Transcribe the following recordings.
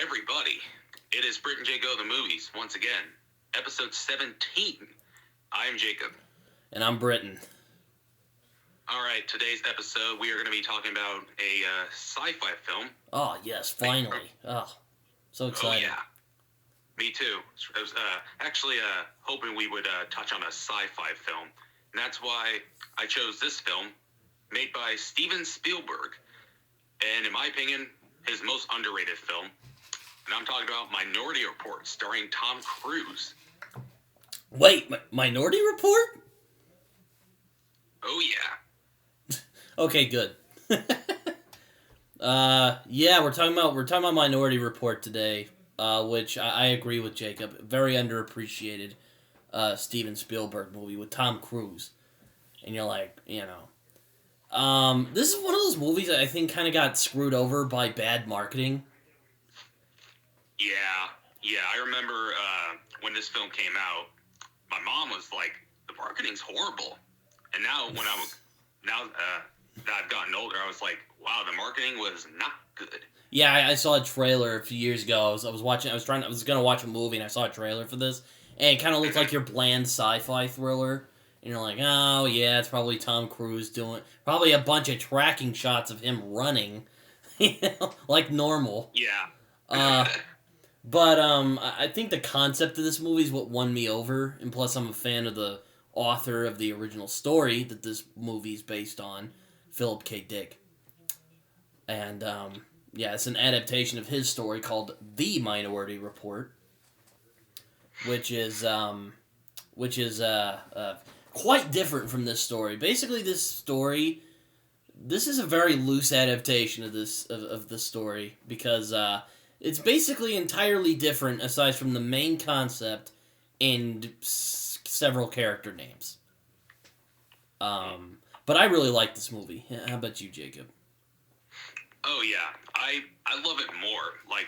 everybody. It is Brit and Jacob the movies, once again. Episode 17. I am Jacob. And I'm Britton. Alright, today's episode, we are going to be talking about a sci-fi film. Oh, yes, finally. Oh, so excited. Oh, yeah. Me too. I was actually hoping we would touch on a sci-fi film. And that's why I chose this film, made by Steven Spielberg. And in my opinion, his most underrated film. And I'm talking about Minority Report, starring Tom Cruise. Wait, Minority Report? Oh, yeah. Okay, good. Yeah, we're talking about Minority Report today, which I agree with Jacob. Very underappreciated Steven Spielberg movie with Tom Cruise. And you're like, this is one of those movies that I think kind of got screwed over by bad marketing. Yeah, I remember when this film came out, my mom was like, the marketing's horrible. And now that I've gotten older, I was like, wow, the marketing was not good. Yeah, I saw a trailer a few years ago. I was gonna watch a movie and I saw a trailer for this, and it kind of looked like your bland sci-fi thriller. And you're like, oh yeah, it's probably Tom Cruise probably a bunch of tracking shots of him running, like normal. Yeah. But I think the concept of this movie is what won me over, and plus I'm a fan of the author of the original story that this movie's based on, Philip K. Dick. And it's an adaptation of his story called The Minority Report, which is quite different from this story. Basically, this is a very loose adaptation of the story because it's basically entirely different aside from the main concept and several character names. But I really like this movie. How about you, Jacob? Oh yeah, I love it more. I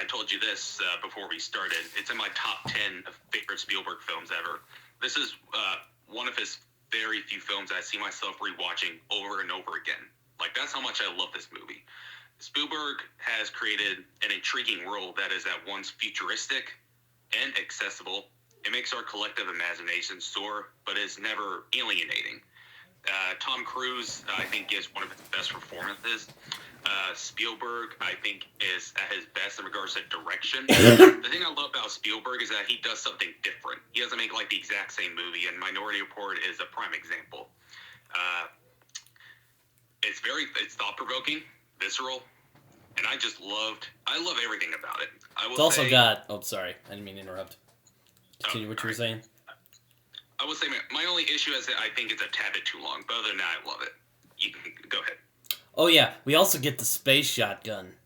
told you this before we started. It's in my top 10 of favorite Spielberg films ever. This is one of his very few films I see myself rewatching over and over again. Like, that's how much I love this movie. Spielberg has created an intriguing world that is at once futuristic and accessible. It makes our collective imagination soar, but is never alienating. Tom Cruise, I think, gives one of his best performances. Spielberg, I think, is at his best in regards to direction. The thing I love about Spielberg is that he does something different. He doesn't make, the exact same movie, and Minority Report is a prime example. It's thought-provoking, visceral, and I love everything about it. Sorry, I didn't mean to interrupt. Continue what you were saying. I would say my only issue is that I think it's a tad bit too long, but other than that, I love it. You can go ahead. Oh yeah, we also get the space shotgun,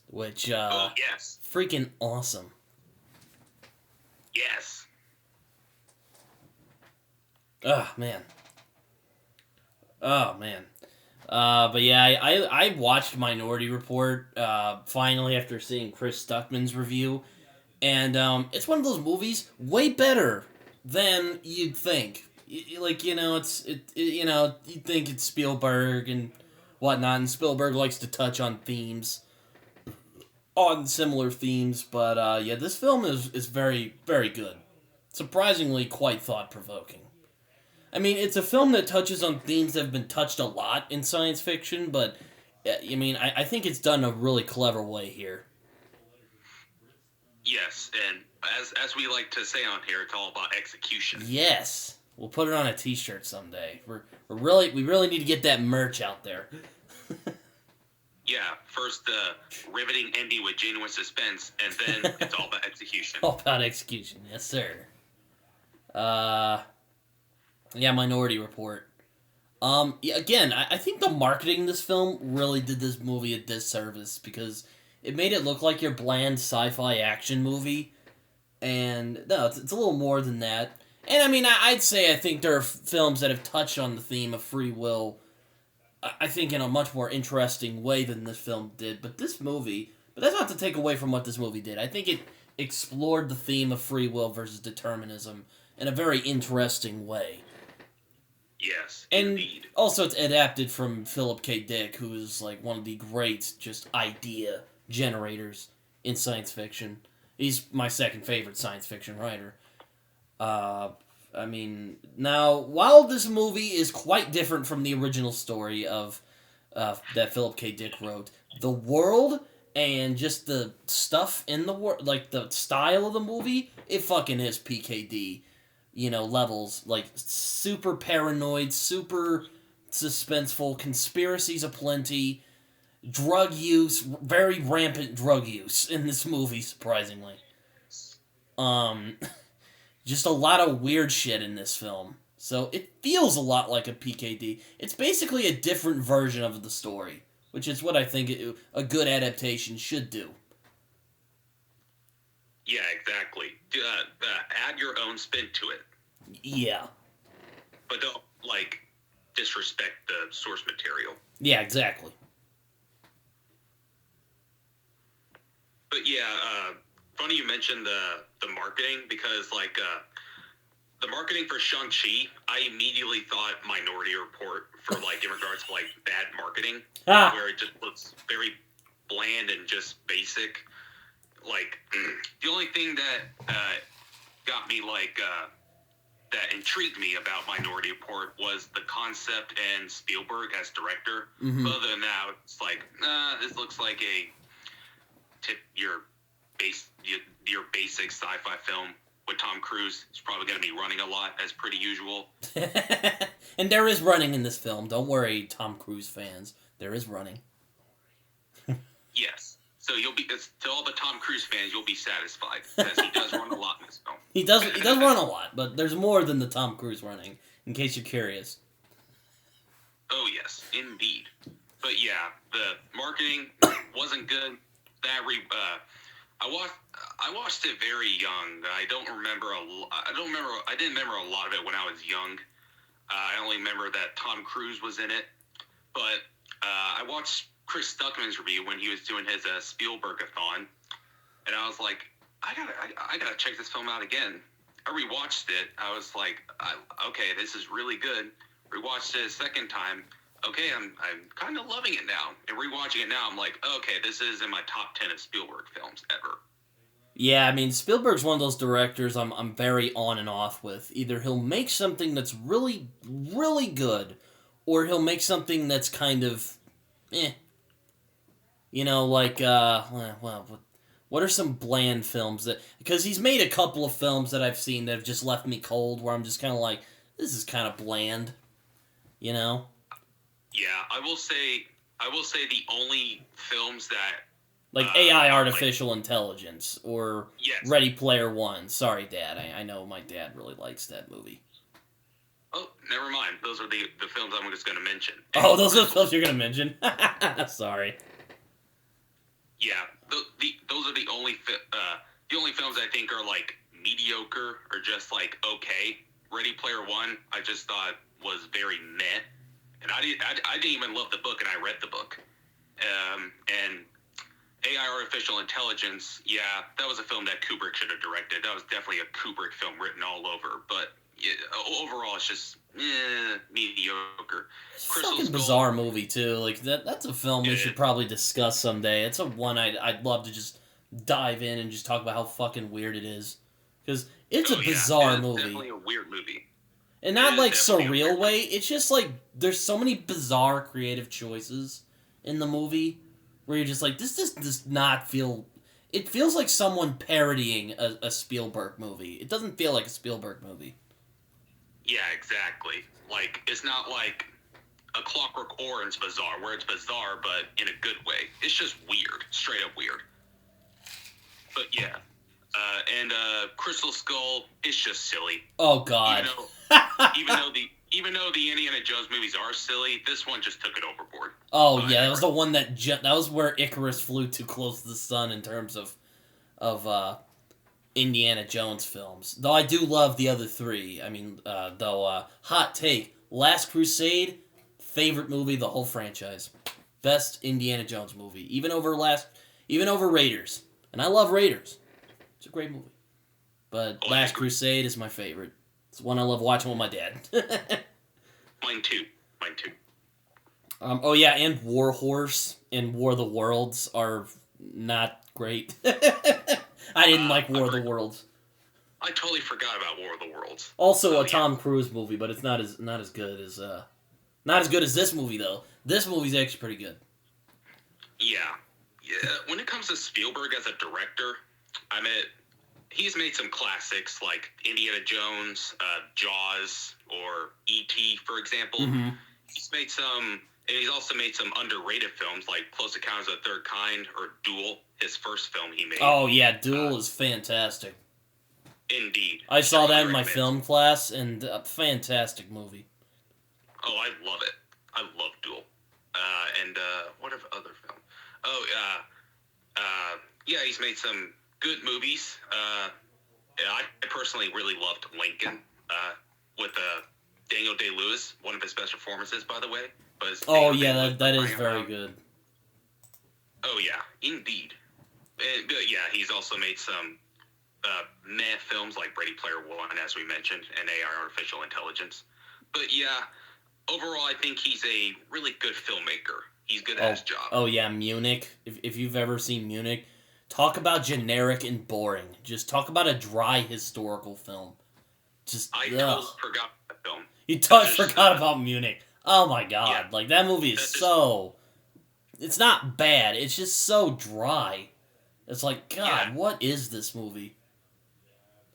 which yes, freaking awesome. Yes. Oh man. But yeah, I watched Minority Report finally after seeing Chris Stuckman's review, and it's one of those movies way better than you'd think. You'd think it's Spielberg and whatnot, and Spielberg likes to touch on similar themes, but this film is very, very good. Surprisingly quite thought-provoking. I mean, it's a film that touches on themes that have been touched a lot in science fiction, but, I think it's done a really clever way here. Yes, and as we like to say on here, it's all about execution. Yes, we'll put it on a T-shirt someday. We really need to get that merch out there. Yeah, first riveting ending with genuine suspense, and then it's all about execution. All about execution, yes sir. Minority Report. Again, I think the marketing in this film really did this movie a disservice because it made it look like your bland sci-fi action movie, and no, it's a little more than that. And I'd say I think there are films that have touched on the theme of free will, I think in a much more interesting way than this film did. But that's not to take away from what this movie did. I think it explored the theme of free will versus determinism in a very interesting way. Yes, and indeed. Also, it's adapted from Philip K. Dick, who is one of the great just idea generators in science fiction. He's my second favorite science fiction writer. I mean, now, while this movie is quite different from the original story of that Philip K. Dick wrote, the world and just the stuff in the world, like the style of the movie, it fucking is PKD, levels. Like, super paranoid, super suspenseful, conspiracies aplenty, drug use, very rampant drug use in this movie, surprisingly. Just a lot of weird shit in this film. So it feels a lot like a PKD. It's basically a different version of the story, which is what I think a good adaptation should do. Yeah, exactly. Add your own spin to it. Yeah. But don't, disrespect the source material. Yeah, exactly. But yeah, funny you mentioned the marketing, because the marketing for Shang-Chi, I immediately thought Minority Report for in regards to bad marketing, where it just looks very bland and just basic. The only thing that got me that intrigued me about Minority Report was the concept and Spielberg as director. Mm-hmm. Other than that, it's this looks like your basic sci-fi film with Tom Cruise. He's probably going to be running a lot, as pretty usual. And there is running in this film. Don't worry, Tom Cruise fans. There is running. Yes. So you'll be, to all the Tom Cruise fans, you'll be satisfied, because he does run a lot in this film. He does run a lot, but there's more than the Tom Cruise running, in case you're curious. Oh, yes, indeed. But yeah, the marketing wasn't good. I watched it very young. I didn't remember a lot of it when I was young. I only remember that Tom Cruise was in it. But I watched Chris Stuckman's review when he was doing his Spielberg-a-thon, and I was like, I gotta check this film out again. I rewatched it. I was like, okay, this is really good. Rewatched it a second time. Okay, I'm kind of loving it now. And rewatching it now, I'm like, okay, this is in my top 10 of Spielberg films ever. Yeah, I mean, Spielberg's one of those directors I'm very on and off with. Either he'll make something that's really, really good, or he'll make something that's kind of, eh. What are some bland films that... Because he's made a couple of films that I've seen that have just left me cold, where I'm just kind of like, this is kind of bland, Yeah, I will say the only films that... AI Artificial Intelligence, or yes. Ready Player One. Sorry, Dad, I know my dad really likes that movie. Oh, never mind. Those are the films I'm just going to mention. Oh, those are the films you're going to mention? Sorry. Yeah, those are the only films I think are mediocre or just okay. Ready Player One, I just thought was very meh, and I didn't even love the book, and I read the book. And AI Artificial Intelligence, yeah, that was a film that Kubrick should have directed. That was definitely a Kubrick film written all over, but yeah, overall it's just mediocre. It's a fucking bizarre movie too. That's a film we should probably discuss someday. It's a one I'd love to just dive in and just talk about how fucking weird it is, because it's a bizarre movie. It's definitely a weird movie, and not surreal way. It's just there's so many bizarre creative choices in the movie where you're just like, this just does not feel. It feels like someone parodying a Spielberg movie. It doesn't feel like a Spielberg movie. Yeah, exactly. It's not like A Clockwork Orange bizarre, where it's bizarre, but in a good way. It's just weird. Straight up weird. But yeah. And Crystal Skull, it's just silly. Oh, God. Even though the Indiana Jones movies are silly, this one just took it overboard. Oh, yeah, that was the one that was where Icarus flew too close to the sun in terms of Indiana Jones films. Though I do love the other three. I mean, hot take, Last Crusade, favorite movie of the whole franchise. Best Indiana Jones movie. Even over Raiders. And I love Raiders. It's a great movie. But Last Crusade is my favorite. It's one I love watching with my dad. Mine too. Oh yeah, and War Horse and War of the Worlds are not great. I didn't like War of the Worlds. I totally forgot about War of the Worlds. Also a Tom Cruise movie, but it's not as good as this movie though. This movie's actually pretty good. Yeah. When it comes to Spielberg as a director, he's made some classics like Indiana Jones, Jaws, or E.T., for example. Mm-hmm. He's also made some underrated films like Close Encounters of the Third Kind or Duel, his first film he made. Oh yeah, Duel is fantastic. Indeed. I saw that in my film class, and a fantastic movie. Oh, I love it. I love Duel. And what other film? Yeah, he's made some good movies. I personally really loved Lincoln with Daniel Day-Lewis, one of his best performances, by the way. That is very good. Oh, yeah, indeed. And, yeah, he's also made some meh films like Ready Player One, as we mentioned, and AI Artificial Intelligence. But, yeah, overall, I think he's a really good filmmaker. He's good at his job. Oh, yeah, Munich. If you've ever seen Munich, talk about generic and boring. Just talk about a dry historical film. I totally forgot that film. You forgot about Munich. Oh my god. Yeah. Like, that movie is so... It's not bad. It's just so dry. It's like, God, what is this movie?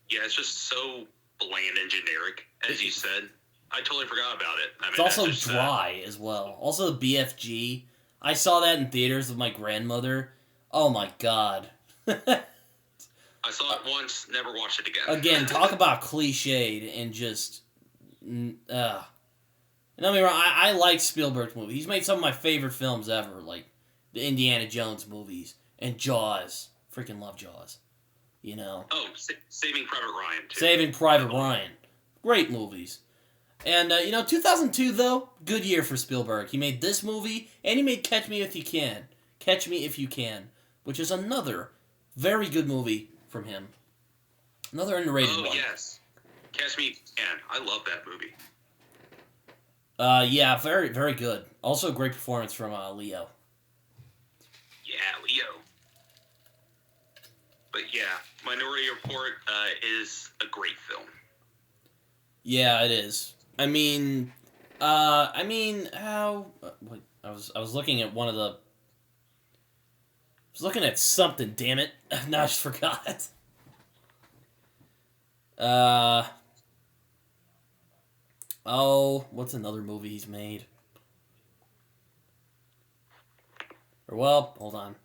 Yeah, it's just so bland and generic, as you said. I totally forgot about it. It's also dry as well. Also, the BFG. I saw that in theaters with my grandmother. Oh my god. I saw it once, never watched it again. Again, talk about cliched and just... Don't get me wrong, I like Spielberg's movies. He's made some of my favorite films ever, like the Indiana Jones movies and Jaws. Freaking love Jaws. You know? Oh, Saving Private Ryan, too. Saving Private Ryan. Great movies. And, 2002, though, good year for Spielberg. He made this movie, and he made Catch Me If You Can. Catch Me If You Can, which is another very good movie from him. Another underrated one. Oh, yes. Catch Me If You Can. I love that movie. Yeah, very, very good. Also, a great performance from Leo. Yeah, Leo. But yeah, Minority Report is a great film. Yeah, it is. I was looking at one of the... I was looking at something, damn it. Now I just forgot. What's another movie he's made? Hold on.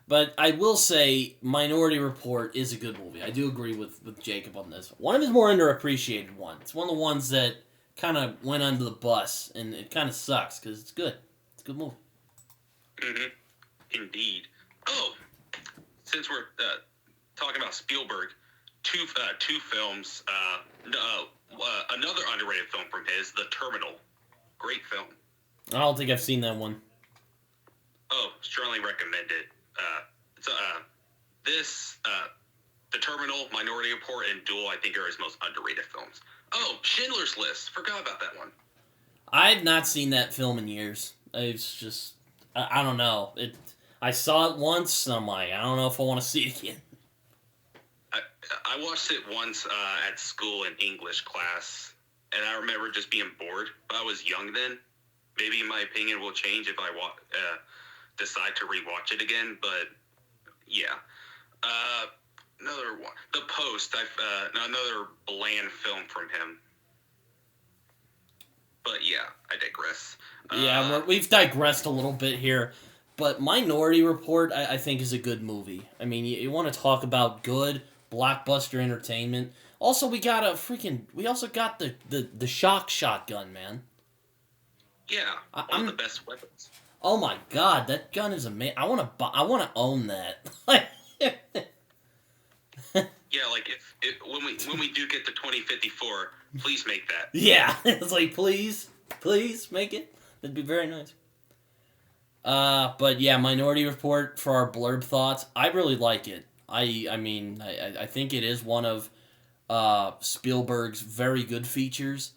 But I will say Minority Report is a good movie. I do agree with Jacob on this. One of his more underappreciated ones. It's one of the ones that kind of went under the bus, and it kind of sucks, because it's good. It's a good movie. Mm-hmm. Indeed. Oh, since we're talking about Spielberg, two films. Another underrated film from his, The Terminal. Great film. I don't think I've seen that one. Oh, strongly recommend it. The Terminal, Minority Report, and Duel, I think, are his most underrated films. Oh, Schindler's List. Forgot about that one. I've not seen that film in years. It's just... I don't know. I saw it once, and I'm like, I don't know if I want to see it again. I watched it once at school in English class, and I remember just being bored. But I was young then. Maybe my opinion will change if I decide to rewatch it again. But yeah, another one, The Post. Another bland film from him. But yeah, I digress. Yeah, we've digressed a little bit here. But Minority Report, I think, is a good movie. I mean, you want to talk about good blockbuster entertainment. Also, we also got the shock shotgun, man. Yeah, one of the best weapons. Oh my god, that gun is amazing. I want to own that. Yeah, like when we do get to 2054, please make that. Yeah, it's like please make it. That'd be very nice. But yeah, Minority Report for our blurb thoughts. I really like it. I think it is one of Spielberg's very good features.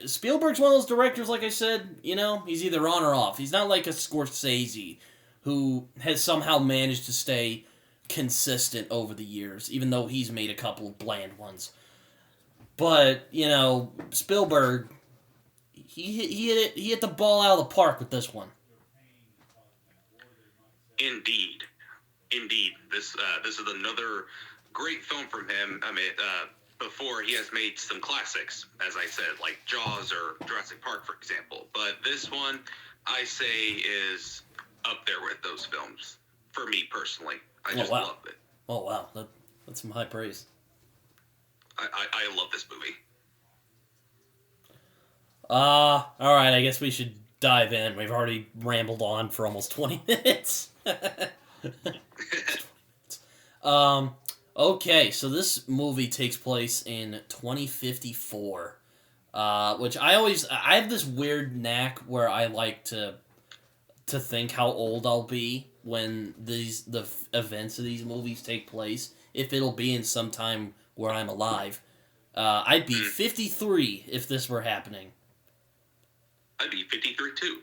Spielberg's one of those directors, like I said, he's either on or off. He's not like a Scorsese who has somehow managed to stay consistent over the years, even though he's made a couple of bland ones. But, Spielberg, he hit the ball out of the park with this one. Indeed. This is another great film from him. I mean, before he has made some classics, as I said, like Jaws or Jurassic Park, for example. But this one, I say, is up there with those films for me personally. I just love it. Oh wow, that's some high praise. I love this movie. All right. I guess we should dive in. We've already rambled on for almost 20 minutes. Okay, so this movie takes place in 2054, which I have this weird knack where I like to think how old I'll be when the events of these movies take place, if it'll be in some time where I'm alive. I'd be 53 if this were happening. I'd be 53 too.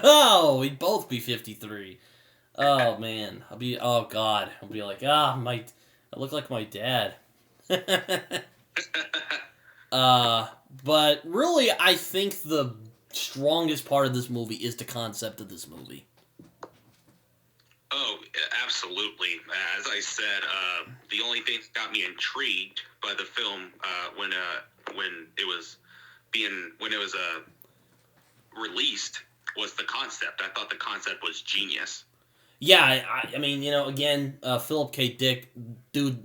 Oh, we'd both be 53. Oh man, I'll be like, I look like my dad. But really, I think the strongest part of this movie is the concept of this movie. Oh, absolutely. As I said, the only thing that got me intrigued by the film when it was released was the concept. I thought the concept was genius. Yeah, I mean, again, Philip K. Dick, dude,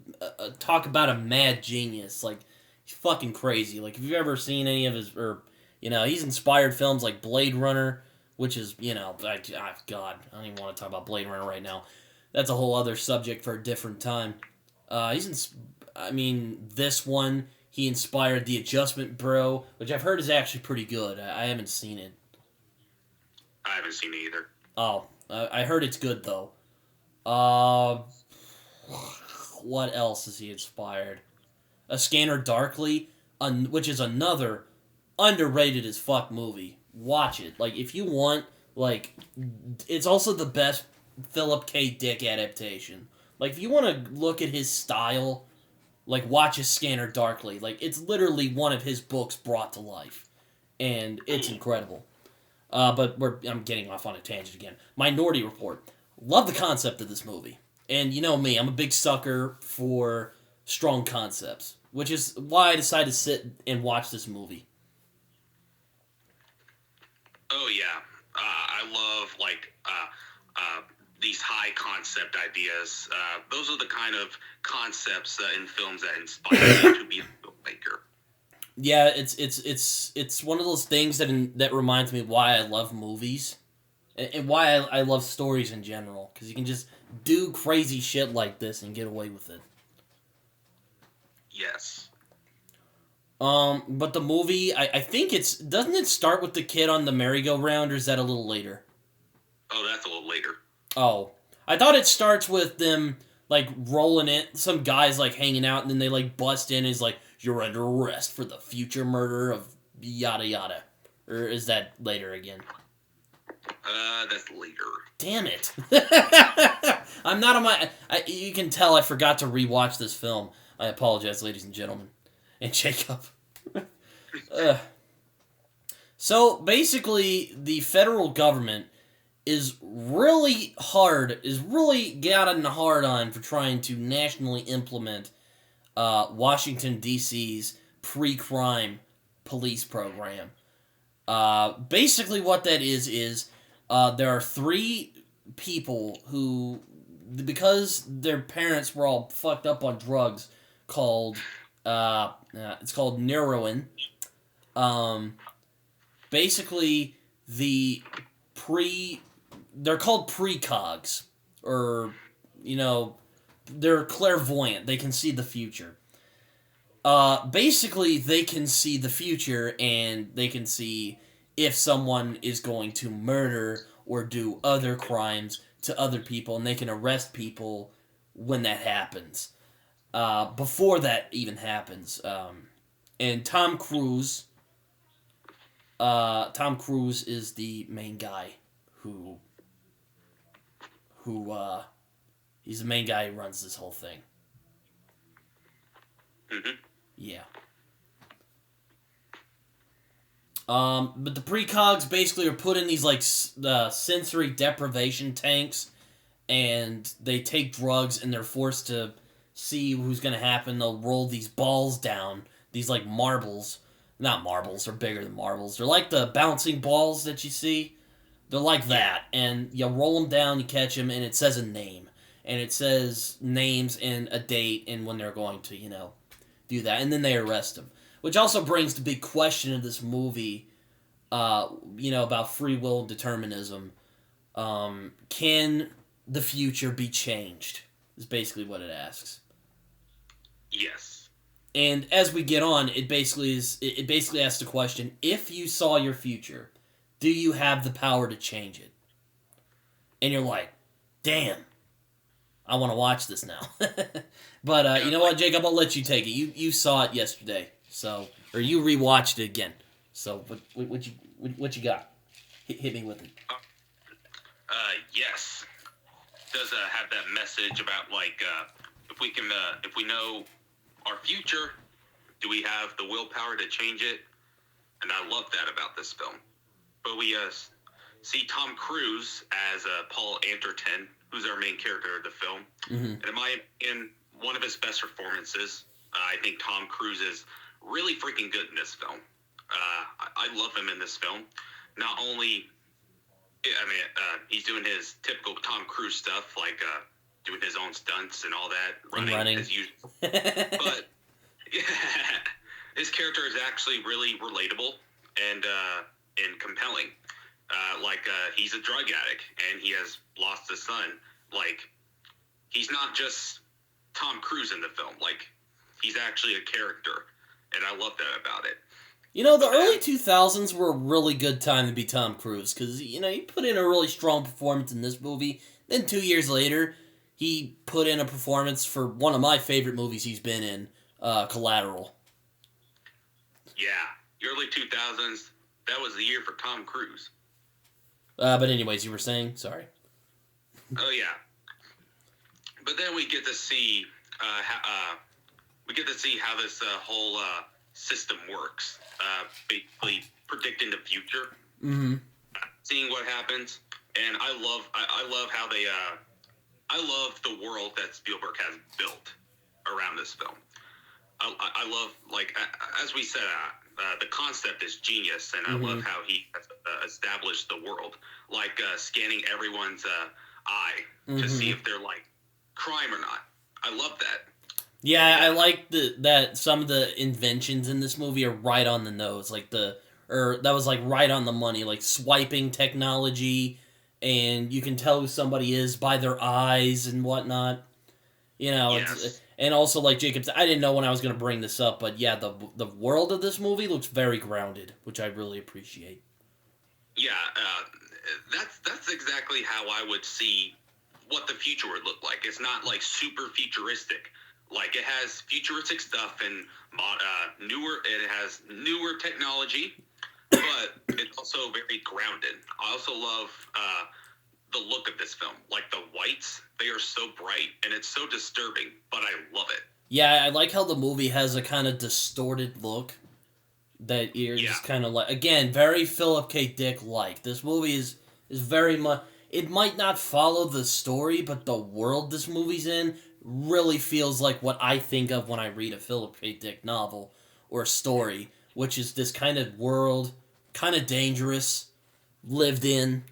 talk about a mad genius. Like, he's fucking crazy. Like, if you've ever seen any of his, he's inspired films like Blade Runner, which is, God, I don't even want to talk about Blade Runner right now. That's a whole other subject for a different time. This one, he inspired The Adjustment Bureau, which I've heard is actually pretty good. I haven't seen it. I haven't seen it either. Oh, I heard it's good, though. What else has he inspired? A Scanner Darkly, which is another underrated as fuck movie. Watch it. Like, if you want, it's also the best Philip K. Dick adaptation. Like, if you want to look at his style, watch A Scanner Darkly. Like, it's literally one of his books brought to life. And it's incredible. But I'm getting off on a tangent again. Minority Report. Love the concept of this movie. And you know me, I'm a big sucker for strong concepts, which is why I decided to sit and watch this movie. Oh, yeah. I love, these high concept ideas. Those are the kind of concepts in films that inspire me to be a filmmaker. Yeah, it's one of those things that reminds me why I love movies, and why I love stories in general, because you can just do crazy shit like this and get away with it. Yes. But the movie, I think doesn't it start with the kid on the merry-go-round, or is that a little later? Oh, that's a little later. Oh, I thought it starts with them, rolling it, some guys, hanging out, and then they, bust in and is you're under arrest for the future murder of yada yada. Or is that later again? That's later. Damn it. I'm not on my... you can tell I forgot to rewatch this film. I apologize, ladies and gentlemen. And Jacob. So, basically, the federal government is really gotten hard on for trying to nationally implement Washington, D.C.'s pre-crime police program. Basically what that is there are 3 people who, because their parents were all fucked up on drugs, it's called Neuroin. Basically, they're called precogs, or, they're clairvoyant. They can see the future. Basically, they can see the future, and they can see if someone is going to murder or do other crimes to other people, and they can arrest people when that happens. Before that even happens. And Tom Cruise Tom Cruise is the main guy who he's the main guy who runs this whole thing. Mm-hmm. Yeah. But the precogs basically are put in these like sensory deprivation tanks, and they take drugs and they're forced to see who's gonna happen. They'll roll these balls down, these like marbles. Not marbles, they're bigger than marbles. They're like the bouncing balls that you see. They're like that, and you roll them down, you catch them, and it says a name. And it says names and a date and when they're going to, do that. And then they arrest them. Which also brings the big question of this movie, about free will and determinism. Can the future be changed? Is basically what it asks. Yes. And as we get on, it basically asks the question: if you saw your future, do you have the power to change it? And you're like, damn, I want to watch this now. But you know what, Jake? I'm gonna let you take it. You saw it yesterday, or you rewatched it again. So what you got? Hit me with it. Yes. It does have that message about if we know our future, do we have the willpower to change it? And I love that about this film. But we see Tom Cruise as Paul Anderton, who's our main character of the film. Mm-hmm. And in one of his best performances, I think Tom Cruise is really freaking good in this film. I love him in this film. Not only, he's doing his typical Tom Cruise stuff, like doing his own stunts and all that, running. As usual. But his character is actually really relatable and compelling. He's a drug addict and he has lost his son. He's not just Tom Cruise in the film. He's actually a character, and I love that about it. The early 2000s were a really good time to be Tom Cruise, because, he put in a really strong performance in this movie. Then 2 years later, he put in a performance for one of my favorite movies he's been in, Collateral. Yeah, the early 2000s, that was the year for Tom Cruise. But anyways, you were saying? Sorry. Oh, yeah. But then we get to see how this whole system works. Basically predicting the future, mm-hmm. Seeing what happens, and I love how they I love the world that Spielberg has built around this film. I love, as we said, the concept is genius, and mm-hmm. I love how he has established the world, scanning everyone's eye mm-hmm. to see if they're crime or not. I love that. Yeah, I like that some of the inventions in this movie are right on the nose, that was right on the money, swiping technology, and you can tell who somebody is by their eyes and whatnot. Yes. And also, like Jacob said, I didn't know when I was going to bring this up, but yeah, the world of this movie looks very grounded, which I really appreciate. Yeah, that's exactly how I would see what the future would look like. It's not super futuristic. It has futuristic stuff and it has newer technology, but it's also very grounded. I also love the look of this film. The whites, they are so bright, and it's so disturbing, but I love it. Yeah, I like how the movie has a kind of distorted look that you're just kind of again, very Philip K. Dick-like. This movie is very much, it might not follow the story, but the world this movie's in really feels like what I think of when I read a Philip K. Dick novel or story, which is this kind of world, kind of dangerous, lived in,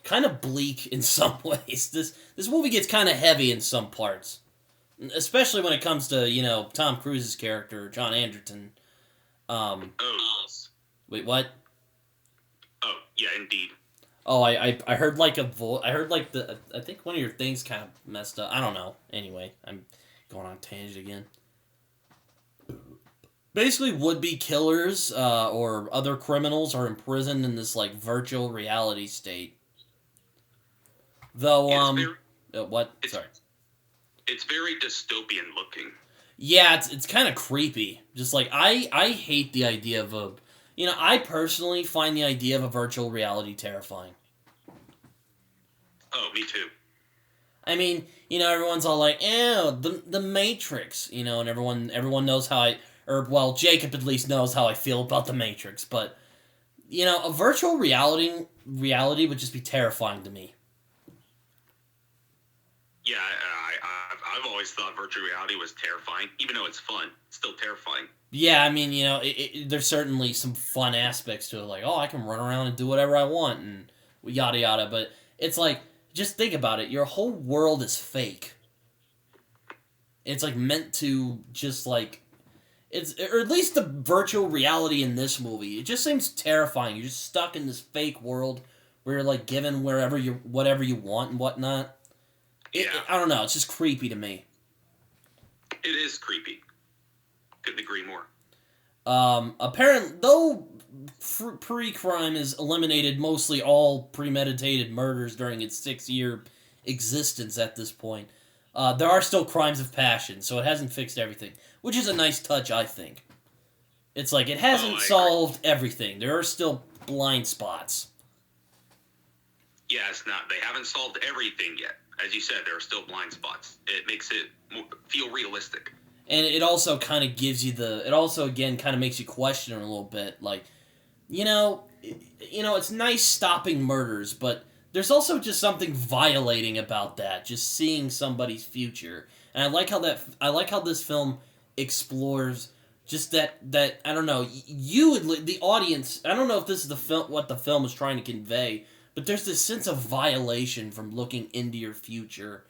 kind of bleak in some ways. This movie gets kind of heavy in some parts, especially when it comes to Tom Cruise's character, John Anderton. Wait, what? Oh, yeah, indeed. Oh, I heard a voice. I heard I think one of your things kind of messed up. I don't know. Anyway, I'm going on a tangent again. Basically, would-be killers or other criminals are imprisoned in this virtual reality state. Though, what? Sorry. It's very dystopian looking. Yeah, it's kind of creepy. Just I hate the idea of I personally find the idea of a virtual reality terrifying. Oh, me too. I mean, everyone's all like, "Ew, the Matrix," and everyone knows how Jacob at least knows how I feel about the Matrix, but a virtual reality would just be terrifying to me. Yeah, I've always thought virtual reality was terrifying, even though it's fun. It's still terrifying. Yeah, I mean, there's certainly some fun aspects to it, like, oh, I can run around and do whatever I want, and yada yada, but it's like, just think about it, your whole world is fake. It's, like, meant to just, like, or at least the virtual reality in this movie, it just seems terrifying. You're just stuck in this fake world where you're, like, given whatever you want and whatnot. I don't know, it's just creepy to me. It is creepy. Couldn't agree more. Apparently, though pre-crime has eliminated mostly all premeditated murders during its 6-year existence at this point, there are still crimes of passion, so it hasn't fixed everything, which is a nice touch, I think. It's like, it hasn't solved everything. There are still blind spots. Yeah, they haven't solved everything yet. As you said, there are still blind spots. It makes it feel realistic. And it also kind of gives you it also, again, kind of makes you question it a little bit. Like, it's nice stopping murders, but there's also just something violating about that, just seeing somebody's future. And I like how this film explores just that I don't know, the audience, I don't know if this is what the film is trying to convey, but there's this sense of violation from looking into your future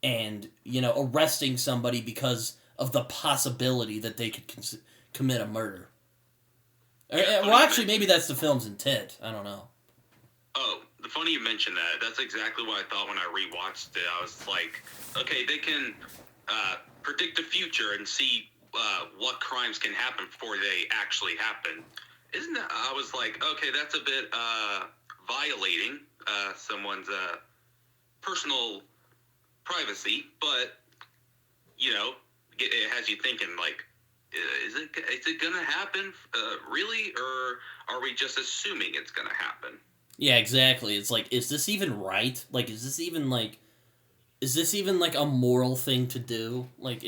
and, arresting somebody because of the possibility that they could commit a murder. Well, actually, maybe that's the film's intent. I don't know. Oh, the funny you mentioned that. That's exactly what I thought when I rewatched it. I was like, okay, they can predict the future and see what crimes can happen before they actually happen. Isn't that? I was like, okay, that's a bit violating someone's personal privacy, but it has you thinking, like, is it gonna happen really, or are we just assuming it's gonna happen? Yeah, exactly. It's like, is this even right? Like, is this even like a moral thing to do? Like,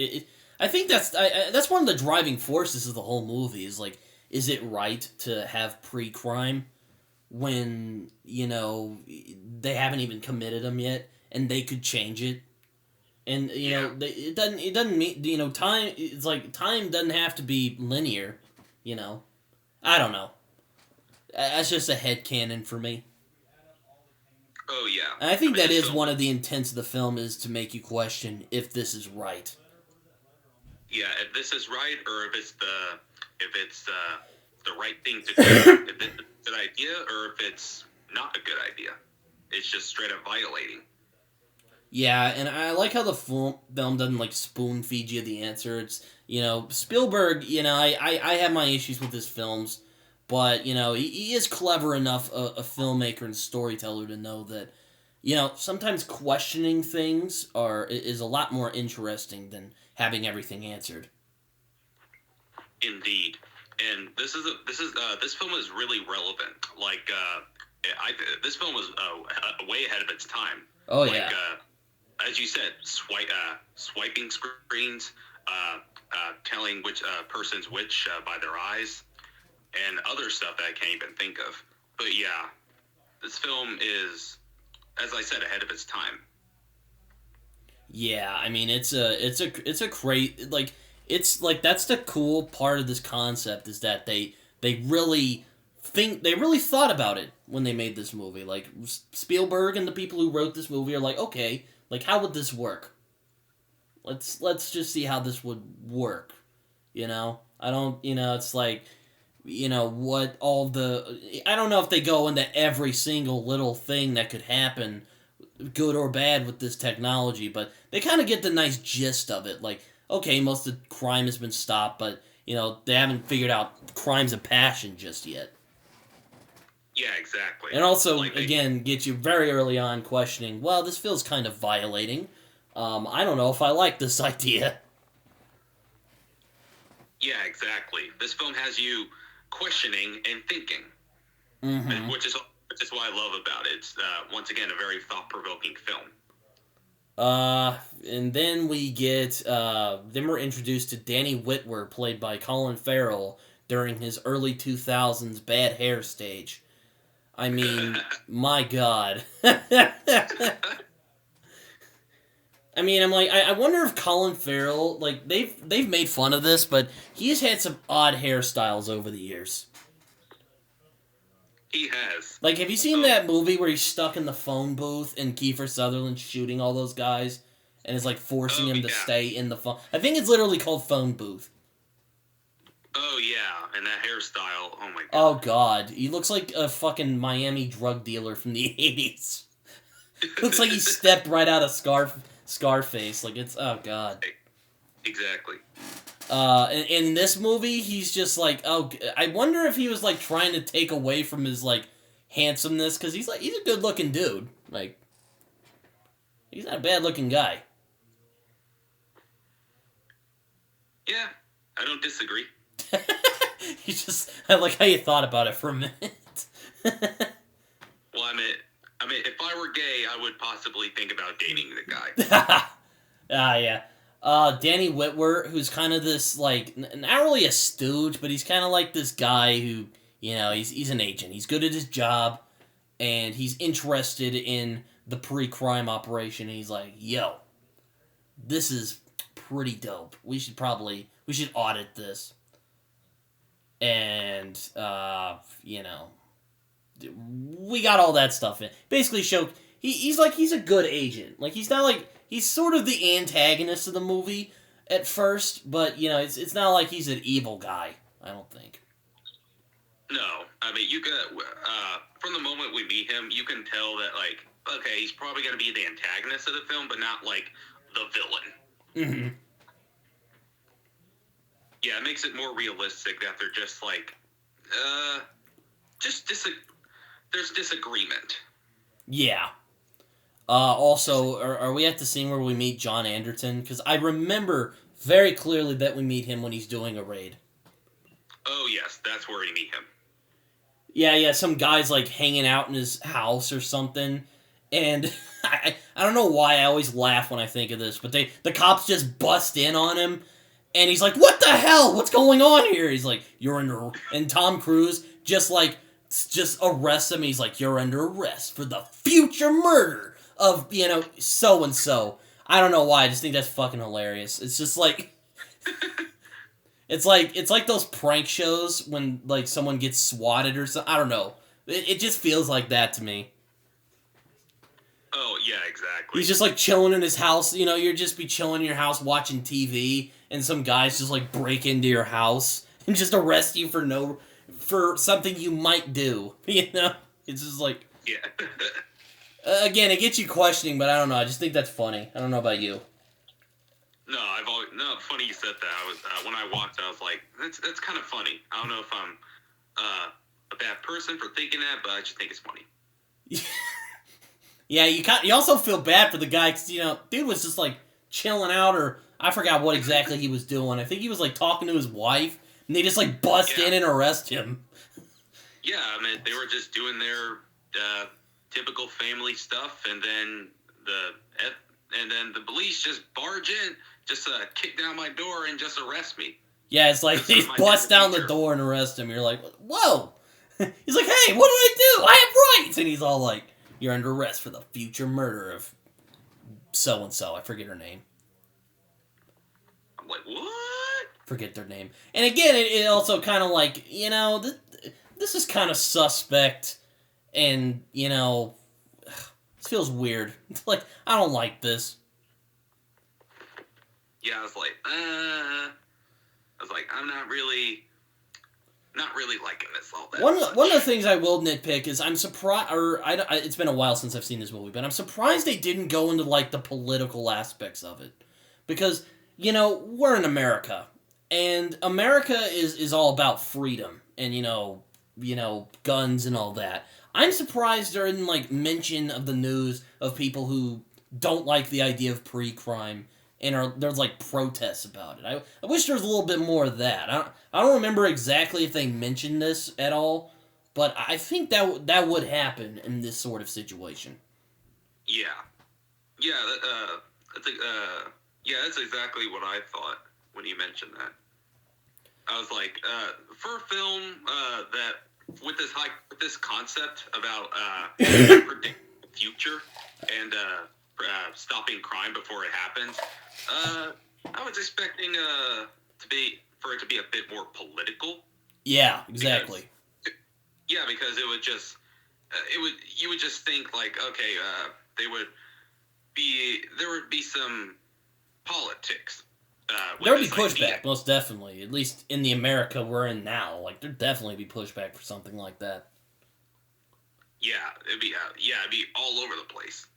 I think that's one of the driving forces of the whole movie, is like, is it right to have pre-crime when they haven't even committed them yet and they could change it? And it doesn't mean time. It's like, time doesn't have to be linear. I don't know. That's just a headcanon for me. Oh yeah. And I think that is one of the intents of the film, is to make you question if this is right. Yeah, if this is right, or if it's the right thing to do, if it's a good idea, or if it's not a good idea. It's just straight up violating. Yeah, and I like how the film doesn't, like, spoon feed you the answer. It's, Spielberg, I have my issues with his films, but, he is clever enough a filmmaker and storyteller to know that, sometimes questioning things is a lot more interesting than having everything answered. Indeed. And this film is really relevant. Like, this film was way ahead of its time. Oh, yeah. As you said, swiping screens, telling which person's which by their eyes, and other stuff that I can't even think of. But yeah, this film is, as I said, ahead of its time. Yeah, I mean, it's a great, like, it's like, that's the cool part of this concept, is that they really thought about it when they made this movie. Like, Spielberg and the people who wrote this movie are like, okay, like, how would this work? Let's just see how this would work. I don't, it's like, what all I don't know if they go into every single little thing that could happen, good or bad, with this technology, but they kind of get the nice gist of it. Like, okay, most of the crime has been stopped, but, they haven't figured out crimes of passion just yet. Yeah, exactly. And also, again, gets you very early on questioning, well, this feels kind of violating. I don't know if I like this idea. Yeah, exactly. This film has you Mm-hmm. and thinking, which is what I love about it. It's once again a very thought-provoking film. And then then we're introduced to Danny Whitwer, played by Colin Farrell, during his early 2000s bad hair stage. I mean, my God. I mean, I'm like, I wonder if Colin Farrell, like, they've made fun of this, but he's had some odd hairstyles over the years. He has. Like, have you seen that movie where he's stuck in the phone booth and Kiefer Sutherland's shooting all those guys and is, like, forcing him to stay in the phone? I think it's literally called Phone Booth. Oh, yeah, and that hairstyle, oh my God. Oh, God. He looks like a fucking Miami drug dealer from the 80s. Looks like he stepped right out of Scarface. Like, it's, oh, God. Exactly. In this movie, he's just like, oh, I wonder if he was, like, trying to take away from his, like, handsomeness, because he's a good-looking dude. Like, he's not a bad-looking guy. Yeah, I don't disagree. I like how you thought about it for a minute. Well, I mean, if I were gay, I would possibly think about dating the guy. Yeah. Danny Whitwer, who's kind of this, like, not really a stooge, but he's kind of like this guy who, you know, he's an agent. He's good at his job, and he's interested in the pre-crime operation. And he's like, yo, this is pretty dope. We should audit this. And, you know, we got all that stuff in. Basically he's a good agent. Like, he's not like, he's sort of the antagonist of the movie at first, but, you know, it's not like he's an evil guy, I don't think. No, I mean, you can, from the moment we meet him, you can tell that, like, okay, he's probably going to be the antagonist of the film, but not, like, the villain. Mm-hmm. Yeah, it makes it more realistic that they're just, like, there's disagreement. Yeah. Also, are we at the scene where we meet John Anderton? Because I remember very clearly that we meet him when he's doing a raid. Oh, yes, that's where we meet him. Yeah, some guy's, like, hanging out in his house or something, and I don't know why I always laugh when I think of this, but the cops just bust in on him, and he's like, what the hell? What's going on here? He's like, you're under... And Tom Cruise just arrests him. He's like, you're under arrest for the future murder of, you know, so-and-so. I don't know why. I just think that's fucking hilarious. It's just like... It's like those prank shows when, like, someone gets swatted or something. I don't know. It just feels like that to me. Oh, yeah, exactly. He's just, like, chilling in his house. You know, you'd just be chilling in your house watching TV, and some guys just, like, break into your house and just arrest you for something you might do. You know? It's just like... Yeah. Again, it gets you questioning, but I don't know. I just think that's funny. I don't know about you. No, funny you said that. I was when I watched, I was like, that's kind of funny. I don't know if I'm a bad person for thinking that, but I just think it's funny. Yeah, you also feel bad for the guy because, you know, dude was just, like, chilling out, or I forgot what exactly he was doing. I think he was, like, talking to his wife, and they just, like, bust in and arrest him. Yeah, I mean, they were just doing their typical family stuff, and then the police just barge in, just kick down my door and just arrest me. Yeah, it's like they bust down the door and arrest him. You're like, whoa! He's like, hey, what did I do? I have rights! And he's all like, you're under arrest for the future murder of so-and-so. I forget her name. I'm like, what? Forget their name. And again, it also kind of like, you know, this is kind of suspect, and, you know, this feels weird. It's like, I don't like this. Yeah, I was like, I'm not really liking this all that much. One of the things I will nitpick is I'm surprised, it's been a while since I've seen this movie, but I'm surprised they didn't go into, like, the political aspects of it. Because, you know, we're in America, and America is all about freedom, and, you know, guns and all that. I'm surprised there isn't, like, mention of the news of people who don't like the idea of pre-crime and there's like protests about it. I wish there was a little bit more of that. I don't remember exactly if they mentioned this at all, but I think that would happen in this sort of situation. Yeah, yeah, I think, yeah, that's exactly what I thought when you mentioned that. I was like, for a film that with this concept about predicting the future and stopping crime before it happens, I was expecting for it to be a bit more political. Yeah, exactly. Because it would just you would just think like, okay, there would be some politics. There would be pushback, most definitely. At least in the America we're in now, like there'd definitely be pushback for something like that. Yeah, it'd be all over the place.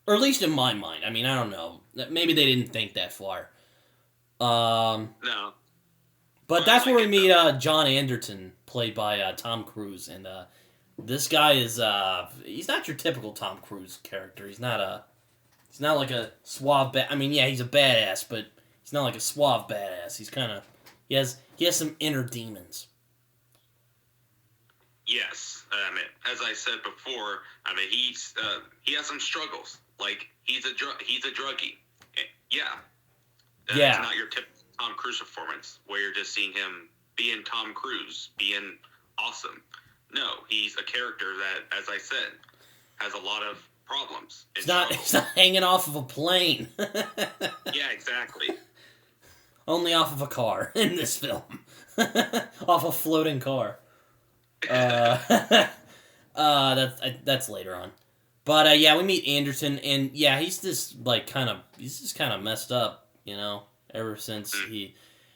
Or at least in my mind. I mean, I don't know. Maybe they didn't think that far. No. But that's where we meet John Anderton, played by Tom Cruise, and this guy is he's not your typical Tom Cruise character. He's not like a suave I mean, yeah, he's a badass, but he's not like a suave badass. He's kind of he has some inner demons. Yes, as I said before, he has some struggles. Like he's a druggie. Yeah. Yeah. It's not your typical Tom Cruise performance where you're just seeing him being Tom Cruise, being awesome. No, he's a character that, as I said, has a lot of problems. He's not hanging off of a plane. Yeah, exactly. Only off of a car in this film. Off a floating car. That's later on. But yeah, we meet Anderton, and yeah, he's just kind of messed up, you know. Ever since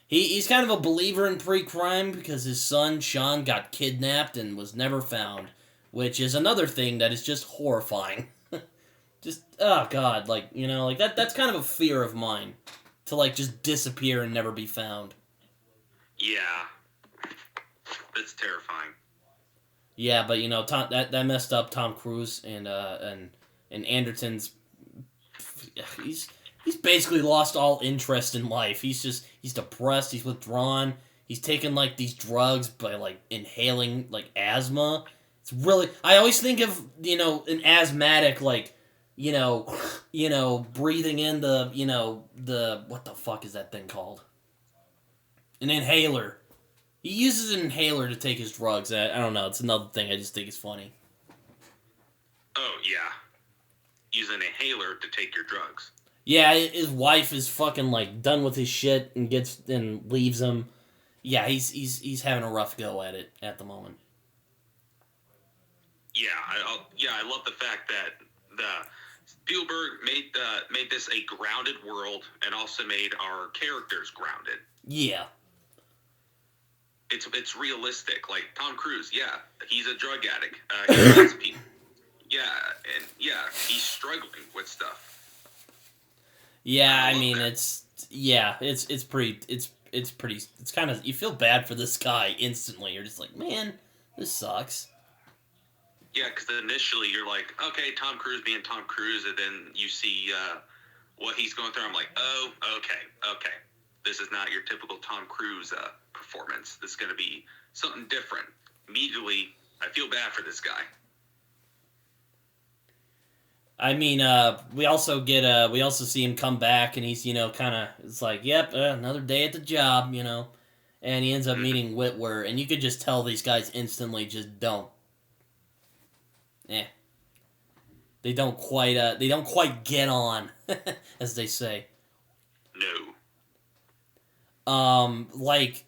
he's kind of a believer in pre-crime because his son Sean got kidnapped and was never found, which is another thing that is just horrifying. Just oh god, like, you know, like that's kind of a fear of mine, to like just disappear and never be found. Yeah, that's terrifying. Yeah, but you know, that messed up Tom Cruise, and Anderton's he's basically lost all interest in life. He's depressed. He's withdrawn. He's taken like these drugs by like inhaling like asthma. It's really, I always think of, you know, an asthmatic like, you know, breathing in the what the fuck is that thing called? An inhaler. He uses an inhaler to take his drugs. I don't know. It's another thing I just think is funny. Oh yeah, use an inhaler to take your drugs. Yeah, his wife is fucking like done with his shit and leaves him. Yeah, he's having a rough go at it at the moment. Yeah, I love the fact that Spielberg made this a grounded world and also made our characters grounded. Yeah. It's realistic. Like Tom Cruise, yeah, he's a drug addict. He likes people. Yeah, and yeah, he's struggling with stuff. Yeah, I mean, it's pretty, it's kind of, you feel bad for this guy instantly. You're just like, man, this sucks. Yeah, because initially you're like, okay, Tom Cruise being Tom Cruise, and then you see what he's going through. I'm like, oh, okay. This is not your typical Tom Cruise performance. This is going to be something different. Immediately, I feel bad for this guy. I mean, we also see him come back, and he's, you know, kind of, it's like, yep, another day at the job, you know, and he ends up meeting Whitwer, and you could just tell these guys instantly just don't. They don't quite get on, as they say. No. Like,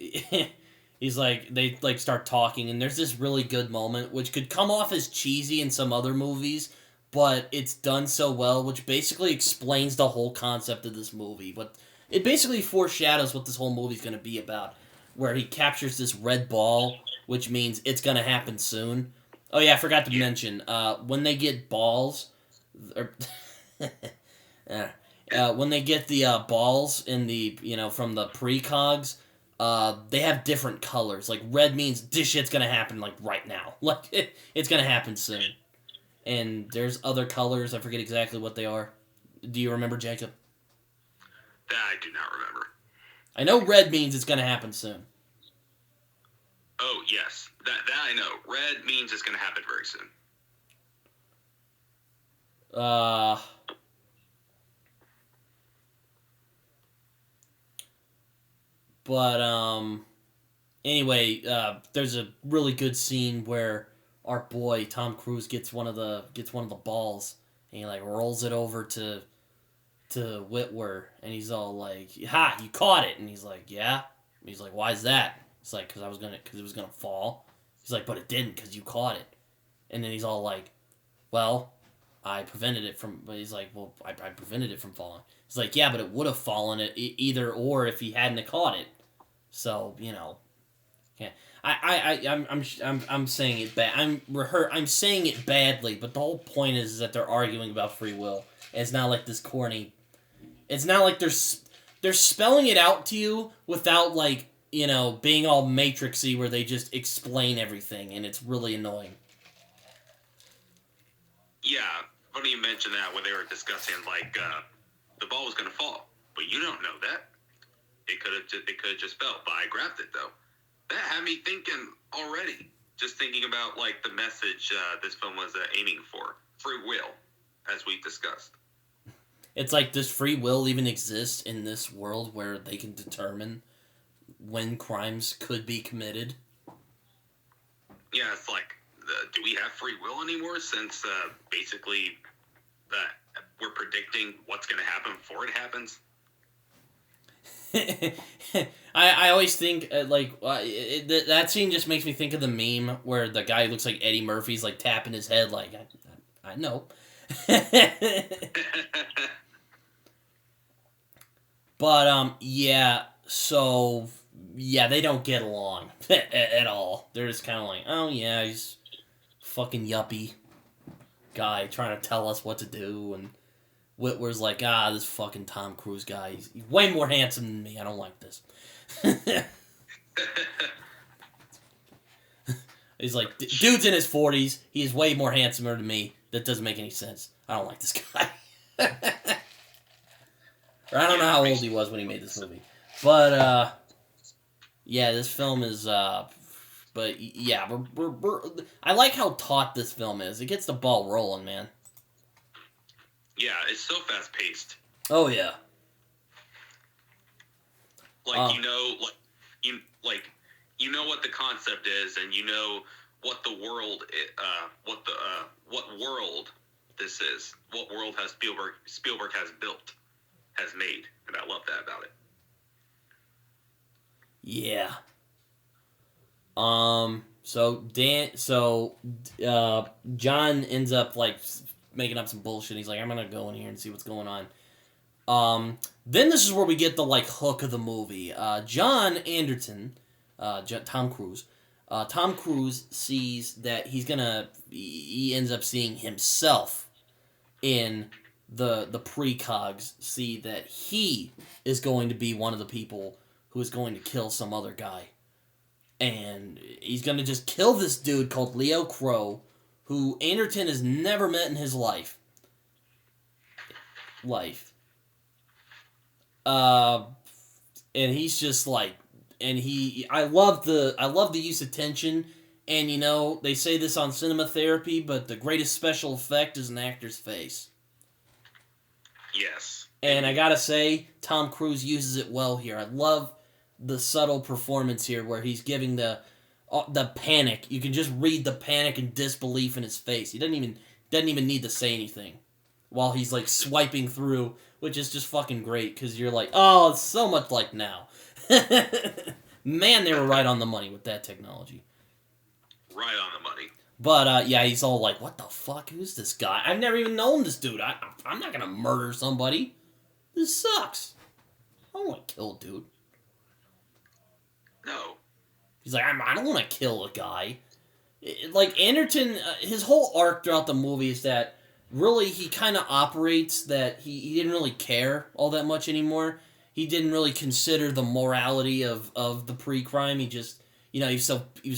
he's like, they, like, start talking, and there's this really good moment, which could come off as cheesy in some other movies, but it's done so well, which basically explains the whole concept of this movie. But it basically foreshadows what this whole movie's going to be about, where he captures this red ball, which means it's going to happen soon. Oh yeah, I forgot to mention, when they get balls, when they get the balls in the, you know, from the precogs, they have different colors. Like, red means this shit's going to happen, like, right now. Like, it's going to happen soon. And there's other colors, I forget exactly what they are. Do you remember, Jacob? That I do not remember. I know red means it's going to happen soon. Oh, yes. That I know. Red means it's going to happen very soon. But anyway, there's a really good scene where our boy Tom Cruise gets one of the balls and he like rolls it over to Whitwer, and he's all like, "Ha, you caught it!" And he's like, "Yeah." And he's like, "Why is that?" It's like, because it was gonna fall." He's like, "But it didn't, because you caught it." And then he's all like, "Well, I prevented it from." But he's like, "Well, I prevented it from falling." He's like, "Yeah, but it would have fallen either or if he hadn't have caught it." So yeah. I'm saying it bad. I'm saying it badly, but the whole point is that they're arguing about free will. And it's not like this corny. It's not like they're spelling it out to you without like being all matrixy where they just explain everything, and it's really annoying. Yeah, funny you mentioned that when they were discussing like the ball was going to fall, but you don't know that. It could have just fell, but I grabbed it though. That had me thinking already. Just thinking about like the message this film was aiming for, free will, as we discussed. It's like, does free will even exist in this world where they can determine when crimes could be committed? Yeah, it's like, do we have free will anymore since basically we're predicting what's going to happen before it happens? I always think that scene just makes me think of the meme where the guy looks like Eddie Murphy's like tapping his head like, I know. But yeah, so yeah, they don't get along at all. They're just kind of like, oh yeah, he's fucking yuppie guy trying to tell us what to do, and Whitwer's like, this fucking Tom Cruise guy, he's way more handsome than me. I don't like this. He's like, dude's in his 40s. He is way more handsomer than me. That doesn't make any sense. I don't like this guy. Or I don't know how old he was when he made this movie. But, yeah, this film is, but, yeah, I like how taut this film is. It gets the ball rolling, man. Yeah, it's so fast-paced. Oh, yeah. Like, you know what the concept is, and you know what the world, what world this is. What world has Spielberg has built. Has made, and I love that about it. Yeah. John ends up like making up some bullshit. He's like, I'm gonna go in here and see what's going on. Then this is where we get the like hook of the movie. John Anderton, Tom Cruise. Tom Cruise sees that he ends up seeing himself in the precogs, see that he is going to be one of the people who is going to kill some other guy. And he's going to just kill this dude called Leo Crow, who Anderton has never met in his life. And he's just like, I love the use of tension. And they say this on cinema therapy, but the greatest special effect is an actor's face. Yes. And I gotta say, Tom Cruise uses it well here. I love the subtle performance here where he's giving the panic. You can just read the panic and disbelief in his face. He doesn't even need to say anything while he's like swiping through, which is just fucking great because you're like, oh, it's so much like now. Man, they were right on the money with that technology. Right on the money. But, yeah, he's all like, what the fuck? Who's this guy? I've never even known this dude. I'm not gonna murder somebody. This sucks. I don't want to kill a dude. No. He's like, I don't want to kill a guy. Like, Anderton, his whole arc throughout the movie is that really he kind of operates that he didn't really care all that much anymore. He didn't really consider the morality of the pre-crime. He just, he was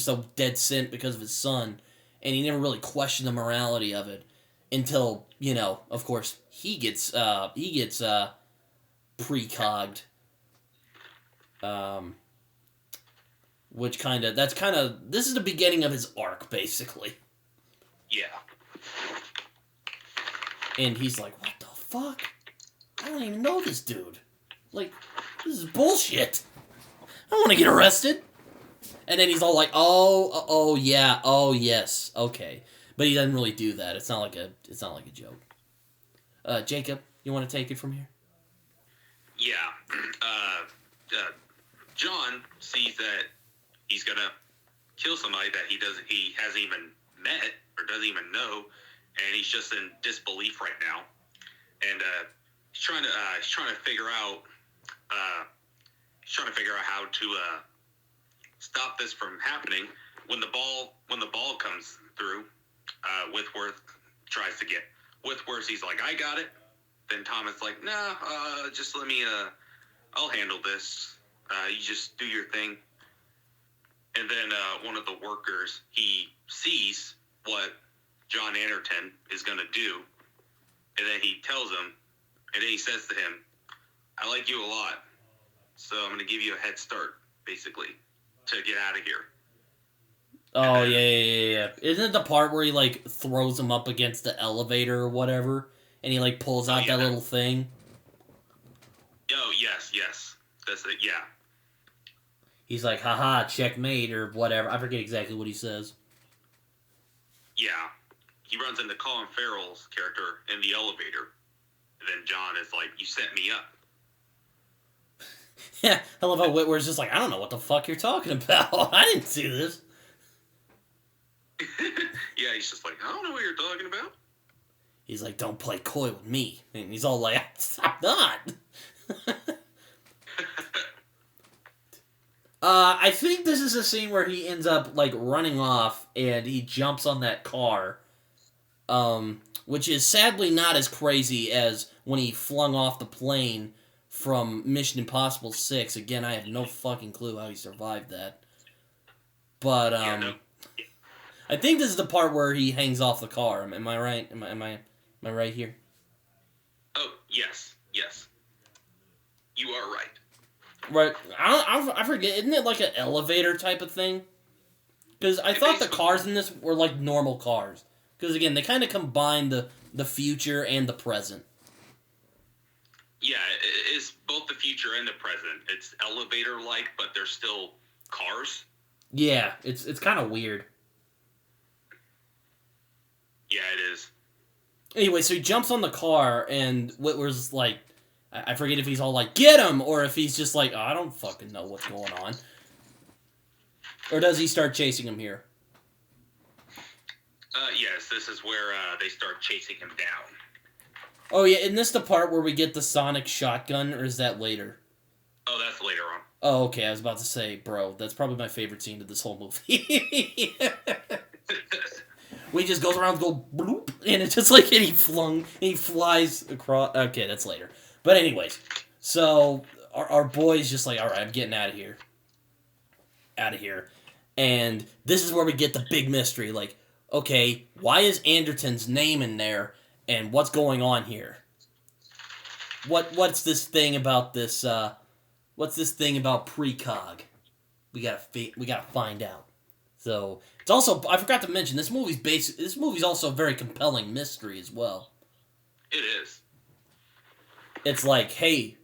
so dead sent because of his son. And he never really questioned the morality of it. until, of course, he gets precogged. This is the beginning of his arc, basically. Yeah. And he's like, what the fuck? I don't even know this dude. Like, this is bullshit. I don't want to get arrested. And then he's all like, oh yeah, oh yes, okay. But he doesn't really do that. It's not like a joke. Jacob, you want to take it from here? Yeah. John sees that he's gonna kill somebody that he hasn't even met or doesn't even know, and he's just in disbelief right now. And he's trying to figure out how to stop this from happening. When the ball comes through, Whitworth tries to get Whitworth. He's like, I got it. Then Thomas like, nah, just let me. I'll handle this. You just do your thing. And then one of the workers, he sees what John Anderton is going to do, and then he tells him, and then he says to him, I like you a lot, so I'm going to give you a head start, basically, to get out of here. Oh, yeah. Isn't it the part where he, like, throws him up against the elevator or whatever, and he, like, pulls out that little thing? Oh, yes. That's it, yeah. He's like, haha, checkmate, or whatever. I forget exactly what he says. Yeah. He runs into Colin Farrell's character in the elevator. And then John is like, you set me up. Yeah, I love how Whitworth's just like, I don't know what the fuck you're talking about. I didn't see this. Yeah, he's just like, I don't know what you're talking about. He's like, don't play coy with me. And he's all like, I'm not. I think this is a scene where he ends up, like, running off, and he jumps on that car, which is sadly not as crazy as when he flung off the plane from Mission Impossible 6. Again, I have no fucking clue how he survived that. But, I think this is the part where he hangs off the car. Am I right? Am I right here? Oh, yes. You are right. Right. I forget. Isn't it like an elevator type of thing? Because I thought the cars in this were like normal cars. Because again, they kind of combine the future and the present. Yeah, it's both the future and the present. It's elevator-like, but they're still cars. Yeah, it's kind of weird. Yeah, it is. Anyway, so he jumps on the car, and Whitworth's like, I forget if he's all like, get him, or if he's just like, oh, I don't fucking know what's going on. Or does he start chasing him here? Yes, this is where they start chasing him down. Oh, yeah, isn't this the part where we get the sonic shotgun, or is that later? Oh, that's later on. Oh, okay, I was about to say, bro, that's probably my favorite scene of this whole movie. He just goes around and go bloop, and it's just like he flies across. Okay, that's later. But anyways, so our boy's just like, all right, I'm getting out of here. And this is where we get the big mystery. Like, okay, why is Anderton's name in there, and what's going on here? What's this thing about this? What's this thing about precog? We gotta find out. So it's also, I forgot to mention, this movie's also a very compelling mystery as well. It is. It's like, hey,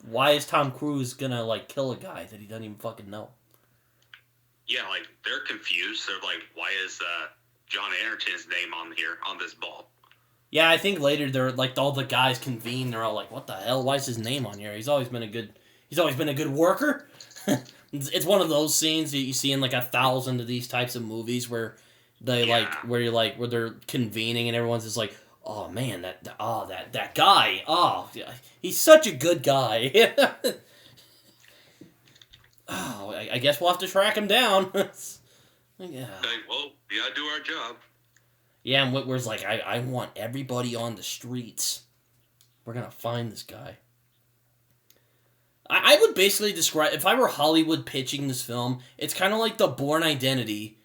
why is Tom Cruise gonna like kill a guy that he doesn't even fucking know? Yeah, like they're confused. They're like, why is John Anderton's name on here on this ball? Yeah, I think later they're like all the guys convene. They're all like, what the hell? Why is his name on here? He's always been a good worker. It's one of those scenes that you see in like 1,000 of these types of movies where they where they're convening and everyone's just like, oh man, that guy, oh yeah, he's such a good guy. Oh, I guess we'll have to track him down. Yeah. Like, well, we gotta do our job. Yeah, and Whitworth's like, I want everybody on the streets. We're gonna find this guy. I would basically describe, if I were Hollywood pitching this film, it's kind of like The Bourne Identity.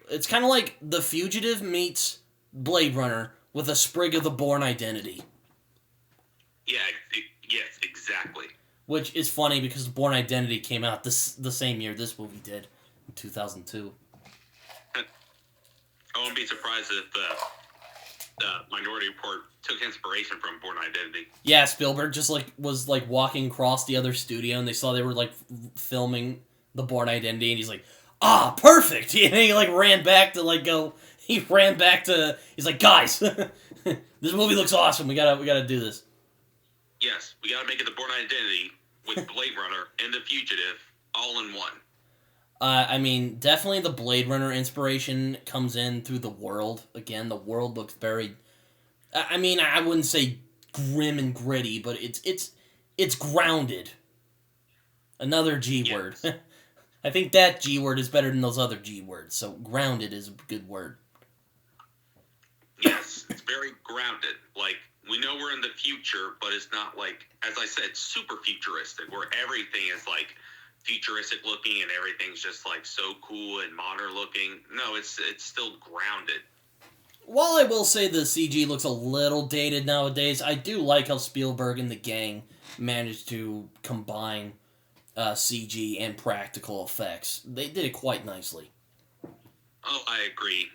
It's kind of like The Fugitive meets Blade Runner with a sprig of the Bourne Identity. Yeah, yes, exactly. Which is funny because Bourne Identity came out the same year this movie did, in 2002. I wouldn't be surprised if the Minority Report took inspiration from Bourne Identity. Yeah, Spielberg just was walking across the other studio, and they saw they were filming the Bourne Identity, and he's like, perfect! And he ran back to go. He ran back to. He's like, guys, this movie looks awesome. We gotta do this. Yes, we gotta make it the Bourne Identity with Blade Runner and The Fugitive all in one. I mean, definitely the Blade Runner inspiration comes in through the world. Again, the world looks very... I mean, I wouldn't say grim and gritty, but it's grounded. Another G word. I think that G word is better than those other G words, so grounded is a good word. Yes, it's very grounded. We know we're in the future, but it's not as I said, super futuristic, where everything is futuristic looking and everything's just so cool and modern looking. No, it's still grounded. While I will say the CG looks a little dated nowadays, I do like how Spielberg and the gang managed to combine CG and practical effects. They did it quite nicely. Oh, I agree.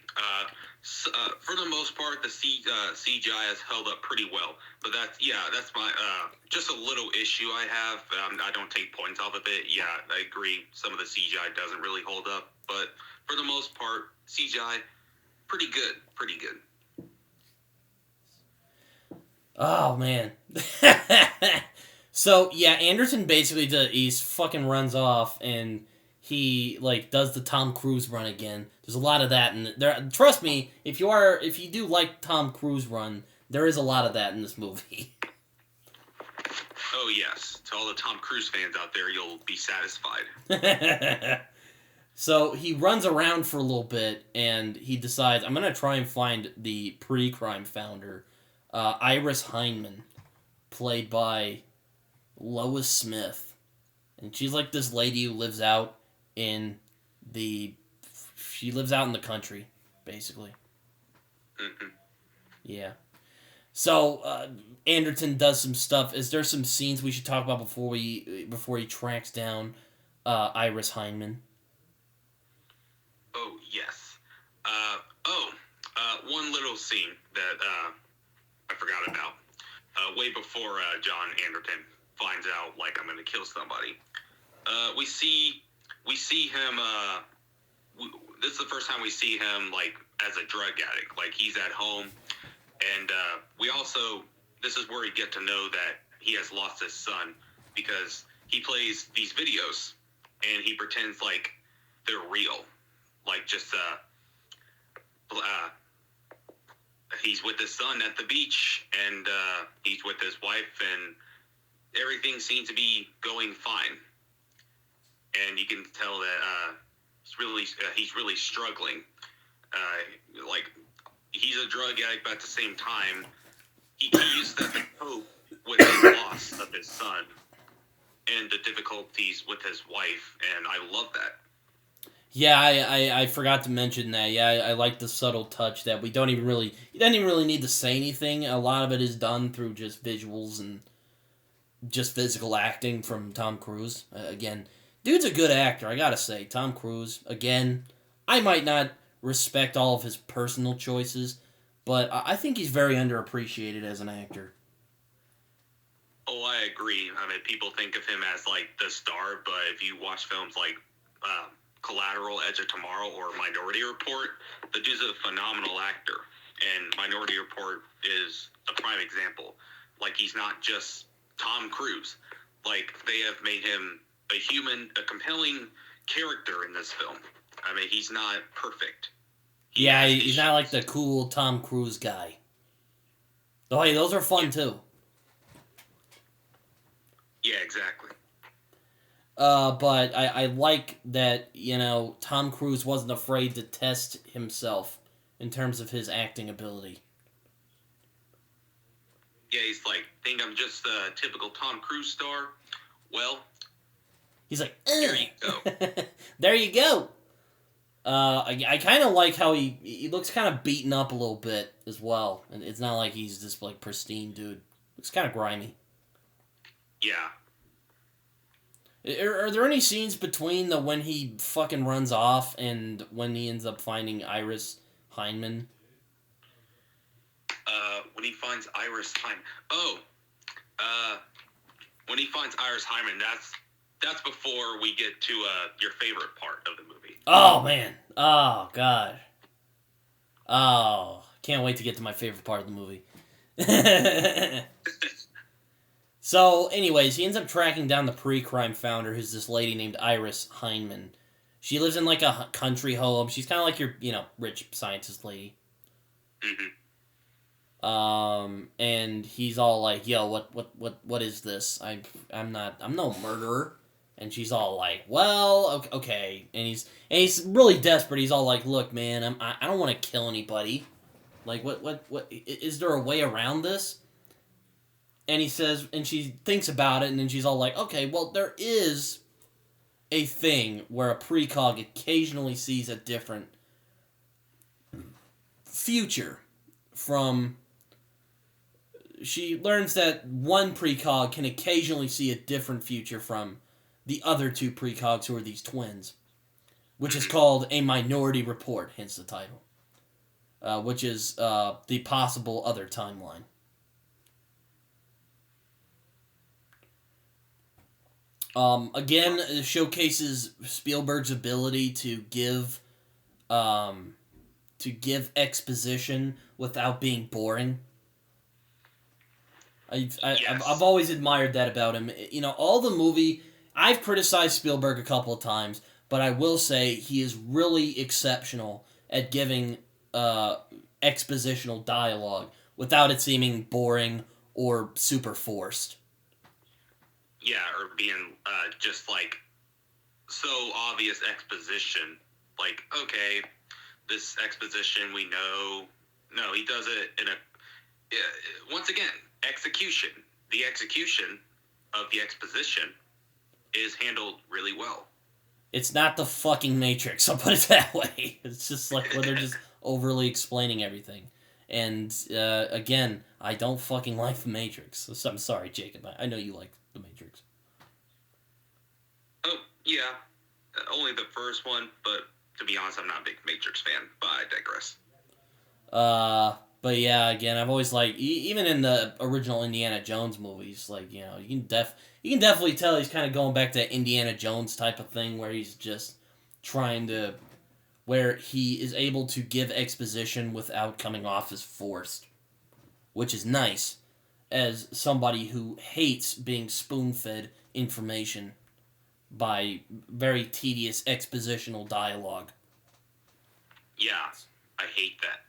For the most part, the CGI has held up pretty well. But that's my just a little issue I have. I don't take points off of it. Yeah, I agree. Some of the CGI doesn't really hold up, but for the most part, CGI pretty good. Pretty good. Oh man. So yeah, Anderson basically he fucking runs off and he does the Tom Cruise run again. There's a lot of that, and there. Trust me, if you do like Tom Cruise run, there is a lot of that in this movie. Oh yes, to all the Tom Cruise fans out there, you'll be satisfied. So he runs around for a little bit, and he decides, I'm gonna try and find the pre-crime founder, Iris Heineman, played by Lois Smith, and she's this lady who lives out in the country, basically. Mm-hmm. Yeah. So Anderson does some stuff. Is there some scenes we should talk about before he tracks down Iris Heineman? Oh yes. One little scene that I forgot about. Way before John Anderson finds out I'm gonna kill somebody. We see him. This is the first time we see him as a drug addict. He's at home, and we also this is where you get to know that he has lost his son because he plays these videos and he pretends they're real, he's with his son at the beach and he's with his wife and everything seems to be going fine. And you can tell that he's really struggling. He's a drug addict, but at the same time, he uses that to cope with the loss of his son and the difficulties with his wife, and I love that. Yeah, I forgot to mention that. Yeah, I like the subtle touch that you don't even really need to say anything. A lot of it is done through just visuals and just physical acting from Tom Cruise. Again, dude's a good actor, I gotta say. Tom Cruise, again, I might not respect all of his personal choices, but I think he's very underappreciated as an actor. Oh, I agree. I mean, people think of him as the star, but if you watch films like Collateral, Edge of Tomorrow, or Minority Report, the dude's a phenomenal actor. And Minority Report is a prime example. He's not just Tom Cruise. They have made him a compelling character in this film. I mean, he's not perfect. He's not the cool Tom Cruise guy. Oh, hey, those are fun too. Yeah, exactly. But I like that, Tom Cruise wasn't afraid to test himself in terms of his acting ability. Yeah, he's think I'm just a typical Tom Cruise star? Well, he's like, here you go. There you go. I kind of like how he looks kind of beaten up a little bit as well, and it's not like he's just like pristine dude. Looks kind of grimy. Yeah. Are there any scenes between the when he fucking runs off and when he ends up finding Iris Hyndman? When he finds Iris Hyndman. When he finds Iris Hyndman, that's before we get to your favorite part of the movie. Oh man. Oh god. Oh, can't wait to get to my favorite part of the movie. So, anyways, he ends up tracking down the pre-crime founder, who's this lady named Iris Hyndman. She lives in like a country home. She's kind of like your, rich scientist lady. Mm-hmm. And he's all like, "Yo, what is this? I'm no murderer." And she's all like, "Well, okay." And he's really desperate. He's all like, "Look, man, I don't want to kill anybody. Like, what is there a way around this?" And he says, and she thinks about it, and then she's all like, "Okay, well, there is a thing where a precog occasionally sees a different future from." She learns that one precog can occasionally see a different future from the other two precogs, who are these twins, which is called a Minority Report, hence the title, which is the possible other timeline. Again, it showcases Spielberg's ability to give exposition without being boring. I've always admired that about him. All the movie, I've criticized Spielberg a couple of times, but I will say he is really exceptional at giving expositional dialogue without it seeming boring or super forced. Yeah, or being just like so obvious exposition. Like, okay, this exposition we know. No, he does it in a once again, execution. The execution of the exposition is handled really well. It's not the fucking Matrix, I'll put it that way. It's just like where they're just overly explaining everything. And, again, I don't fucking like the Matrix. So I'm sorry, Jacob. I know you like the Matrix. Oh, yeah. Only the first one, but to be honest, I'm not a big Matrix fan, but I digress. But yeah, again, I've always liked, even in the original Indiana Jones movies, like, you can definitely tell he's kind of going back to Indiana Jones type of thing, where he's just where he is able to give exposition without coming off as forced, which is nice, as somebody who hates being spoon-fed information by very tedious expositional dialogue. Yeah, I hate that.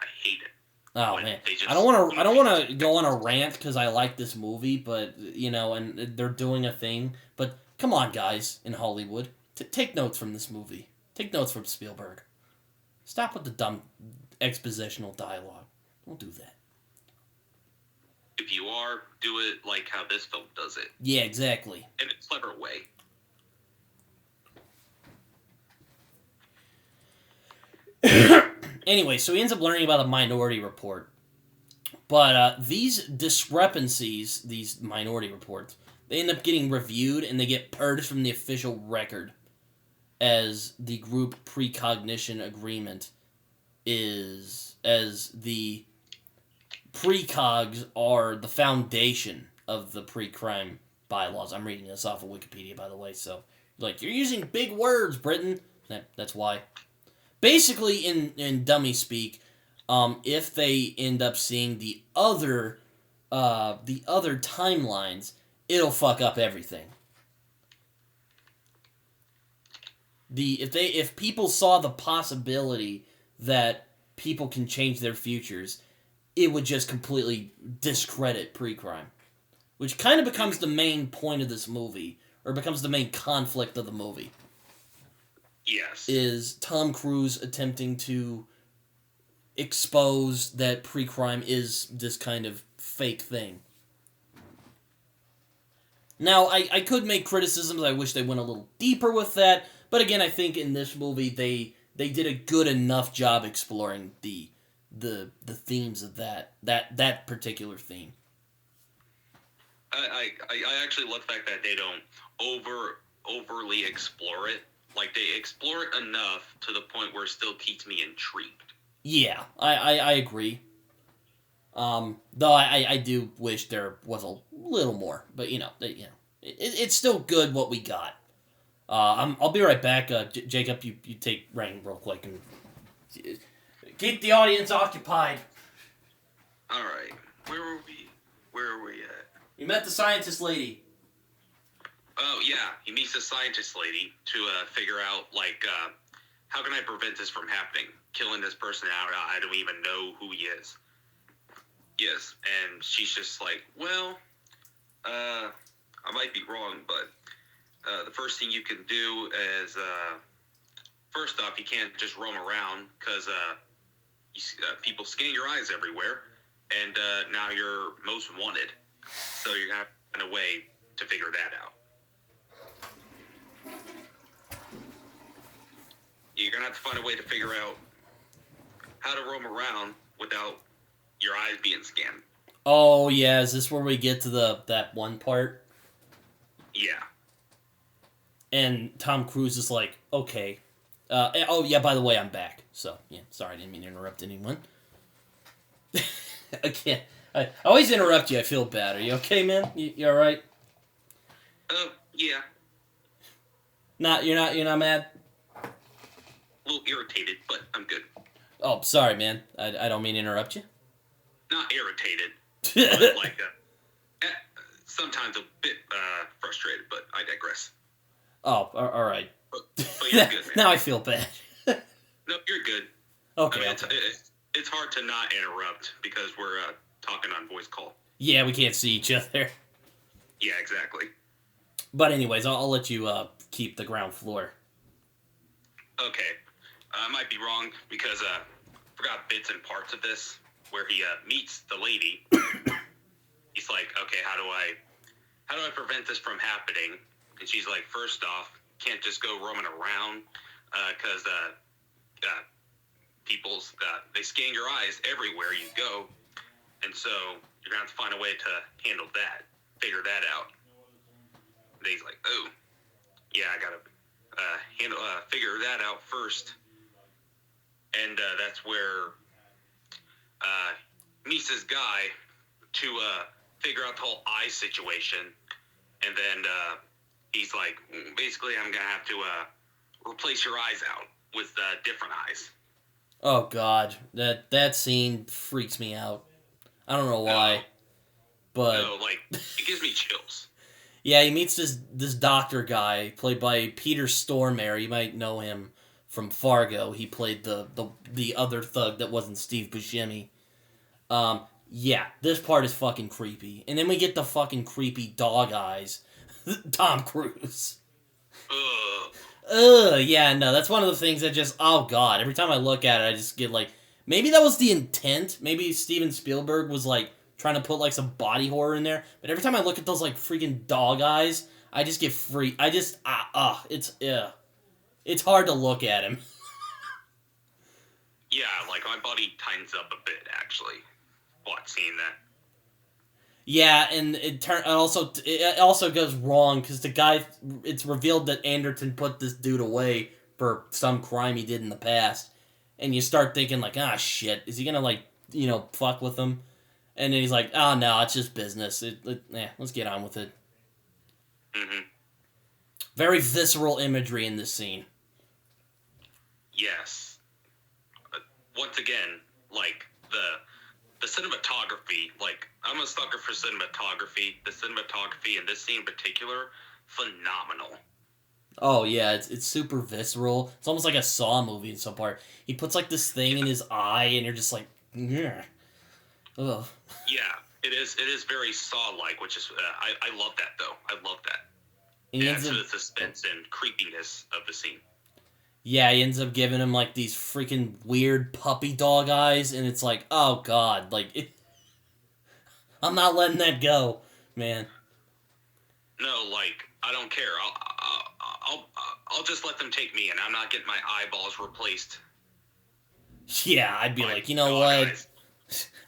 I hate it. Oh man, I don't want to go on a rant because I like this movie, but and they're doing a thing. But come on, guys in Hollywood, take notes from this movie. Take notes from Spielberg. Stop with the dumb expositional dialogue. Don't do that. If you are, do it like how this film does it. Yeah, exactly. In a clever way. Anyway, so he ends up learning about a Minority Report. But these discrepancies, these Minority Reports, they end up getting reviewed and they get purged from the official record as the group precognition agreement is, as the precogs are the foundation of the pre-crime bylaws. I'm reading this off of Wikipedia, by the way, so, you're using big words, Britton. That's why. Basically, in dummy speak, if they end up seeing the other timelines, it'll fuck up everything. If people saw the possibility that people can change their futures, it would just completely discredit pre-crime, which kind of becomes the main point of this movie, or becomes the main conflict of the movie. Yes. Is Tom Cruise attempting to expose that pre-crime is this kind of fake thing. Now, I could make criticisms. I wish they went a little deeper with that. But again, I think in this movie, they did a good enough job exploring the themes of that particular theme. I actually love the fact that they don't overly explore it. Like, they explore it enough to the point where it still keeps me intrigued. Yeah, I agree. Though I do wish there was a little more, but it's still good what we got. I'll be right back. Jacob, you take reign real quick and keep the audience occupied. All right, where are we at? You met the scientist lady. Oh yeah, he meets the scientist lady to figure out how can I prevent this from happening? Killing this person out, I don't even know who he is. Yes, and she's just like, well, I might be wrong, but the first thing you can do is, first off, you can't just roam around, because people scan your eyes everywhere, and now you're most wanted. So you're going to have to find a way to figure that out. You're going to have to find a way to figure out how to roam around without your eyes being scanned. Oh, yeah, is this where we get to that one part? Yeah. And Tom Cruise is like, okay. Oh, yeah, by the way, I'm back. So, yeah, sorry, I didn't mean to interrupt anyone. I can't. I always interrupt you. I feel bad. Are you okay, man? You all right? Yeah. You're not mad? A little irritated, but I'm good. Oh, sorry, man. I don't mean to interrupt you. Not irritated, but sometimes a bit frustrated, but I digress. Oh, all right. But you're good, man. Now I feel bad. No, you're good. Okay. I mean, it's hard to not interrupt because we're talking on voice call. Yeah, we can't see each other. Yeah, exactly. But anyways, I'll let you keep the ground floor. Okay. I might be wrong because I forgot bits and parts of this where he meets the lady. He's like, okay, how do I prevent this from happening? And she's like, first off, can't just go roaming around because they scan your eyes everywhere you go. And so you're going to have to find a way to handle that, figure that out. And he's like, oh, yeah, I got to figure that out first. And that's where meets this guy to figure out the whole eye situation. And then he's like, basically, I'm going to have to replace your eyes out with different eyes. Oh, God. That scene freaks me out. I don't know why. But no, it gives me chills. Yeah, he meets this doctor guy, played by Peter Stormare. You might know him from Fargo. He played the other thug that wasn't Steve Buscemi. Yeah, this part is fucking creepy. And then we get the fucking creepy dog eyes. Tom Cruise. Yeah, no, that's one of the things that just, oh god, every time I look at it, I just get maybe that was the intent. Maybe Steven Spielberg was trying to put some body horror in there. But every time I look at those freaking dog eyes, I just get free. I just, it's hard to look at him. Yeah, my body tightens up a bit, actually, seeing that. Yeah, and it also goes wrong because the guy, it's revealed that Anderton put this dude away for some crime he did in the past, and you start thinking shit, is he gonna fuck with him? And then he's like, oh no, it's just business. Let's get on with it. Mm-hmm. Very visceral imagery in this scene. Yes. Once again, the cinematography, I'm a sucker for cinematography. The cinematography in this scene in particular, phenomenal. Oh, yeah, it's super visceral. It's almost like a Saw movie in some part. He puts, this thing in his eye, and you're just like, yeah. Ugh. Yeah, it is very Saw-like, which is, I love that, though. I love that. It adds to the suspense and creepiness of the scene. Yeah, he ends up giving him, these freaking weird puppy dog eyes, and it's like, oh, God, I'm not letting that go, man. No, I don't care. I'll just let them take me in. I'm not getting my eyeballs replaced. Yeah, I'd be like, you know what? Guys.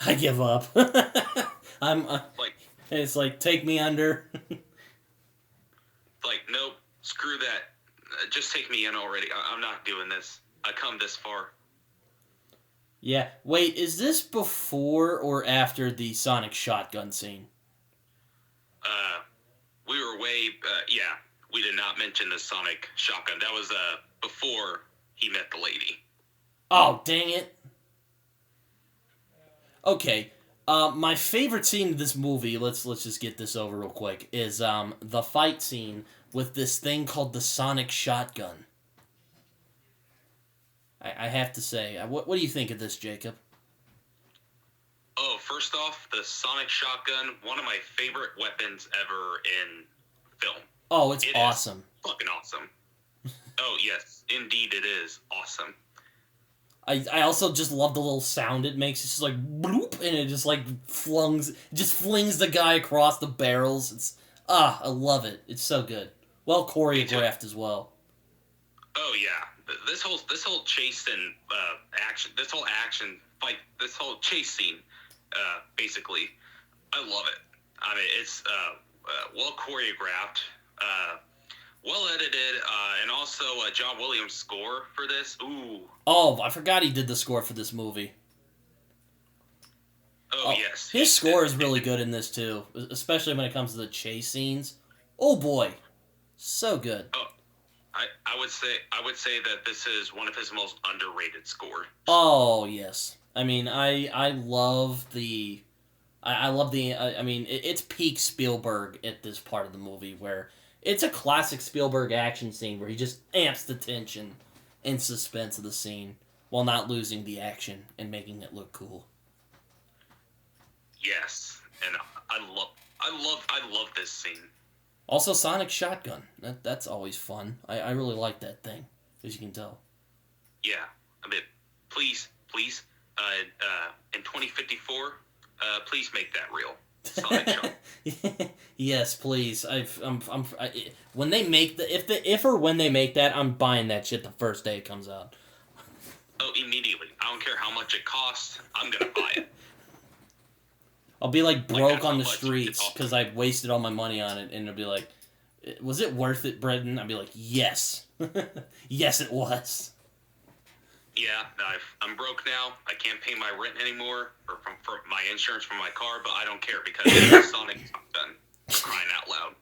I give up. I'm like, it's like, take me under. Like, nope, screw that. Just take me in already. I'm not doing this. I come this far. Yeah. Wait, is this before or after the Sonic shotgun scene? We were yeah, we did not mention the Sonic shotgun. That was, before he met the lady. Oh, dang it. Okay. My favorite scene of this movie, let's just get this over real quick, is the fight scene with this thing called the Sonic shotgun. I have to say, what do you think of this, Jacob? Oh, first off, the Sonic shotgun, one of my favorite weapons ever in film. Oh, it's awesome. Fucking awesome. Oh, yes, indeed it is awesome. I also just love the little sound it makes. It's just like bloop, and it just like flings the guy across the barrels. I love it. It's so good. Well choreographed as well. Oh yeah, this whole chase and action, this whole action fight, this whole chase scene, basically, I love it. I mean, it's well choreographed, well edited, and also John Williams' score for this. Ooh. Oh, I forgot he did the score for this movie. Oh yes, his score is really good in this too, especially when it comes to the chase scenes. Oh boy, so good. Oh, I would say that this is one of his most underrated scores. Oh yes, I mean I love the. I mean, it's peak Spielberg at this part of the movie where it's a classic Spielberg action scene where he just amps the tension and suspense of the scene while not losing the action and making it look cool. Yes, and I love this scene. Also, Sonic shotgun. That's always fun. I really like that thing, as you can tell. Yeah, I mean, please, in 2054. Please make that real. Sonic shotgun. Yes, please. When they make if or when they make that, I'm buying that shit the first day it comes out. Oh, immediately. I don't care how much it costs. I'm gonna buy it. I'll be like broke on the streets because I wasted all my money on it, and it'll be like, was it worth it, Britton? I'll be like, yes, yes, it was. Yeah, I'm broke now. I can't pay my rent anymore, or for my insurance for my car, but I don't care because it's Sonic shotgun. Crying out loud.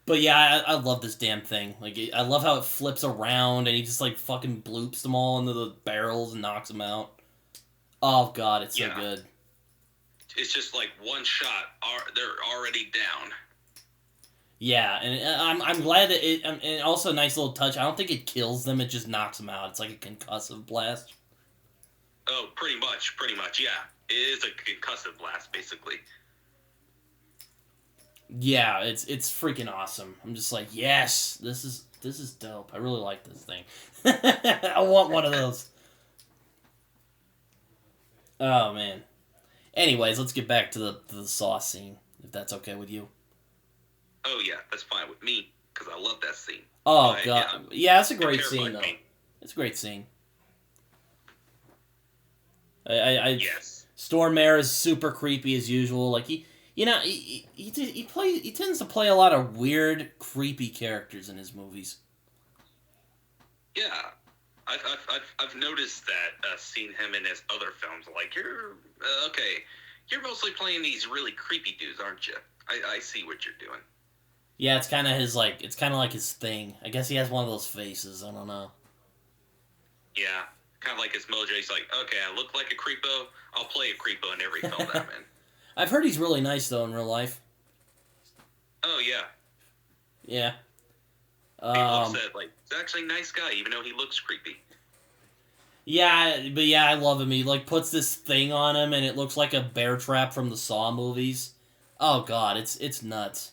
But yeah, I love this damn thing. Like, I love how it flips around and he just like fucking bloops them all into the barrels and knocks them out. Oh god, it's so good. It's just like one shot, they're already down. Yeah, and I'm glad that it. And also a nice little touch. I don't think it kills them; it just knocks them out. It's like a concussive blast. Oh, pretty much, yeah. It is a concussive blast, basically. Yeah, it's freaking awesome. I'm just like, yes, this is dope. I really like this thing. I want one of those. Oh man. Anyways, let's get back to the sauce scene, if that's okay with you. Oh yeah, that's fine with me because I love that scene. Oh god, yeah, it's a great scene though. It's a great scene. Yes. Stormare is super creepy as usual. Like he tends to play a lot of weird, creepy characters in his movies. Yeah, I've noticed that seeing him in his other films. Like you're mostly playing these really creepy dudes, aren't you? I see what you're doing. Yeah, it's kind of like his thing. I guess he has one of those faces. I don't know. Yeah, kind of like his mojo. He's like, okay, I look like a creepo. I'll play a creepo in every film that I'm in. I've heard he's really nice though in real life. Oh yeah. Yeah. People said like he's actually a nice guy, even though he looks creepy. Yeah, but yeah, I love him. He like puts this thing on him, and it looks like a bear trap from the Saw movies. Oh god, it's nuts.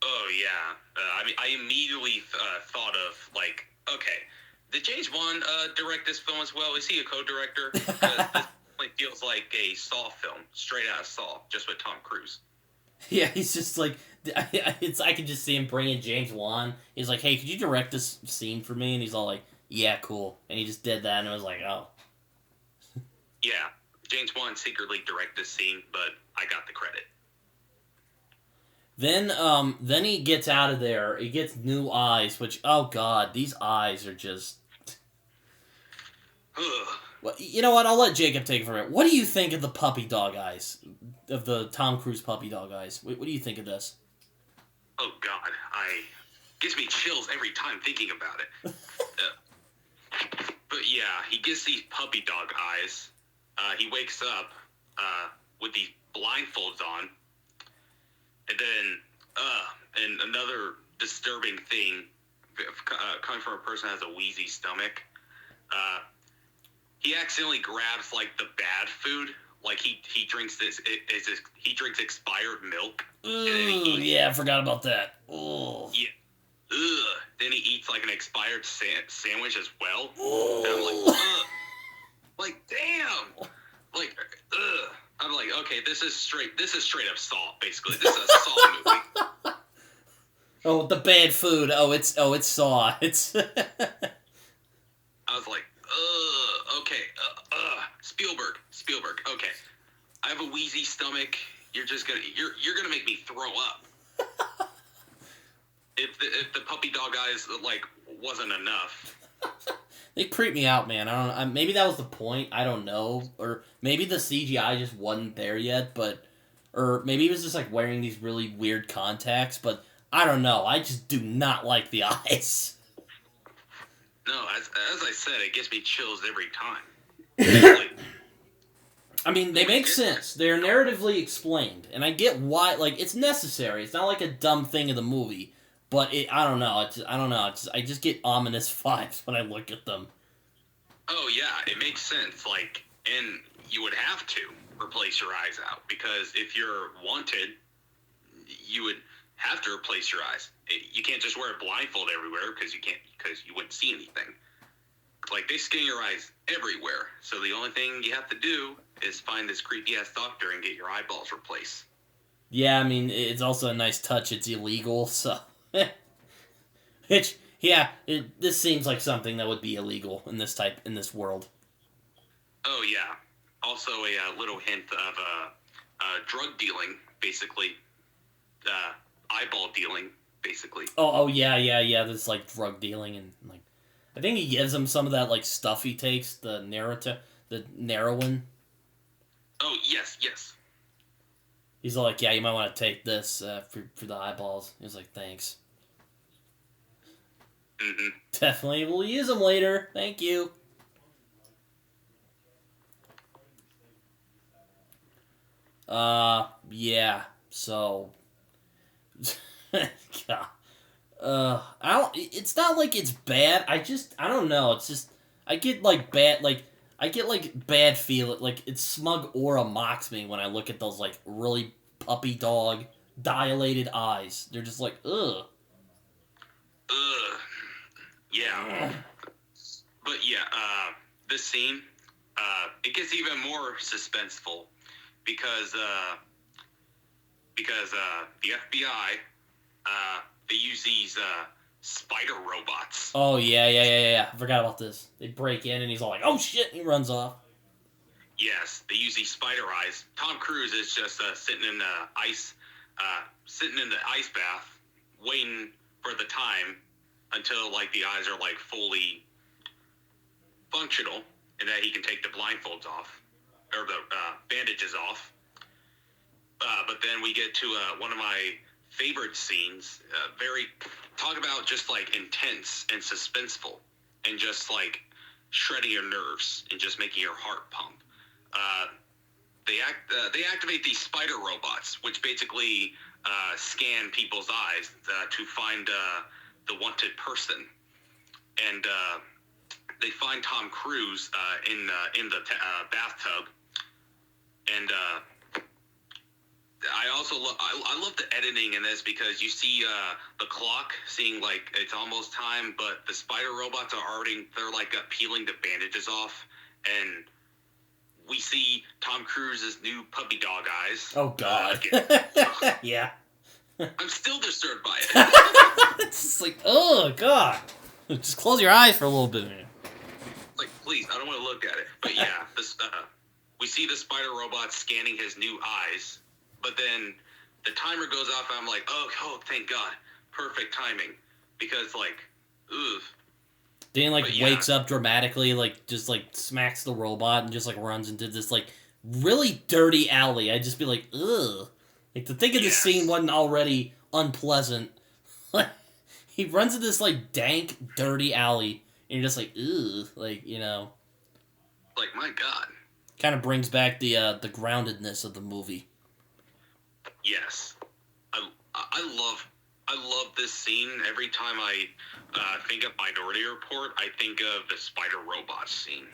Oh yeah, I mean, I immediately thought of like, okay, did James Wan direct this film as well? Is he a co-director? Because this feels like a Saw film, straight out of Saw, just with Tom Cruise. Yeah, he's just like, I can just see him bringing James Wan. He's like, hey, could you direct this scene for me? And he's all like, yeah, cool. And he just did that, and I was like, oh. Yeah, James Wan secretly directed this scene, but I got the credit. Then he gets out of there. He gets new eyes, which, oh god, these eyes are just... Ugh. Well, you know what? I'll let Jacob take it from here. What do you think of the puppy dog eyes? Of the Tom Cruise puppy dog eyes? What do you think of this? Oh god, gives me chills every time thinking about it. But yeah, he gets these puppy dog eyes. He wakes up with these blindfolds on. And then, and another disturbing thing, coming from a person who has a wheezy stomach, he accidentally grabs, like, the bad food. Like, he drinks he drinks expired milk. Ooh, yeah, I forgot about that. Ooh. Yeah. Ugh. Then he eats, like, an expired sandwich as well. Ooh. And I'm like, ugh. Like, damn. Like, ugh. I'm like, okay, this is straight up Saw, basically. This is a Saw movie. Oh, the bad food. Oh, it's Saw. It's... I was like, okay, Spielberg, okay. I have a wheezy stomach. You're gonna make me throw up. If the puppy dog eyes, like, wasn't enough. They creep me out, man. I don't know. Maybe that was the point. I don't know. Or maybe the CGI just wasn't there yet, but... Or maybe he was just, like, wearing these really weird contacts, but I don't know. I just do not like the eyes. No, as I said, it gives me chills every time. Like, I mean, they make sense. They're narratively explained, and I get why. Like, it's necessary. It's not like a dumb thing in the movie, but I don't know. I just get ominous vibes when I look at them. oh yeah, it makes sense. Like, and you would have to replace your eyes out, because if you're wanted, you would have to replace your eyes. You can't just wear a blindfold everywhere because you wouldn't see anything. Like, they scan your eyes everywhere, so the only thing you have to do is find this creepy ass doctor and get your eyeballs replaced. Yeah, I mean, it's also a nice touch. It's illegal, so... Which, yeah, this seems like something that would be illegal in this world. Oh yeah. Also a little hint of drug dealing, basically. Eyeball dealing, basically. Oh yeah. There's, like, drug dealing, and, like... I think he gives him some of that, like, stuff he takes, the Narrowin. Oh, yes. He's like, yeah, you might want to take this for the eyeballs. He's like, thanks. Mm-hmm. Definitely, we'll use them later. Thank you. Yeah, so... God. It's not like it's bad. I don't know. It's just, I get bad feel. Like, it's smug aura mocks me when I look at those, like, really puppy dog dilated eyes. They're just like, ugh. Ugh. Yeah. But yeah, this scene, it gets even more suspenseful because the FBI, they use these spider robots. Oh, yeah. I forgot about this. They break in, and he's all like, oh, shit, and he runs off. Yes, they use these spider eyes. Tom Cruise is just sitting in the ice bath, waiting for the time until, like, the eyes are, like, fully functional, and that he can take the blindfolds off, or the bandages off. But then we get to one of my favorite scenes. Talk about just, like, intense and suspenseful, and just, like, shredding your nerves and just making your heart pump. They activate these spider robots, which basically scan people's eyes to find the wanted person, and they find Tom Cruise in the bathtub, and I love the editing in this, because you see the clock seeing like it's almost time, but the spider robots are already, they're like peeling the bandages off, and we see Tom Cruise's new puppy dog eyes. Oh, God. Yeah. I'm still disturbed by it. It's just like, oh, God. Just close your eyes for a little bit. Like, please, I don't want to look at it. But yeah, we see the spider robot scanning his new eyes, but then the timer goes off, and I'm like, oh, thank God. Perfect timing. Because, like, ugh. Dan, like, wakes up dramatically, like, just, like, smacks the robot and just, like, runs into this, like, really dirty alley. I'd just be like, ugh. Like, to think of this scene wasn't already unpleasant. Like, he runs into this, like, dank, dirty alley, and you're just like, ugh. Like, you know. Like, my God. Kind of brings back the groundedness of the movie. Yes. I love this scene. Every time I think of Minority Report, I think of the spider robot scene.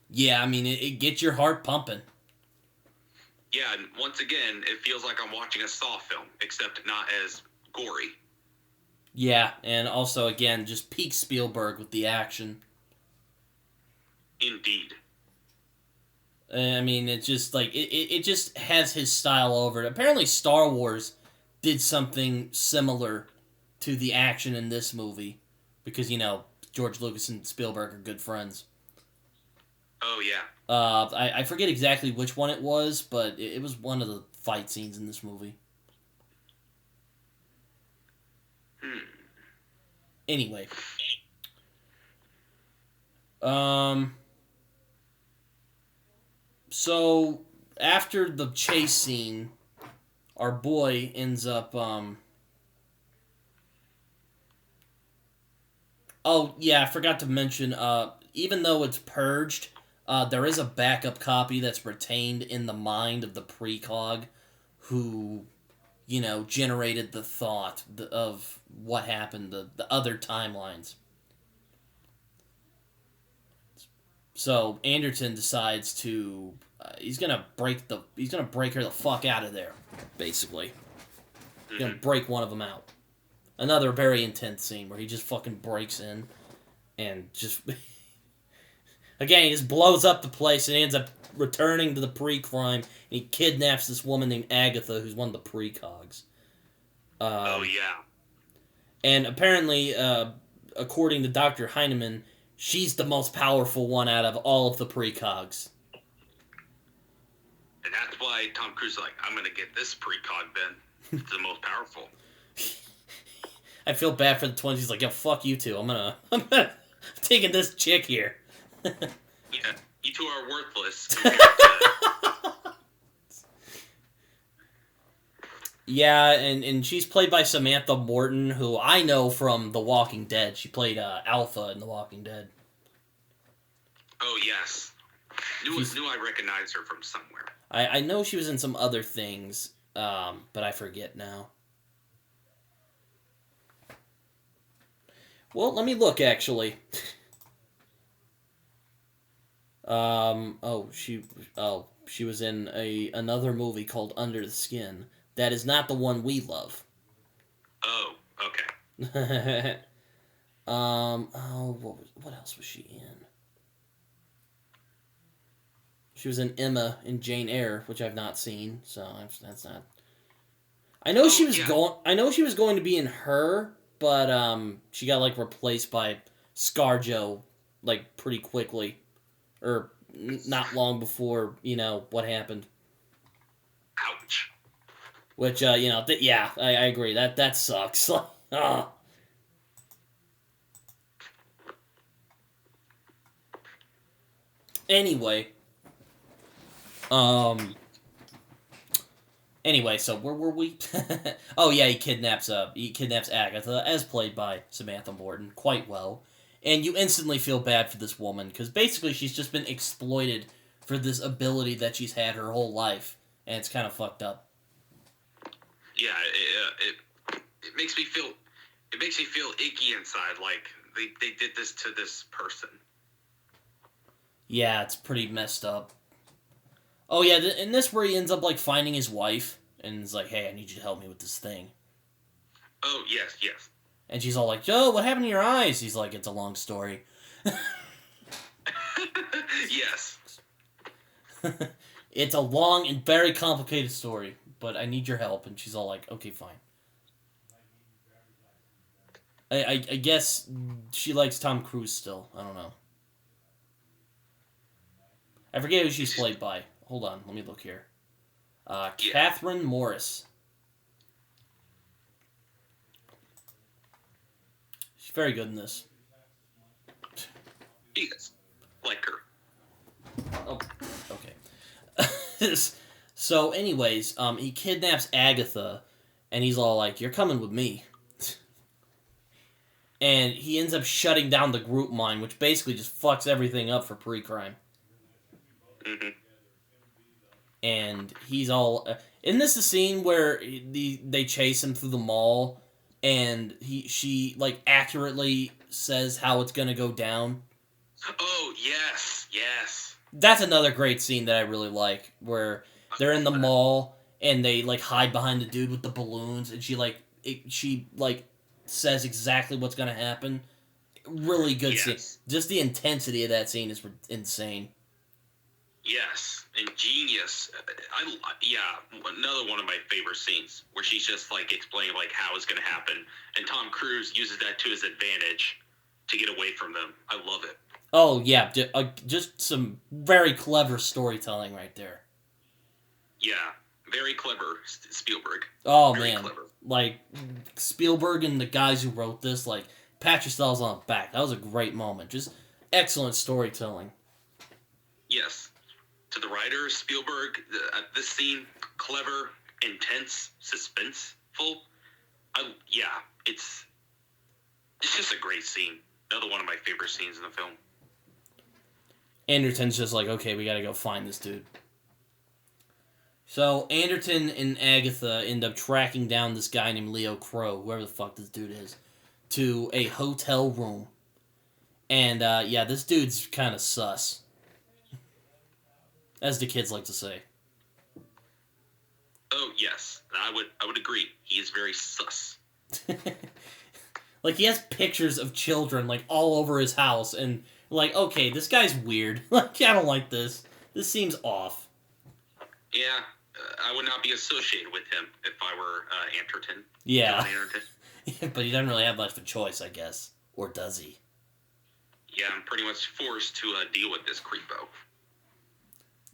Yeah, I mean, it gets your heart pumping. Yeah, and once again, it feels like I'm watching a Saw film, except not as gory. Yeah, and also, again, just peak Spielberg with the action. Indeed. I mean, it's just, like, it just has his style over it. Apparently, Star Wars did something similar to the action in this movie. Because, you know, George Lucas and Spielberg are good friends. Oh, yeah. I forget exactly which one it was, but it was one of the fight scenes in this movie. Anyway. So, after the chase scene, our boy ends up, Oh, yeah, I forgot to mention, even though it's purged, there is a backup copy that's retained in the mind of the precog who, you know, generated the thought of what happened, the other timelines. So, Anderton decides to, he's gonna break her the fuck out of there, basically. He's gonna break one of them out. Another very intense scene where he just fucking breaks in and just... Again, he just blows up the place and ends up returning to the pre-crime, and he kidnaps this woman named Agatha, who's one of the precogs. Oh, yeah. And apparently, according to Dr. Heinemann, she's the most powerful one out of all of the precogs. And that's why Tom Cruise is like, I'm going to get this precog then. It's the most powerful. I feel bad for the twins. He's like, yo, fuck you two. I'm taking this chick here. Yeah, you two are worthless. Yeah, and she's played by Samantha Morton, who I know from The Walking Dead. She played Alpha in The Walking Dead. Oh, yes. Knew I recognized her from somewhere. I know she was in some other things, but I forget now. Well, let me look, actually. She was in another movie called Under the Skin. That is not the one we love. Oh, okay. What else was she in? She was in Emma in Jane Eyre, which I've not seen, so that's not. I know she was going to be in Her, but she got like replaced by ScarJo like pretty quickly, or not long before what happened. Ouch. Which I agree that sucks. Anyway. Anyway, so where were we? Oh yeah, he kidnaps Agatha, as played by Samantha Morton, quite well. And you instantly feel bad for this woman, because basically she's just been exploited for this ability that she's had her whole life, and it's kind of fucked up. Yeah, it makes me feel icky inside, like they did this to this person. Yeah, it's pretty messed up. Oh yeah, in this where he ends up like finding his wife, and is like, "Hey, I need you to help me with this thing." Oh yes. And she's all like, "Joe, what happened to your eyes?" He's like, "It's a long story." Yes. It's a long and very complicated story, but I need your help. And she's all like, okay, fine. I guess she likes Tom Cruise still. I don't know. I forget who she's played by. Hold on, let me look here. Kathryn Morris. She's very good in this. Yes. Like her. Oh, okay. So, anyways, he kidnaps Agatha, and he's all like, "You're coming with me." And he ends up shutting down the group mine, which basically just fucks everything up for pre-crime. Mm-hmm. And he's all... isn't this the scene where they chase him through the mall, and she accurately says how it's gonna go down? Oh, yes. That's another great scene that I really like, where they're in the mall, and they, hide behind the dude with the balloons, and she says exactly what's gonna happen. Really good scene. Just the intensity of that scene is insane. Yes, ingenious. Another one of my favorite scenes where she's just explaining how it's gonna happen, and Tom Cruise uses that to his advantage to get away from them. I love it. Oh yeah, just some very clever storytelling right there. Yeah, very clever, Spielberg. Oh very man, clever. Spielberg and the guys who wrote this, pat yourselves on the back. That was a great moment. Just excellent storytelling. Yes. To the writer, Spielberg, this scene, clever, intense, suspenseful. It's just a great scene. Another one of my favorite scenes in the film. Anderton's just like, okay, we gotta go find this dude. So, Anderton and Agatha end up tracking down this guy named Leo Crow, whoever the fuck this dude is, to a hotel room. And, this dude's kind of sus. As the kids like to say. Oh, yes. I would agree. He is very sus. He has pictures of children, all over his house, and, okay, this guy's weird. I don't like this. This seems off. Yeah, I would not be associated with him if I were Anderton. Yeah. But he doesn't really have much of a choice, I guess. Or does he? Yeah, I'm pretty much forced to deal with this creepo.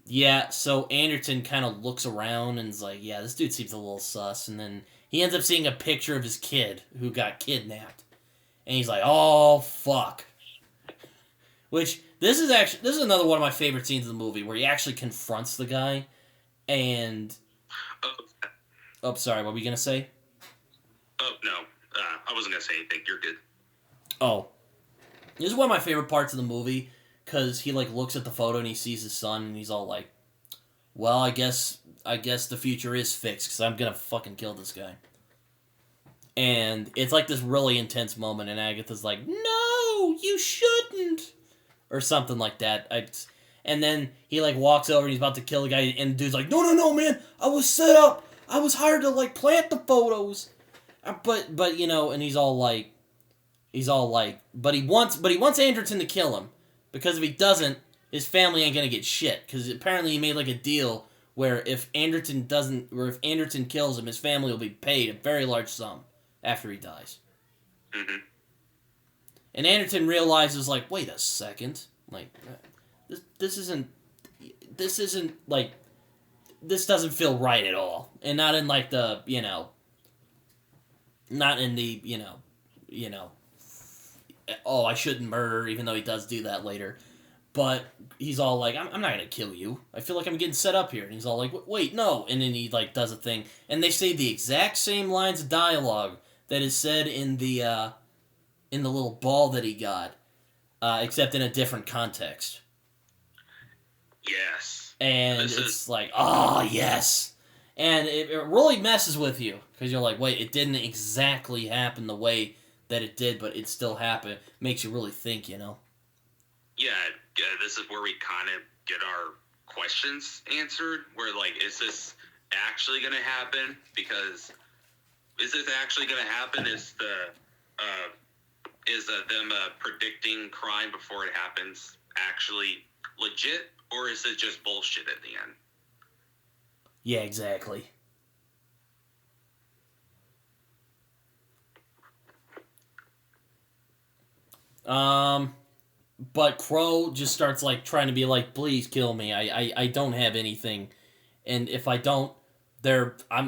Yeah, so Anderton kind of looks around and is like, yeah, this dude seems a little sus. And then he ends up seeing a picture of his kid who got kidnapped. And he's like, oh, fuck. Which, this is another one of my favorite scenes of the movie, where he actually confronts the guy. And... Oh, sorry, what were you going to say? Oh, no. I wasn't going to say anything. You're good. Oh. This is one of my favorite parts of the movie, because he, looks at the photo and he sees his son, and he's all like, well, I guess the future is fixed, because I'm going to fucking kill this guy. And it's, this really intense moment, and Agatha's like, no, you shouldn't! Or something like that. And then he, walks over and he's about to kill the guy, and the dude's like, no, man, I was set up! I was hired to, plant the photos! But, and he's all like, but he wants Anderton to kill him. Because if he doesn't, his family ain't gonna get shit. Because apparently he made, a deal where if Anderton kills him, his family will be paid a very large sum after he dies. Mm-hmm. And Anderton realizes, wait a second. This doesn't feel right at all. And not in, not in the, oh, I shouldn't murder, even though he does do that later. But he's all like, I'm not going to kill you. I feel like I'm getting set up here. And he's all like, wait, no. And then he, does a thing. And they say the exact same lines of dialogue that is said in the little ball that he got, except in a different context. Yes. And it's like, yes. And it really messes with you. Because you're like, wait, it didn't exactly happen the way that it did, but it still happened. Makes you really think, Yeah, this is where we kind of get our questions answered. Where, is this actually going to happen? Because is this actually going to happen? Is them predicting crime before it happens actually legit? Or is it just bullshit at the end? Yeah, exactly. But Crow just starts, like, trying to be like, please kill me. I don't have anything. And if I don't,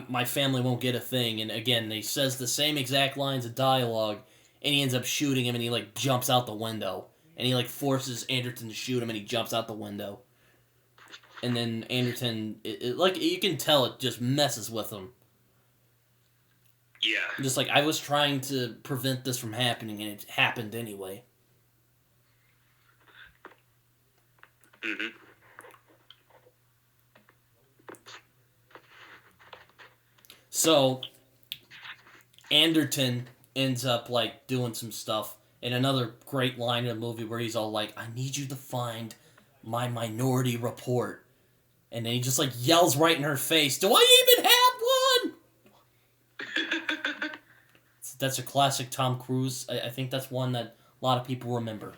my family won't get a thing. And again, he says the same exact lines of dialogue, and he ends up shooting him, and he, like, jumps out the window. And he, like, forces Anderton to shoot him, and he jumps out the window. And then Anderton, like, you can tell it just messes with him. Yeah. Just like, I was trying to prevent this from happening, and it happened anyway. Mm-hmm. So, Anderton ends up, like, doing some stuff. And another great line in the movie where he's all like, I need you to find my minority report. And then he just, like, yells right in her face, do I even have one? That's a classic Tom Cruise. I think that's one that a lot of people remember.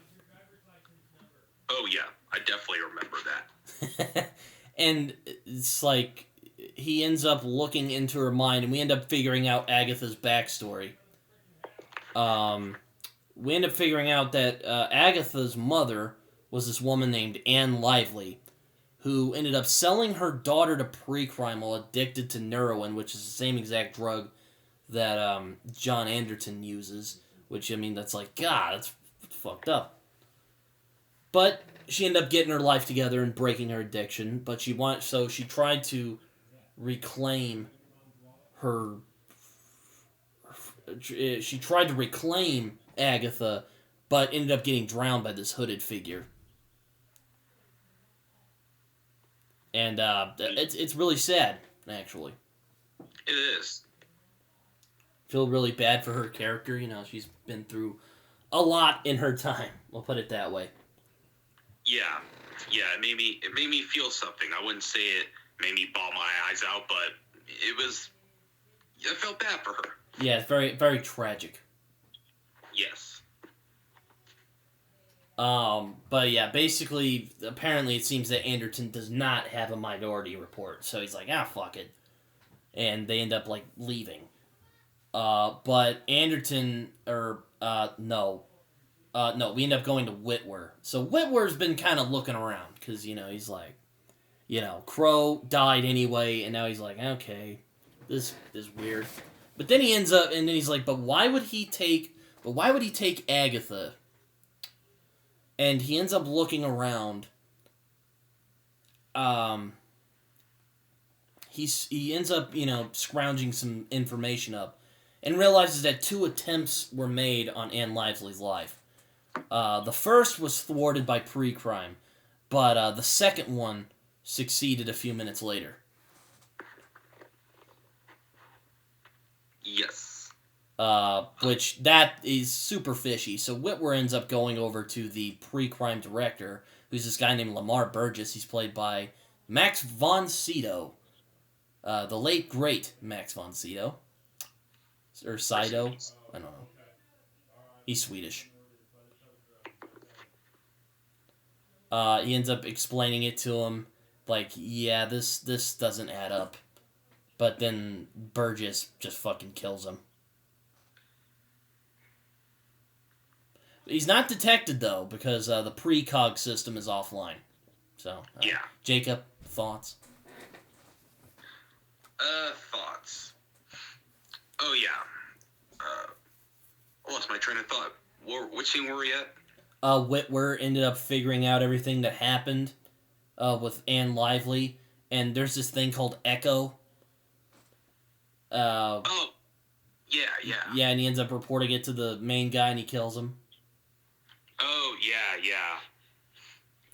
Oh, yeah. I definitely remember that. And it's like, he ends up looking into her mind, and we end up figuring out Agatha's backstory. We end up figuring out that Agatha's mother was this woman named Anne Lively, who ended up selling her daughter to pre-crime while addicted to Neuroin, which is the same exact drug that John Anderton uses. Which, I mean, that's like, God, that's fucked up. But she ended up getting her life together and breaking her addiction. But she tried to reclaim her. She tried to reclaim Agatha, but ended up getting drowned by this hooded figure. And it's really sad, actually. It is. Feel really bad for her character. You know, she's been through a lot in her time. We'll put it that way. Yeah. It made me feel something. I wouldn't say it made me bawl my eyes out, but I felt bad for her. Yeah, it's very, very tragic. Yes. But yeah, basically, apparently it seems that Anderton does not have a minority report, so he's like, fuck it. And they end up, like, leaving. But Anderton, no, we end up going to Whitwer. So Whitwer's been kind of looking around, because, he's like, Crow died anyway, and now he's like, okay, this is weird. But then he ends up, and then he's like, but why would he take Agatha? And he ends up looking around. He ends up, scrounging some information up, and realizes that 2 attempts were made on Anne Lively's life. The first was thwarted by pre-crime, but the second one succeeded a few minutes later. Yes. Which, that is super fishy. So Whitwer ends up going over to the pre-crime director, who's this guy named Lamar Burgess. He's played by Max von Sydow. The late, great Max von Sydow. Or Sydow. I don't know. He's Swedish. He ends up explaining it to him. Like, yeah, this doesn't add up. But then Burgess just fucking kills him. He's not detected, though, because the precog system is offline. So, yeah. Jacob, thoughts? Thoughts. Oh, yeah. I lost my train of thought. Which scene were we at? Whitwer ended up figuring out everything that happened with Anne Lively, and there's this thing called Echo. Yeah. Yeah, and he ends up reporting it to the main guy, and he kills him. Oh, yeah.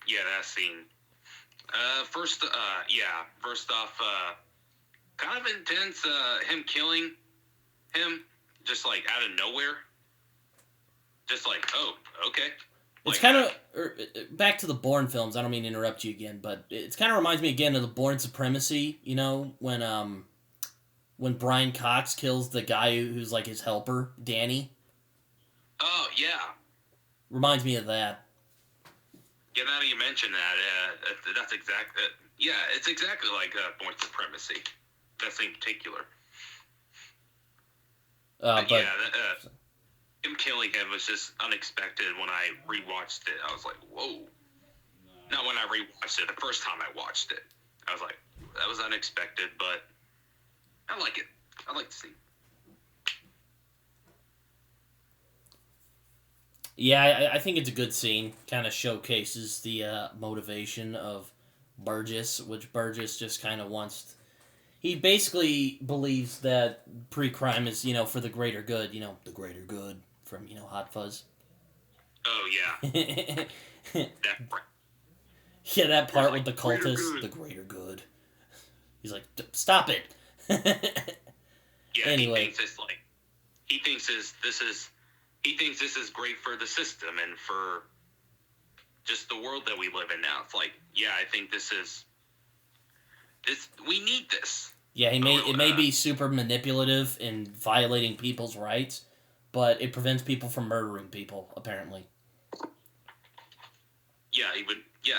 Yeah, that scene. First off, kind of intense, him killing him, just, like, out of nowhere. Just like, oh, okay. It's kind of, back to the Bourne films, I don't mean to interrupt you again, but it kind of reminds me again of the Bourne Supremacy, when Brian Cox kills the guy who's, like, his helper, Danny. Oh, yeah. Reminds me of that. Yeah, now that you mention that, that's exactly. Yeah, it's exactly like white supremacy. That's in particular. But yeah, him killing him was just unexpected. When I rewatched it, I was like, "Whoa!" Not when I rewatched it. The first time I watched it, I was like, "That was unexpected," but I like it. I like the scene. yeah, I think it's a good scene. Kind of showcases the motivation of Burgess, which Burgess just kind of wants. He basically believes that pre-crime is, for the greater good. The greater good from Hot Fuzz. Oh yeah. Yeah, that part with the cultists, the greater good. He's like, stop it. Yeah, anyway, he thinks this is great for the system and for just the world that we live in now. It's like, yeah, I think this. We need this. Yeah, it may be super manipulative and violating people's rights, but it prevents people from murdering people, apparently. Yeah,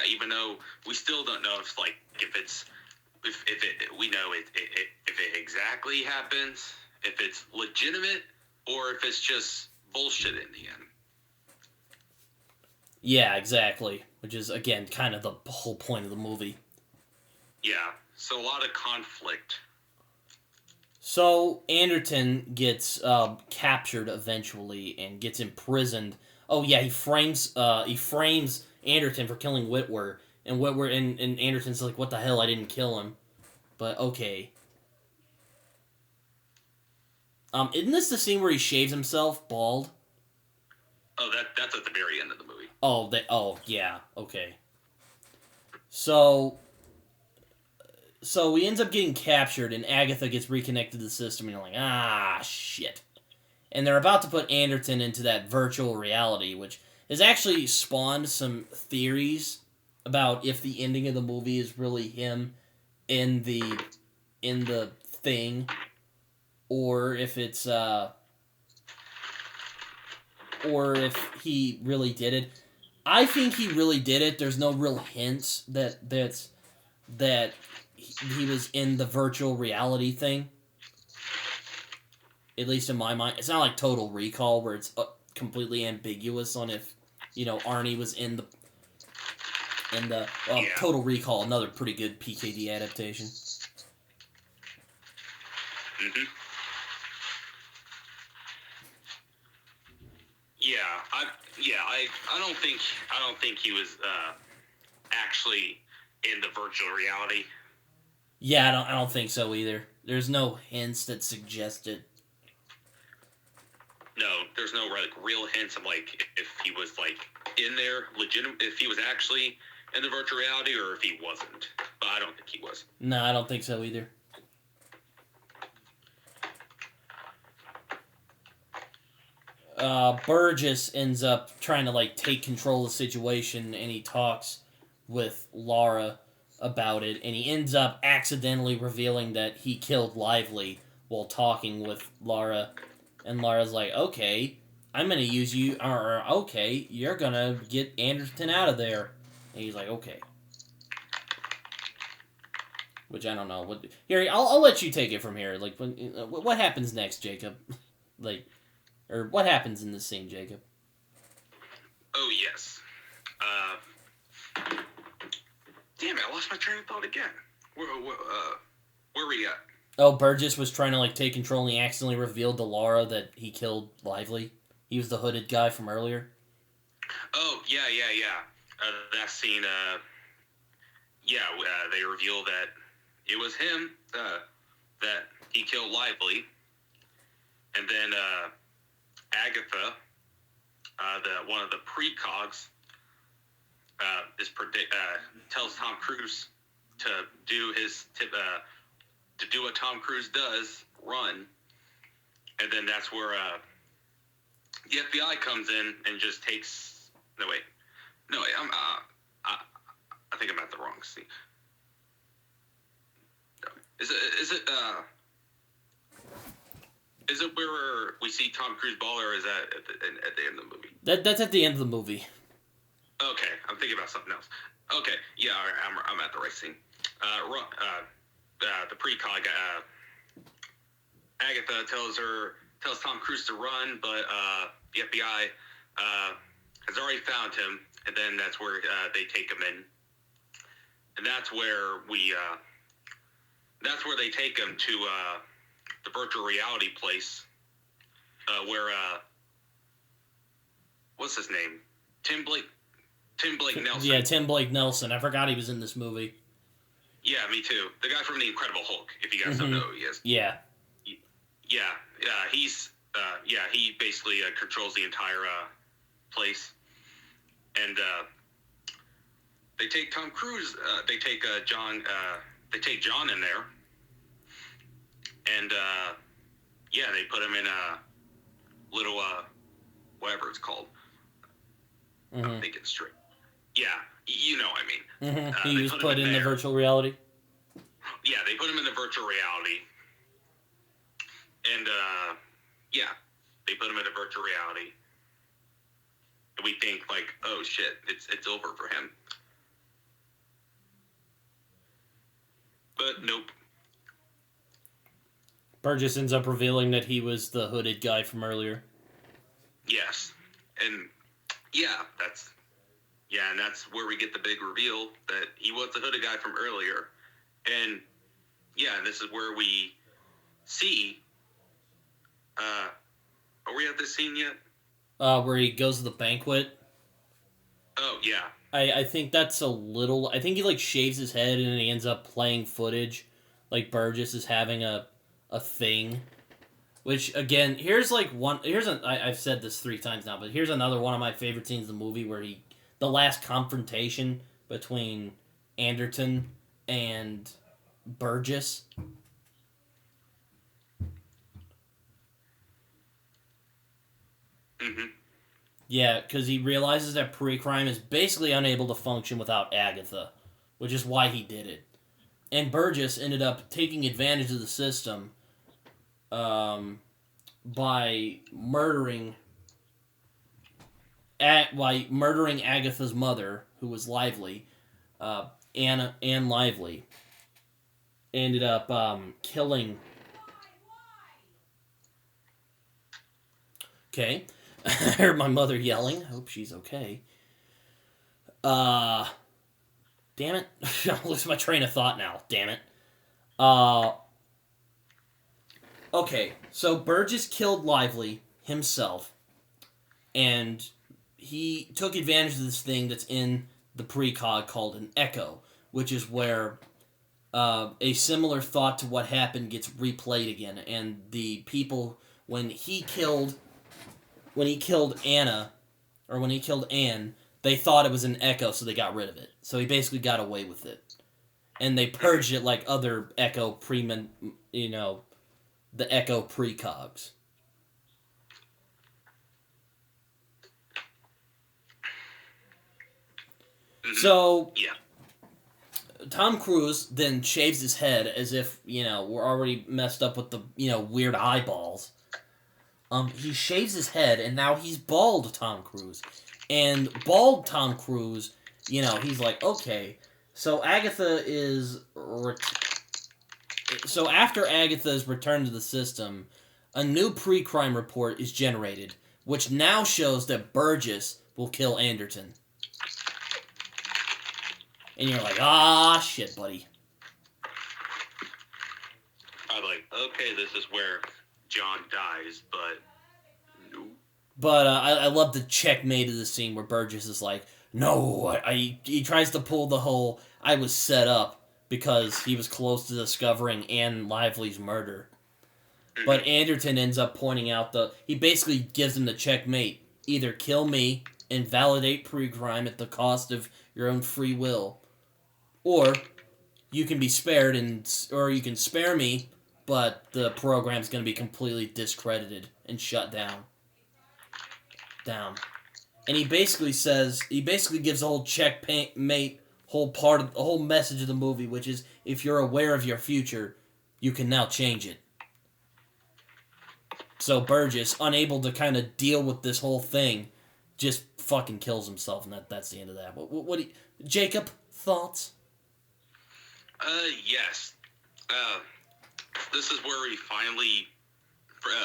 even though we still don't know if it exactly happens, if it's legitimate, or if it's just bullshit in the end. Yeah, exactly. Which is, again, kind of the whole point of the movie. Yeah, so a lot of conflict. So Anderton gets captured eventually and gets imprisoned. Oh yeah, he frames Anderton for killing Whitwer, and and Anderton's like, "What the hell? I didn't kill him." But okay. Isn't this the scene where he shaves himself bald? Oh, that's at the very end of the movie. Oh yeah, okay. So he ends up getting captured, and Agatha gets reconnected to the system, and you're like, ah, shit. And they're about to put Anderton into that virtual reality, which has actually spawned some theories about if the ending of the movie is really him in the thing, or if it's or if he really did it. I think he really did it. There's no real hints that he was in the virtual reality thing. At least in my mind, it's not like Total Recall where it's completely ambiguous on if Arnie was in the yeah. Total Recall, another pretty good PKD adaptation. Mm-hmm. I don't think he was actually in the virtual reality. Yeah, I don't think so either. There's no hints that suggest it. No, there's no real hints of if he was in there legitimate, if he was actually in the virtual reality or if he wasn't. But I don't think he was. No, I don't think so either. Burgess ends up trying to take control of the situation, and he talks with Laura about it, and he ends up accidentally revealing that he killed Lively while talking with Laura, and Laura's like, okay, I'm gonna use you, or okay, you're gonna get Anderton out of there, and he's like, okay. Which I don't know. Here, I'll let you take it from here. What happens next, Jacob? Or what happens in this scene, Jacob? Oh, yes. Damn it, I lost my train of thought again. Where we at? Oh, Burgess was trying to take control, and he accidentally revealed to Laura that he killed Lively. He was the hooded guy from earlier. Oh, yeah. That scene, they reveal that it was him, that he killed Lively. And then, Agatha, one of the precogs, tells Tom Cruise to do to do what Tom Cruise does, run, and then that's where the FBI comes in and just takes. No wait, I think I'm at the wrong scene. Is it where we see Tom Cruise ball, or is that at the end of the movie? That's at the end of the movie. Okay, I'm thinking about something else. Okay, yeah, all right, I'm at the right scene. The precog, Agatha tells Tom Cruise to run, but the FBI has already found him, and then that's where they take him in, and that's where they take him to the virtual reality place, where what's his name? Tim Blake Nelson. Yeah, Tim Blake Nelson. I forgot he was in this movie. Yeah, me too. The guy from The Incredible Hulk, if you guys don't know who he is. Yeah. Yeah, he basically controls the entire place. And they take Tom Cruise, they take John in there. And they put him in a little whatever it's called. I think it's straight. Yeah, you know what I mean. He was put in the virtual reality? Yeah, they put him in the virtual reality. And, they put him in a virtual reality. And we think, like, oh, shit, it's over for him. But nope. Burgess ends up revealing that he was the hooded guy from earlier. Yes. And, and that's where we get the big reveal that he was the hooded guy from earlier. And, this is where we see... are we at this scene yet? Where he goes to the banquet. Oh, yeah. I think that's a little... I think he, shaves his head and he ends up playing footage. Like, Burgess is having a thing. Which, again, I've said this 3 times now, but here's another one of my favorite scenes in the movie where the last confrontation between Anderton and Burgess. Mm-hmm. Yeah, because he realizes that pre-crime is basically unable to function without Agatha, which is why he did it. And Burgess ended up taking advantage of the system by murdering Agatha's mother, who was Lively, Anne Lively. Ended up killing... Okay. I heard my mother yelling. Hope she's okay. Damn it. I lost my train of thought now. Damn it. Okay, so Burgess killed Lively himself, and he took advantage of this thing that's in the precog called an echo, which is where a similar thought to what happened gets replayed again, and the people, when he killed Anne, they thought it was an echo, so they got rid of it. So he basically got away with it. And they purged it like other echo the echo precogs. So, Tom Cruise then shaves his head as if, we're already messed up with the, weird eyeballs. He shaves his head, and now he's bald Tom Cruise. And bald Tom Cruise, he's like, okay, so Agatha is... So after Agatha is returned to the system, a new pre-crime report is generated, which now shows that Burgess will kill Anderton. And you're like, ah, shit, buddy. I'm like, okay, this is where John dies, but no. But I love the checkmate of the scene where Burgess is like, no, he tries to pull the whole, I was set up because he was close to discovering Anne Lively's murder. But Anderton ends up pointing out he basically gives him the checkmate. Either kill me and validate pre-crime at the cost of your own free will, or you can be spared or you can spare me, but the program's going to be completely discredited and shut down. And he basically gives the whole checkmate, the whole message of the movie, which is, if you're aware of your future, you can now change it. So Burgess, unable to kind of deal with this whole thing, just fucking kills himself, and that's the end of that. What do you, Jacob, thoughts? Yes. This is where we finally,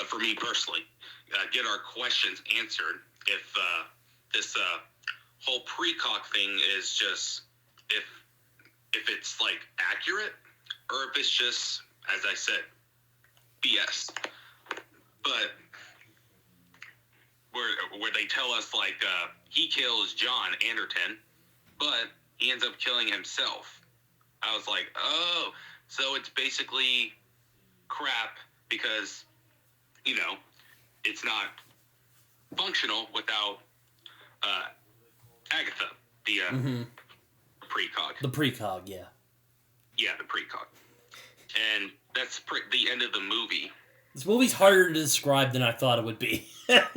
for me personally, get our questions answered. If this whole precog thing is just if it's like accurate, or if it's just, as I said, BS. But where they tell us like he kills John Anderton, but he ends up killing himself. I was like, oh, so it's basically crap because, you know, it's not functional without Agatha, the precog. The precog, yeah. Yeah, the precog. And that's the end of the movie. This movie's harder to describe than I thought it would be. Yeah.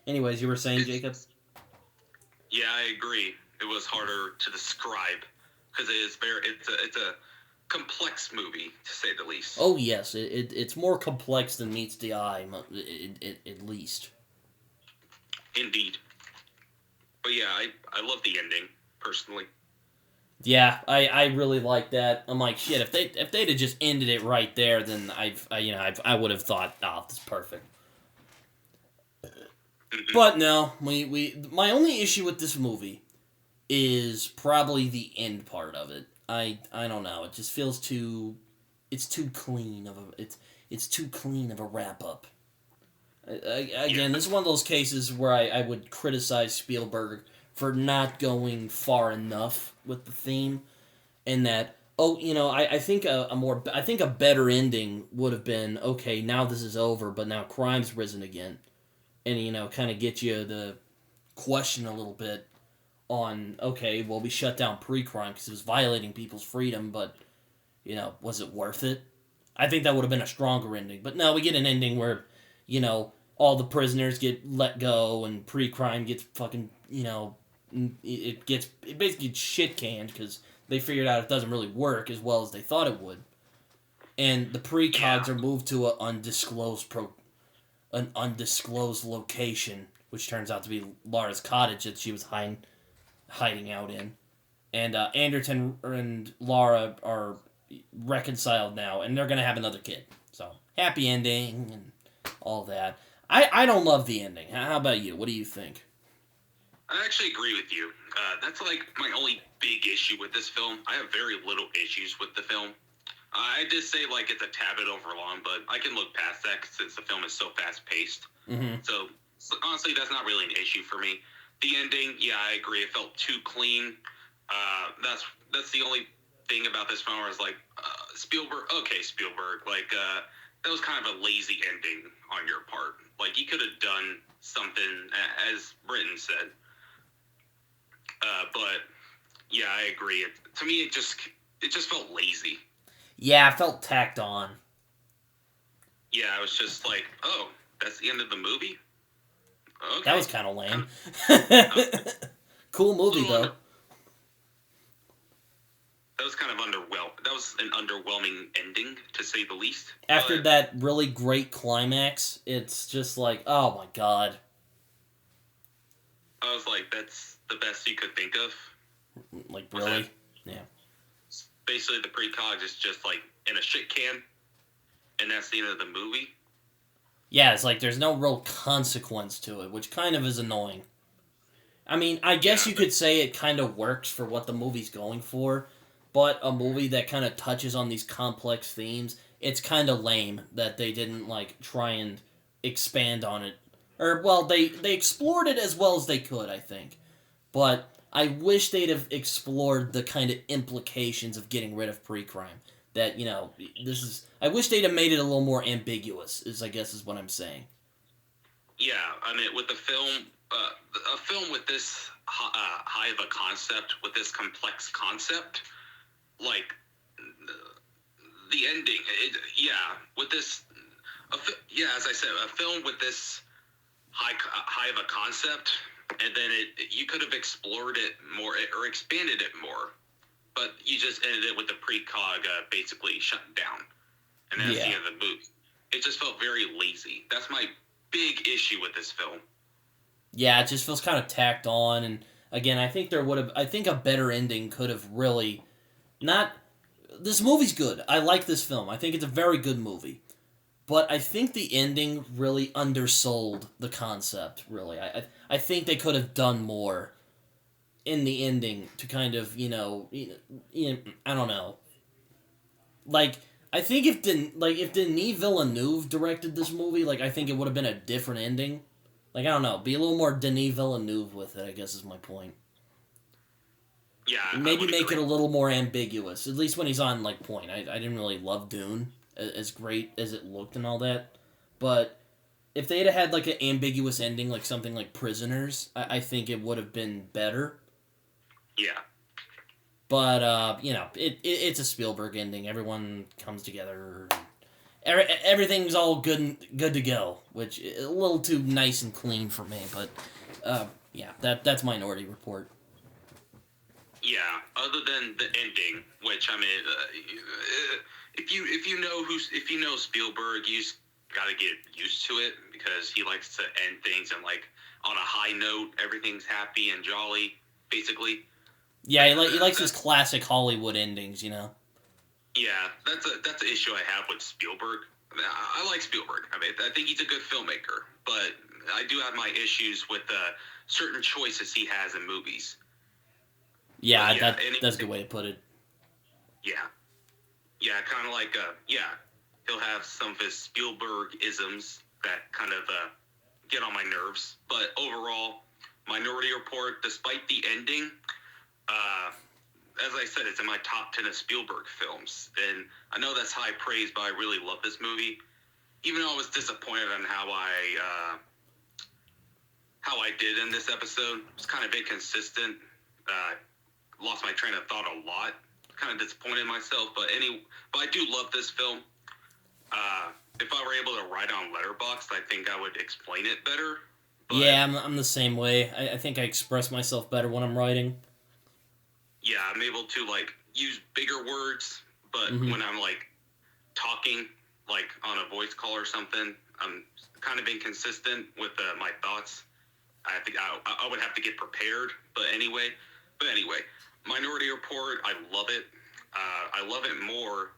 Anyways, you were saying, Jacob? Yeah, I agree. It was harder to describe because it's a complex movie, to say the least. Oh yes, it's more complex than meets the eye, at least. Indeed. But yeah, I love the ending personally. Yeah, I really like that. I'm like, shit, if they'd have just ended it right there, then I would have thought, oh, this is perfect. Mm-hmm. But no, my only issue with this movie is probably the end part of it. I don't know. It just feels it's too clean of a wrap up. Again, this is one of those cases where I would criticize Spielberg for not going far enough with the theme, and that I think a better ending would have been, okay, now this is over, but now crime's risen again, and kind of get you to question a little bit on, okay, well, we shut down pre-crime because it was violating people's freedom, but was it worth it? I think that would have been a stronger ending, but no, we get an ending where all the prisoners get let go and pre-crime gets fucking it basically gets shit canned because they figured out it doesn't really work as well as they thought it would, and the precogs are moved to an undisclosed location, which turns out to be Laura's cottage that she was hiding out in, and Anderton and Laura are reconciled now, and they're gonna have another kid. So happy ending and all that. I don't love the ending. How about you? What do you think? I actually agree with you. That's like my only big issue with this film. I have very little issues with the film. I just say like it's a tad bit overlong, but I can look past that since the film is so fast paced. Mm-hmm. So honestly, that's not really an issue for me. The ending, yeah, I agree. It felt too clean. That's the only thing about this film. Where I was like, Spielberg. Like that was kind of a lazy ending on your part. Like you could have done something, as Britton said. But yeah, I agree. To me, it just felt lazy. Yeah, I felt tacked on. Yeah, I was just like, oh, that's the end of the movie? Okay. That was kind of lame. Cool movie, though. That was kind of That was an underwhelming ending, to say the least. After that really great climax, it's just like, oh my god. I was like, that's the best you could think of? Like, really? Yeah. Basically, the precog is just, like, in a shit can, and that's the end of the movie. Yeah, it's like there's no real consequence to it, which kind of is annoying. I mean, I guess you could say it kind of works for what the movie's going for, but a movie that kind of touches on these complex themes, it's kind of lame that they didn't, like, try and expand on it. Or, well, they explored it as well as they could, I think. But I wish they'd have explored the kind of implications of getting rid of pre-crime. That, I wish they'd have made it a little more ambiguous, I guess is what I'm saying. Yeah, I mean, with the film, a film with this high of a concept, with this complex concept, like, the ending, with this, as I said, a film with this high of a concept, and then you could have explored it more, or expanded it more, but you just ended it with the precog basically shut down, and that's the end of the movie. It just felt very lazy. That's my big issue with this film. Yeah, it just feels kind of tacked on, and again, I think a better ending could have really not. This movie's good. I like this film. I think it's a very good movie. But I think the ending really undersold the concept, really. I think they could have done more in the ending to kind of, I don't know. Like, I think if Denis Villeneuve directed this movie, like, I think it would have been a different ending. Like, I don't know. Be a little more Denis Villeneuve with it, I guess is my point. Yeah, maybe make it a little more ambiguous, at least when he's on, like, point. I didn't really love Dune, as great as it looked and all that. But if they had like, an ambiguous ending, like something like Prisoners, I think it would have been better. Yeah. But, it's a Spielberg ending. Everyone comes together. Everything's all good to go, which is a little too nice and clean for me. But, that's Minority Report. Yeah, other than the ending, which, I mean, if you know Spielberg, you just gotta get used to it, because he likes to end things and, like, on a high note, everything's happy and jolly, basically. Yeah, he likes his classic Hollywood endings, Yeah, that's an issue I have with Spielberg. I like Spielberg. I mean, I think he's a good filmmaker, but I do have my issues with certain choices he has in movies. Yeah, that's a good way to put it. Yeah, kind of like, he'll have some of his Spielberg-isms that kind of get on my nerves. But overall, Minority Report, despite the ending, as I said, it's in my top 10 of Spielberg films. And I know that's high praise, but I really love this movie. Even though I was disappointed on how I did in this episode. It was kind of inconsistent. Lost my train of thought a lot. Kind of disappointed in myself, but I do love this film. If I were able to write on Letterboxd, I think I would explain it better. But, yeah, I'm the same way. I think I express myself better when I'm writing. Yeah, I'm able to, like, use bigger words, but when I'm, like, talking, like, on a voice call or something, I'm kind of inconsistent with my thoughts. I think I would have to get prepared, but anyway, Minority Report, I love it. I love it more.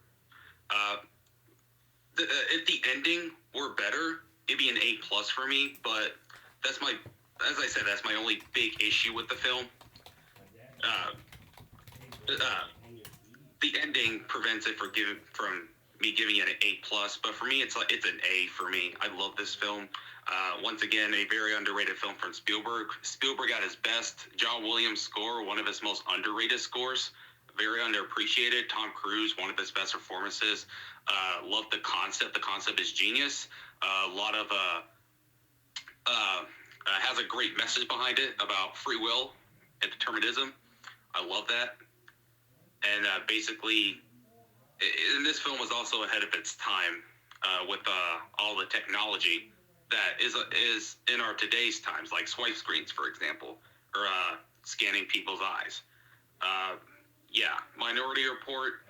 If the ending were better, it'd be an A+ for me, but as I said, that's my only big issue with the film. The ending prevents it from me giving it an A+, but for me, it's an A for me. I love this film. Once again, a very underrated film from Spielberg. Spielberg at his best. John Williams' score, one of his most underrated scores. Very underappreciated. Tom Cruise, one of his best performances. Love the concept. The concept is genius. A lot of has a great message behind it about free will and determinism. I love that. And basically, and this film was also ahead of its time with all the technology that is in our today's times, like swipe screens, for example, or scanning people's eyes. Minority Report,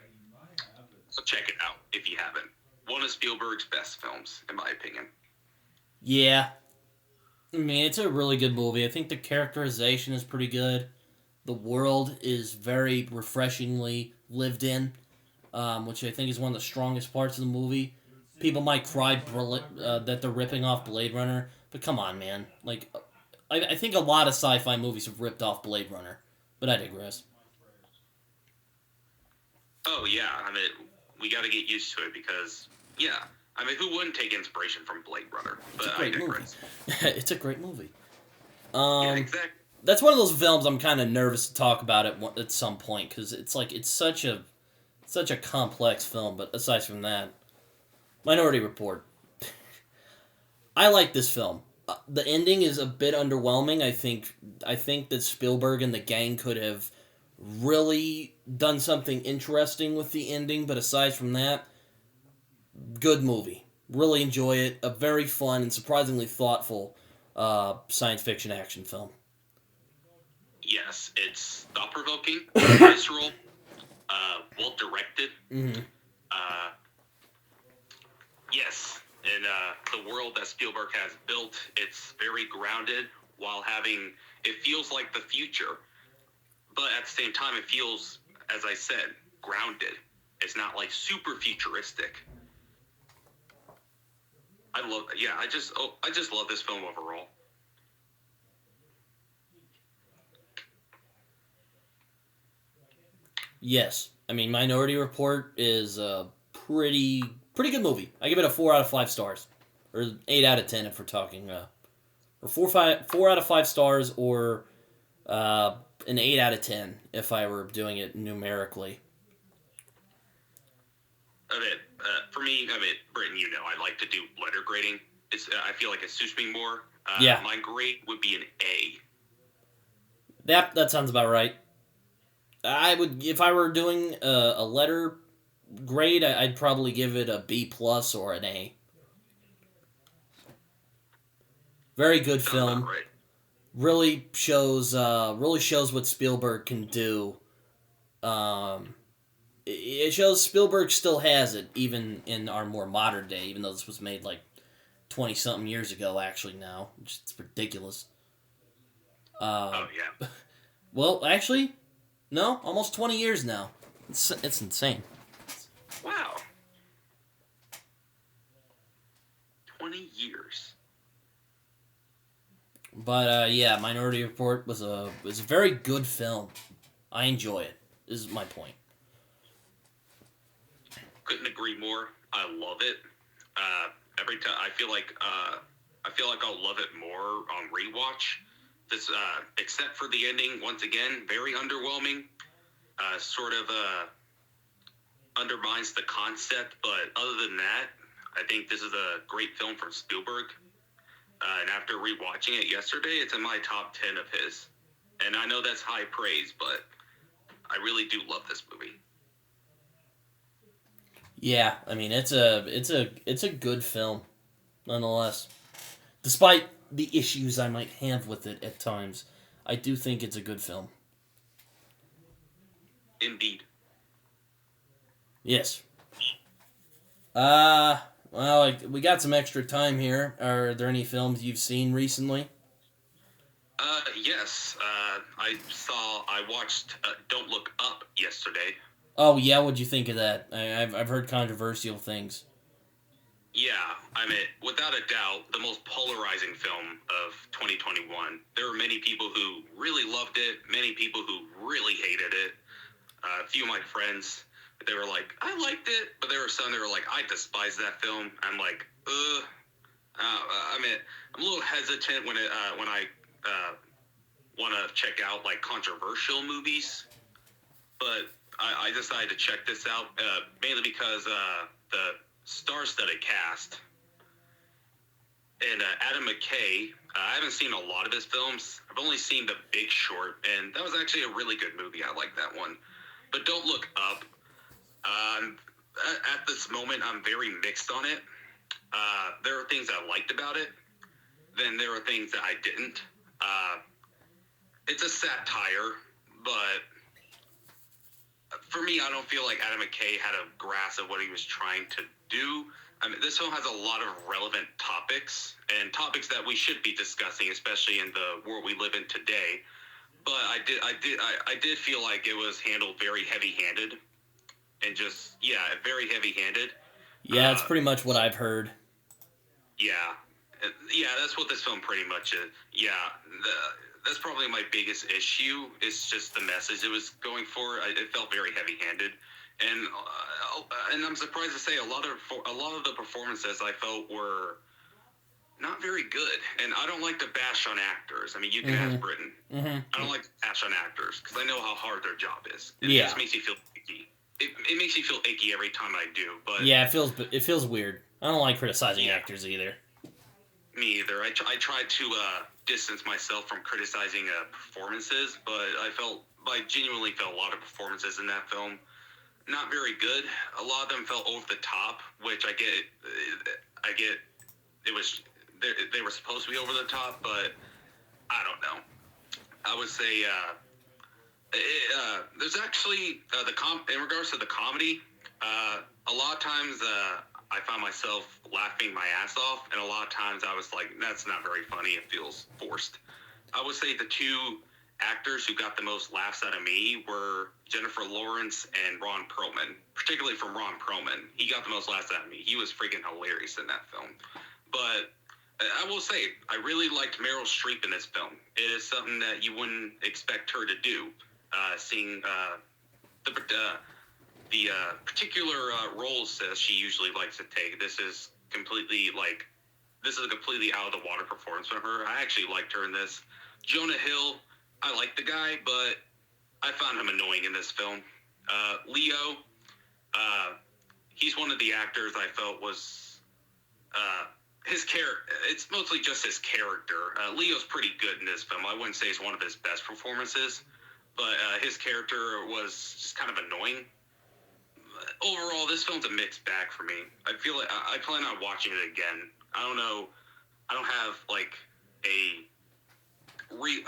check it out if you haven't. One of Spielberg's best films, in my opinion. Yeah. I mean, it's a really good movie. I think the characterization is pretty good. The world is very refreshingly lived in, which I think is one of the strongest parts of the movie. People might cry that they're ripping off Blade Runner, but come on, man. Like, I think a lot of sci-fi movies have ripped off Blade Runner, but I digress. Oh, yeah. I mean, we got to get used to it because, yeah. I mean, who wouldn't take inspiration from Blade Runner? But it's a great movie. It's a great movie. Yeah, exactly. That's one of those films I'm kind of nervous to talk about at some point because it's such a complex film. But aside from that, Minority Report. I like this film. The ending is a bit underwhelming. I think that Spielberg and the gang could have really done something interesting with the ending. But aside from that, good movie. Really enjoy it. A very fun and surprisingly thoughtful science fiction action film. Yes, it's thought-provoking, visceral, well-directed. Mm-hmm. Yes, and the world that Spielberg has built. It's very grounded while having, it feels like the future. But at the same time, it feels, as I said, grounded. It's not like super futuristic. I just love this film overall. Yes. I mean, Minority Report is a pretty good movie. I give it a 4 out of 5 stars. Or 8 out of 10 if we're talking, or 4 out of 5 stars, or an 8 out of 10 if I were doing it numerically. For me, Britton, I like to do letter grading. I feel like it suits me more. Yeah. My grade would be an A. That sounds about right. I would, if I were doing a letter grade, I'd probably give it a B plus or an A. Very good Sounds film. about right. Really shows what Spielberg can do. It shows Spielberg still has it, even in our more modern day, even though this was made like 20-something years ago, actually, now. It's ridiculous. Oh, yeah. Well, actually, no, almost 20 years now. It's insane. Wow. 20 years. But, yeah, Minority Report was a very good film. I enjoy it, is my point. Couldn't agree more. I love it. Every time I feel like I'll love it more on rewatch. This, except for the ending, once again, very underwhelming. Sort of undermines the concept, but other than that, I think this is a great film from Spielberg. And after rewatching it yesterday, it's in my top 10 of his. And I know that's high praise, but I really do love this movie. Yeah, I mean it's a good film, nonetheless. Despite the issues I might have with it at times, I do think it's a good film. Indeed. Yes. Well, we got some extra time here. Are there any films you've seen recently? Yes. I watched Don't Look Up yesterday. Oh yeah, what'd you think of that? I've heard controversial things. Yeah, without a doubt, the most polarizing film of 2021. There were many people who really loved it, many people who really hated it. A few of my friends, they were like, I liked it, but there were some that were like, I despise that film. I'm like, I'm a little hesitant when I want to check out like controversial movies, but I decided to check this out mainly because the star-studded cast and Adam McKay. I haven't seen a lot of his films. I've only seen The Big Short, and that was actually a really good movie. I like that one. But Don't Look Up. At this moment, I'm very mixed on it. There are things I liked about it. Then there are things that I didn't. It's a satire, but for me, I don't feel like Adam McKay had a grasp of what he was trying to do. This film has a lot of relevant topics, and topics that we should be discussing, especially in the world we live in today. But I did feel like it was handled very heavy-handed, and very heavy-handed. Yeah, it's pretty much what I've heard. Yeah, that's what this film pretty much is. Yeah, that's probably my biggest issue. It's just the message it was going for. It felt very heavy-handed, and I'm surprised to say a lot of the performances I felt were not very good. And I don't like to bash on actors. I mean, you can ask Britton. Mm-hmm. I don't like to bash on actors because I know how hard their job is. It Yeah. just makes me feel icky. It makes me feel icky every time I do. But yeah, it feels weird. I don't like criticizing actors either. Me either. I try to distance myself from criticizing performances, but I genuinely felt a lot of performances in that film not very good. A lot of them felt over the top, which I get. It was they were supposed to be over the top, but I don't know. I would say there's actually in regards to the comedy, a lot of times I found myself laughing my ass off, and a lot of times I was like, that's not very funny. It feels forced. I would say the two actors who got the most laughs out of me were Jennifer Lawrence and Ron Perlman, particularly from Ron Perlman. He got the most laughs out of me. He was freaking hilarious in that film. But I will say, I really liked Meryl Streep in this film. It is something that you wouldn't expect her to do, seeing the particular roles that she usually likes to take. This is a completely out of the water performance from her. I actually liked her in this. Jonah Hill, I like the guy, but I found him annoying in this film. Leo, he's one of the actors I felt was his character. It's mostly just his character. Leo's pretty good in this film. I wouldn't say it's one of his best performances, but his character was just kind of annoying. Overall, this film's a mixed bag for me. I feel like I plan on watching it again. I don't know. I don't have like a real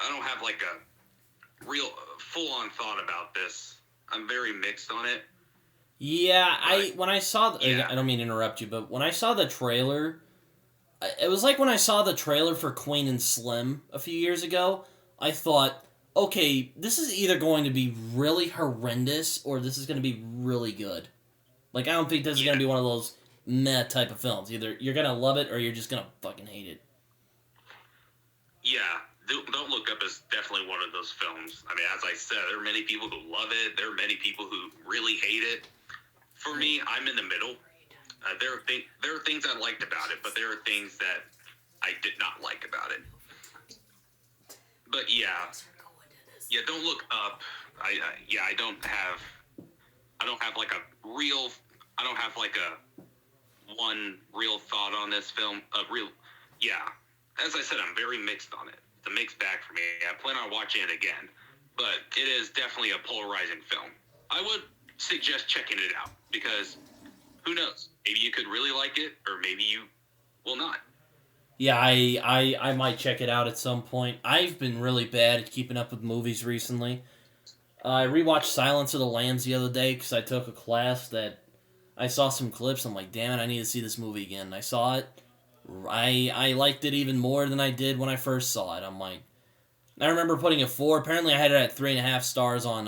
full-on thought about this. I'm very mixed on it. Yeah, I don't mean to interrupt you, but when I saw the trailer, it was like when I saw the trailer for Queen and Slim a few years ago. I thought, okay, this is either going to be really horrendous or this is going to be really good. Like, I don't think this is going to be one of those meh type of films. Either you're going to love it or you're just going to fucking hate it. Yeah, Don't Look Up is definitely one of those films. I mean, as I said, there are many people who love it. There are many people who really hate it. For me, I'm in the middle. There are things I liked about it, but there are things that I did not like about it. But yeah, Don't Look Up. I don't have like a one real thought on this film. As I said, I'm very mixed on it. It's a mixed bag for me. I plan on watching it again, but it is definitely a polarizing film. I would suggest checking it out because who knows? Maybe you could really like it, or maybe you will not. Yeah, I might check it out at some point. I've been really bad at keeping up with movies recently. I rewatched Silence of the Lambs the other day because I took a class that I saw some clips. I'm like, damn it, I need to see this movie again. I saw it. I liked it even more than I did when I first saw it. I'm like, I remember putting it 4. Apparently, I had it at 3.5 stars on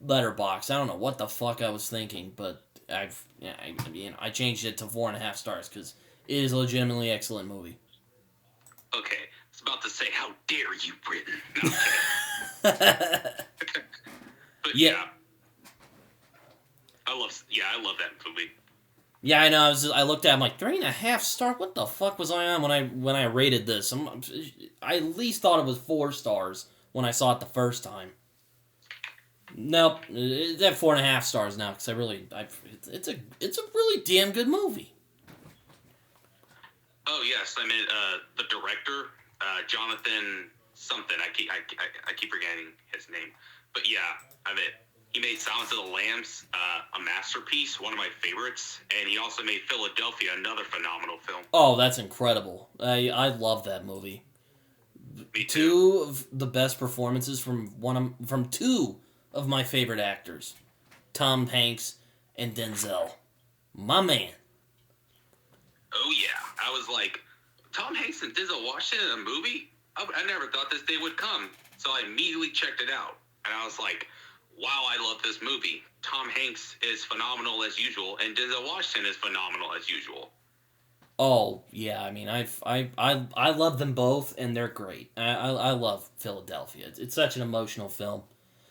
Letterboxd. I don't know what the fuck I was thinking, but I changed it to 4.5 stars because it is a legitimately excellent movie. Okay, I was about to say, how dare you, Britton? No, I'm kidding. But yeah. I love that movie. Yeah, I know. I looked at it, I'm like, 3.5 star? What the fuck was I on when I rated this? I at least thought it was 4 stars when I saw it the first time. Nope, it's at 4.5 stars now because it's a really damn good movie. Oh yes, I mean the director, Jonathan something. I keep forgetting his name, but yeah, I mean he made Silence of the Lambs, a masterpiece, one of my favorites, and he also made Philadelphia, another phenomenal film. Oh, that's incredible! I love that movie. Me too. 2 of the best performances from 2 of my favorite actors, Tom Hanks and Denzel. My man. Oh yeah, I was like, Tom Hanks and Denzel Washington in a movie? I never thought this day would come, so I immediately checked it out, and I was like, wow, I love this movie. Tom Hanks is phenomenal as usual, and Denzel Washington is phenomenal as usual. Oh yeah, I mean I love them both, and they're great. I love Philadelphia. It's such an emotional film.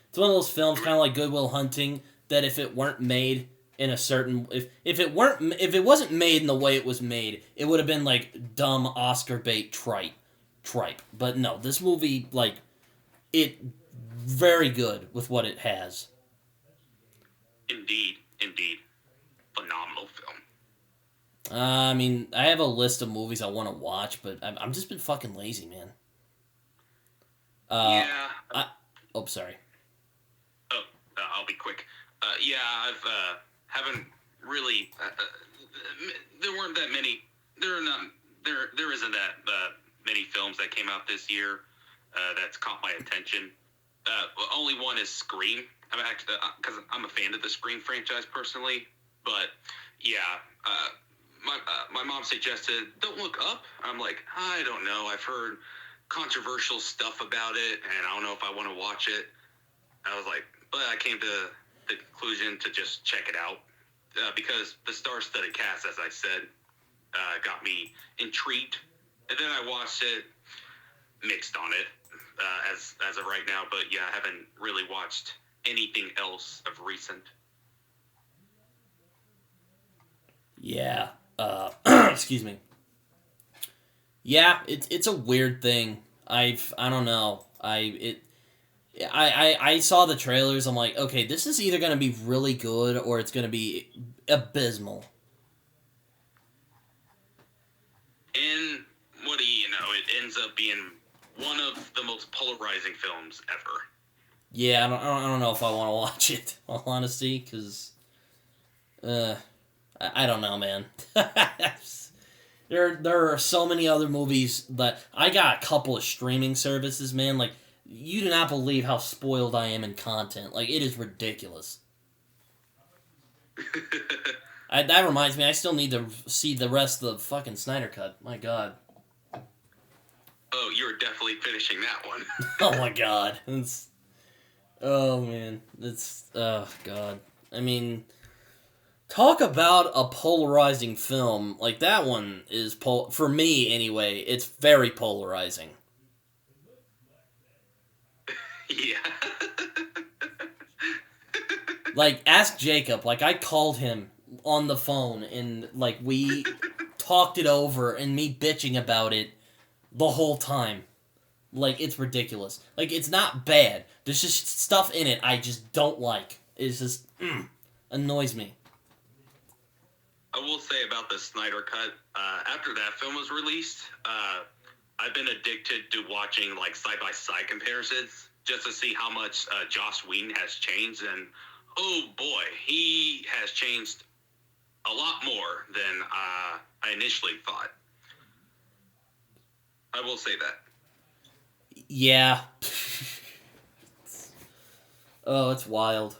It's one of those films, kind of like Good Will Hunting, that if it weren't made in a certain if it wasn't made in the way it was made, it would have been like dumb Oscar bait tripe. But no, this movie it very good with what it has. Indeed, phenomenal film. I mean, I have a list of movies I want to watch, but I'm just been fucking lazy, man. Yeah. Sorry. Oh, I'll be quick. Haven't really. There weren't that many. There isn't that many films that came out this year that's caught my attention. Only one is Scream. I'm actually because I'm a fan of the Scream franchise personally, But yeah, my mom suggested don't look up. I'm like, I don't know. I've heard controversial stuff about it, and I don't know if I want to watch it. I was like, but I came to the conclusion to just check it out because the star-studded cast, as I said, got me intrigued. And then I watched it, mixed on it as of right now. But yeah, I haven't really watched anything else of recent. Yeah. Excuse me. Yeah, it's a weird thing. I don't know. I saw the trailers. I'm like, okay, this is either gonna be really good or it's gonna be abysmal. And what do you know? It ends up being one of the most polarizing films ever. Yeah, I don't know if I want to watch it. In all honesty, because I don't know, man. There are so many other movies that I got a couple of streaming services, man. Like, you do not believe how spoiled I am in content. Like, it is ridiculous. That reminds me, I still need to see the rest of the fucking Snyder Cut. My God. Oh, you're definitely finishing that one. Oh my God. Oh man. Oh God. I mean, talk about a polarizing film. Like, that one is, for me anyway, it's very polarizing. Yeah. Like, ask Jacob. Like, I called him on the phone and, like, we talked it over and me bitching about it the whole time. Like, it's ridiculous. Like, it's not bad. There's just stuff in it I just don't like. It's just, annoys me. I will say about the Snyder Cut, after that film was released, I've been addicted to watching, like, side-by-side comparisons just to see how much Joss Whedon has changed. And, oh boy, he has changed a lot more than I initially thought. I will say that. Yeah. Oh, it's wild.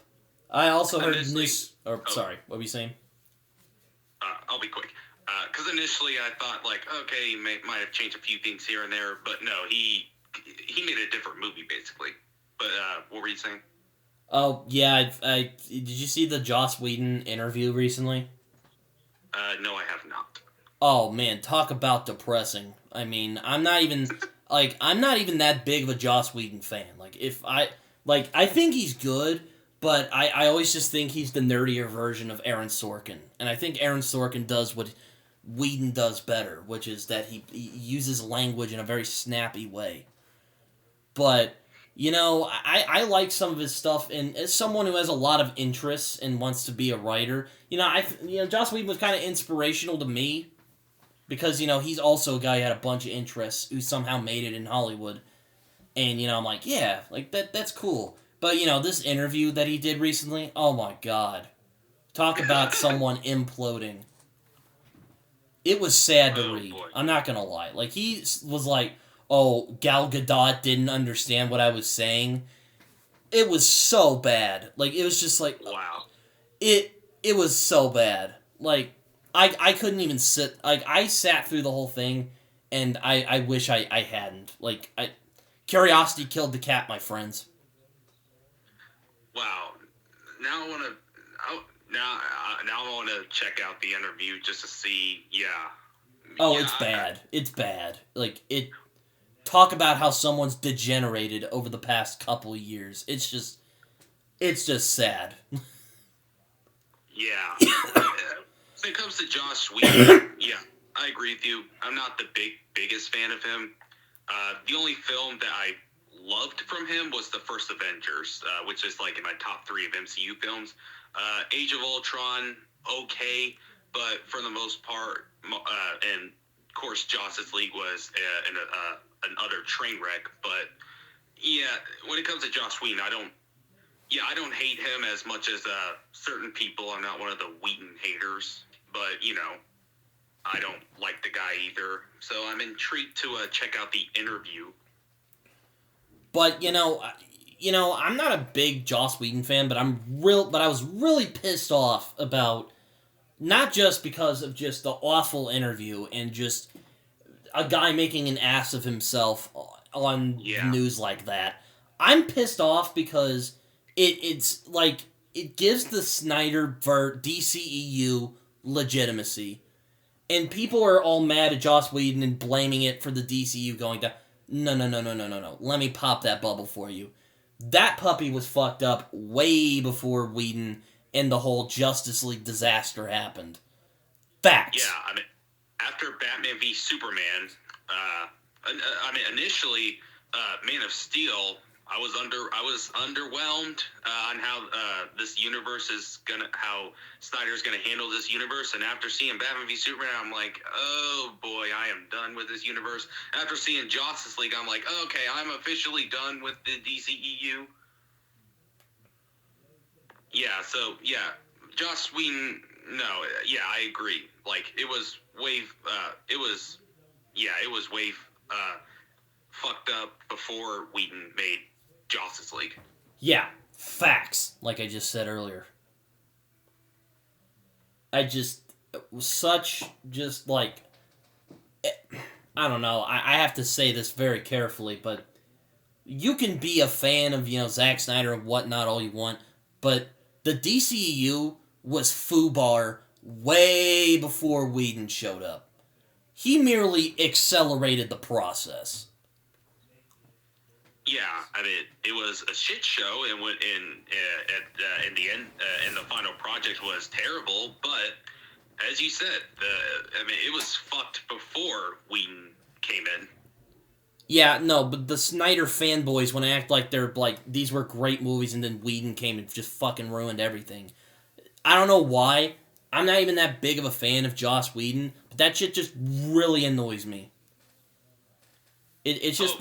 I also heard news. Sorry, what were you saying? I'll be quick. Because initially I thought, like, okay, he might have changed a few things here and there, but no, he made a different movie, basically. But what were you saying? Oh, yeah, I did you see the Joss Whedon interview recently? No, I have not. Oh, man, talk about depressing. I mean, I'm not even that big of a Joss Whedon fan. I think he's good, but I always just think he's the nerdier version of Aaron Sorkin. And I think Aaron Sorkin does what Whedon does better, which is that he uses language in a very snappy way. But, you know, I like some of his stuff, and as someone who has a lot of interests and wants to be a writer, Joss Whedon was kind of inspirational to me, because, he's also a guy who had a bunch of interests who somehow made it in Hollywood. And, I'm like, yeah, like, that's cool. But, this interview that he did recently, oh my God. Talk about someone imploding. It was sad to read. Boy. I'm not gonna lie. Like, he was like, oh, Gal Gadot didn't understand what I was saying. It was so bad. Like, it was just like... Wow. It was so bad. Like, I couldn't even sit... Like, I sat through the whole thing, and I wish I hadn't. Like, curiosity killed the cat, my friends. Wow. Now I want to... Now I want to check out the interview just to see, Oh, yeah, it's bad. It's bad. Like, talk about how someone's degenerated over the past couple of years. It's just sad. Yeah. When it comes to Joss Whedon, yeah, I agree with you. I'm not the biggest fan of him. The only film that I loved from him was the first Avengers, which is like in my top 3 of MCU films. Age of Ultron, okay, but for the most part, and of course Justice League was an utter train wreck. But yeah, when it comes to Joss Whedon, I don't hate him as much as certain people. I'm not one of the Whedon haters, but I don't like the guy either. So I'm intrigued to check out the interview. But I'm not a big Joss Whedon fan, but I was really pissed off about Not just because of just the awful interview and just a guy making an ass of himself on news like that. I'm pissed off because it's like it gives the Snyder DCEU legitimacy, and people are all mad at Joss Whedon and blaming it for the DCU going down. No. Let me pop that bubble for you. That puppy was fucked up way before Whedon and the whole Justice League disaster happened. Facts. Yeah, I mean, after Batman v Superman, initially, Man of Steel, I was underwhelmed on how this universe is how Snyder's gonna handle this universe. And after seeing Batman v Superman, I'm like, oh boy, I am done with this universe. After seeing Justice League, I'm like, okay, I'm officially done with the DCEU. Yeah, so, yeah, Joss Whedon, no, yeah, I agree. Like, it was way fucked up before Whedon made Justice League. Yeah, facts, like I just said earlier. I don't know, I have to say this very carefully, but you can be a fan of, Zack Snyder and whatnot all you want, but the DCEU was FUBAR way before Whedon showed up. He merely accelerated the process. Yeah, I mean, it was a shit show, and in the end, and the final project was terrible. But as you said, it was fucked before Whedon came in. Yeah, no, but the Snyder fanboys want to act like they're like these were great movies, and then Whedon came and just fucking ruined everything. I don't know why. I'm not even that big of a fan of Joss Whedon, but that shit just really annoys me. It's just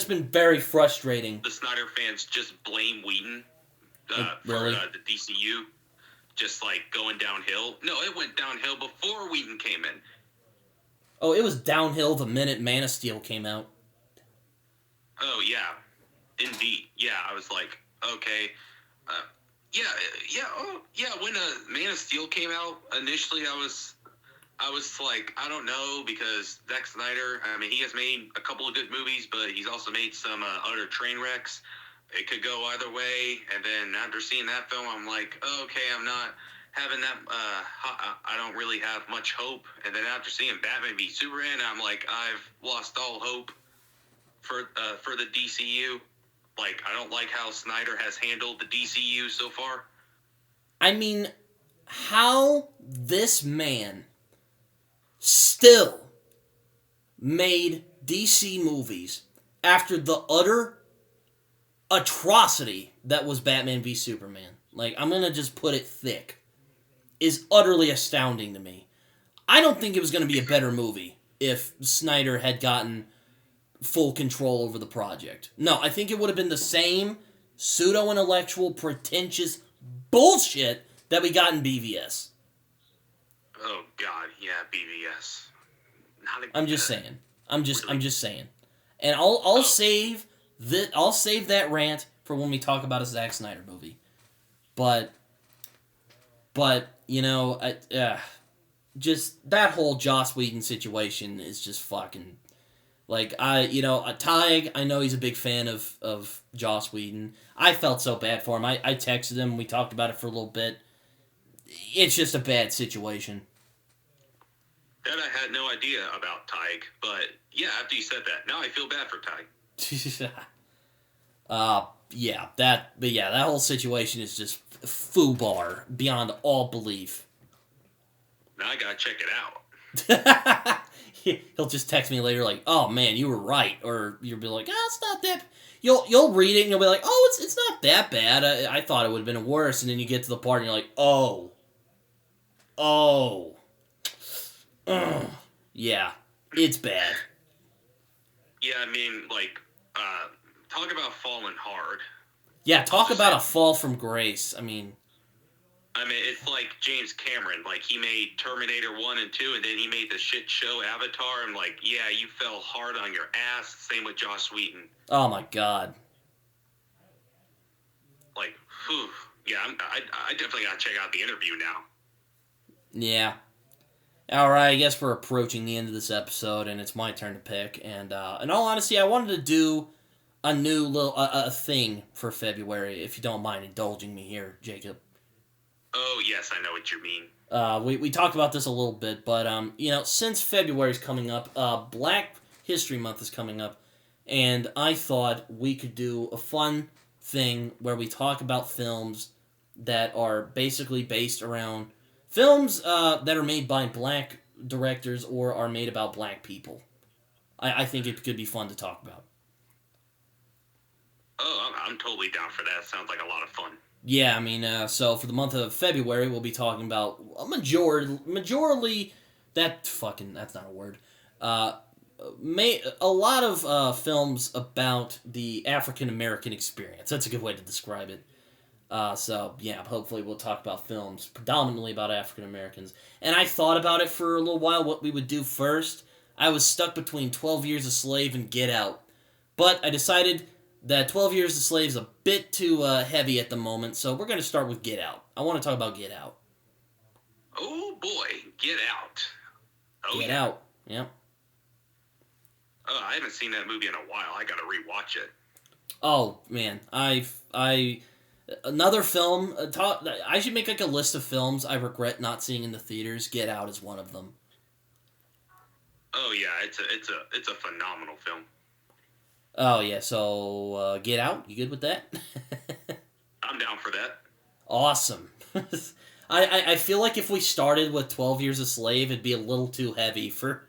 been very frustrating. The Snyder fans just blame Whedon really? for the DCU just like going downhill. No, it went downhill before Whedon came in. Oh, it was downhill the minute Man of Steel came out. Oh yeah, indeed. Yeah, I was like, okay, when Man of Steel came out, initially I was like, I don't know, because Zack Snyder, I mean, he has made a couple of good movies, but he's also made some utter train wrecks. It could go either way. And then after seeing that film, I'm like, okay, I'm not having that, I don't really have much hope. And then after seeing Batman v Superman, I'm like, I've lost all hope for the DCU. Like, I don't like how Snyder has handled the DCU so far. I mean, how this man still made DC movies after the utter atrocity that was Batman v Superman. Like, I'm gonna just put it thick. Is utterly astounding to me. I don't think it was gonna be a better movie if Snyder had gotten full control over the project. No, I think it would have been the same pseudo-intellectual, pretentious bullshit that we got in BVS. Oh God, yeah, BVS. I'm just saying. I'm just saying. And I'll save that rant for when we talk about a Zack Snyder movie. But just that whole Joss Whedon situation is just fucking like Tig, I know he's a big fan of Joss Whedon. I felt so bad for him. I texted him, we talked about it for a little bit. It's just a bad situation. That I had no idea about Tig, but yeah, after you said that, now I feel bad for Tig. That whole situation is just FUBAR beyond all belief. Now I gotta check it out. He'll just text me later like, "Oh man, you were right," or you'll be like, "Ah, it's not that." You'll read it and you'll be like, "Oh, it's not that bad. I thought it would have been worse." And then you get to the part and you're like, "Oh, yeah, it's bad." Yeah, I mean, like, talk about falling hard. Yeah, talk about a fall from grace. I mean, it's like James Cameron. Like, he made Terminator 1 and 2, and then he made the shit show Avatar. I'm like, yeah, you fell hard on your ass. Same with Joss Whedon. Oh, my God. Like, whew. Yeah, I definitely gotta check out the interview now. Yeah. Alright, I guess we're approaching the end of this episode, and it's my turn to pick. And in all honesty, I wanted to do a new little a thing for February, if you don't mind indulging me here, Jacob. Oh, yes, I know what you mean. We talked about this a little bit, but since February's coming up, Black History Month is coming up, and I thought we could do a fun thing where we talk about films that are basically based around films that are made by black directors or are made about black people. I think it could be fun to talk about. Oh, I'm totally down for that. Sounds like a lot of fun. Yeah, I mean, so for the month of February, we'll be talking about majorly, that's not a word, a lot of films about the African American experience. That's a good way to describe it. So, yeah, hopefully we'll talk about films predominantly about African Americans. And I thought about it for a little while, what we would do first. I was stuck between 12 Years a Slave and Get Out. But I decided that 12 Years a Slave is a bit too heavy at the moment, so we're going to start with Get Out. I want to talk about Get Out. Oh, boy. Get Out. Oh, Get yeah. Out. Yep. Oh, I haven't seen that movie in a while. I got to rewatch it. Oh, man. Another film, I should make like a list of films I regret not seeing in the theaters. Get Out is one of them. Oh, yeah. It's a phenomenal film. Oh, yeah, so Get Out, you good with that? I'm down for that. Awesome. I feel like if we started with 12 Years a Slave, it'd be a little too heavy for...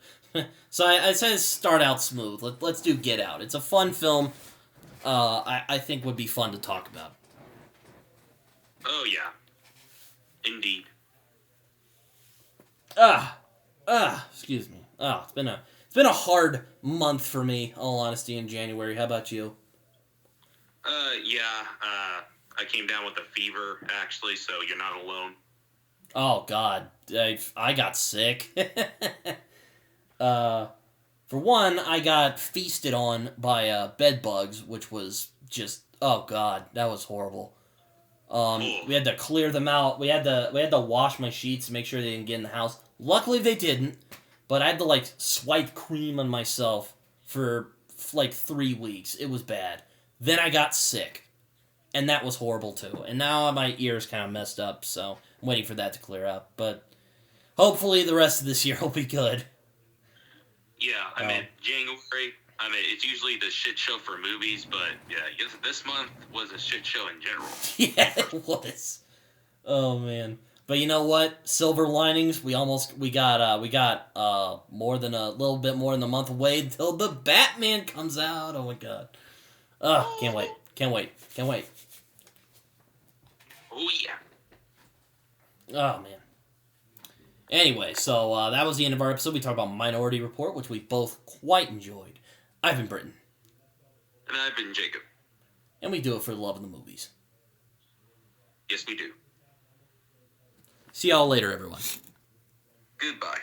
So I said start out smooth. Let's do Get Out. It's a fun film I think would be fun to talk about. Oh, yeah. Indeed. Excuse me. It's been a hard month for me, all honesty, in January. How about you? I came down with a fever, actually, so you're not alone. Oh, God. I got sick. For one, I got feasted on by bed bugs, which was just... Oh, God. That was horrible. We had to clear them out. We had to wash my sheets to make sure they didn't get in the house. Luckily, they didn't. But I had to, swipe cream on myself for, 3 weeks. It was bad. Then I got sick. And that was horrible, too. And now my ear's kind of messed up, so I'm waiting for that to clear up. But hopefully the rest of this year will be good. Yeah, I mean, January, it's usually the shit show for movies, but, yeah, this month was a shit show in general. Yeah, it was. Oh, man. But you know what? Silver linings. We got more than a little bit more than a month away until the Batman comes out. Oh my God! Can't wait. Oh yeah. Oh man. Anyway, so that was the end of our episode. We talked about Minority Report, which we both quite enjoyed. I've been Britton. And I've been Jacob. And we do it for the love of the movies. Yes, we do. See y'all later, everyone. Goodbye.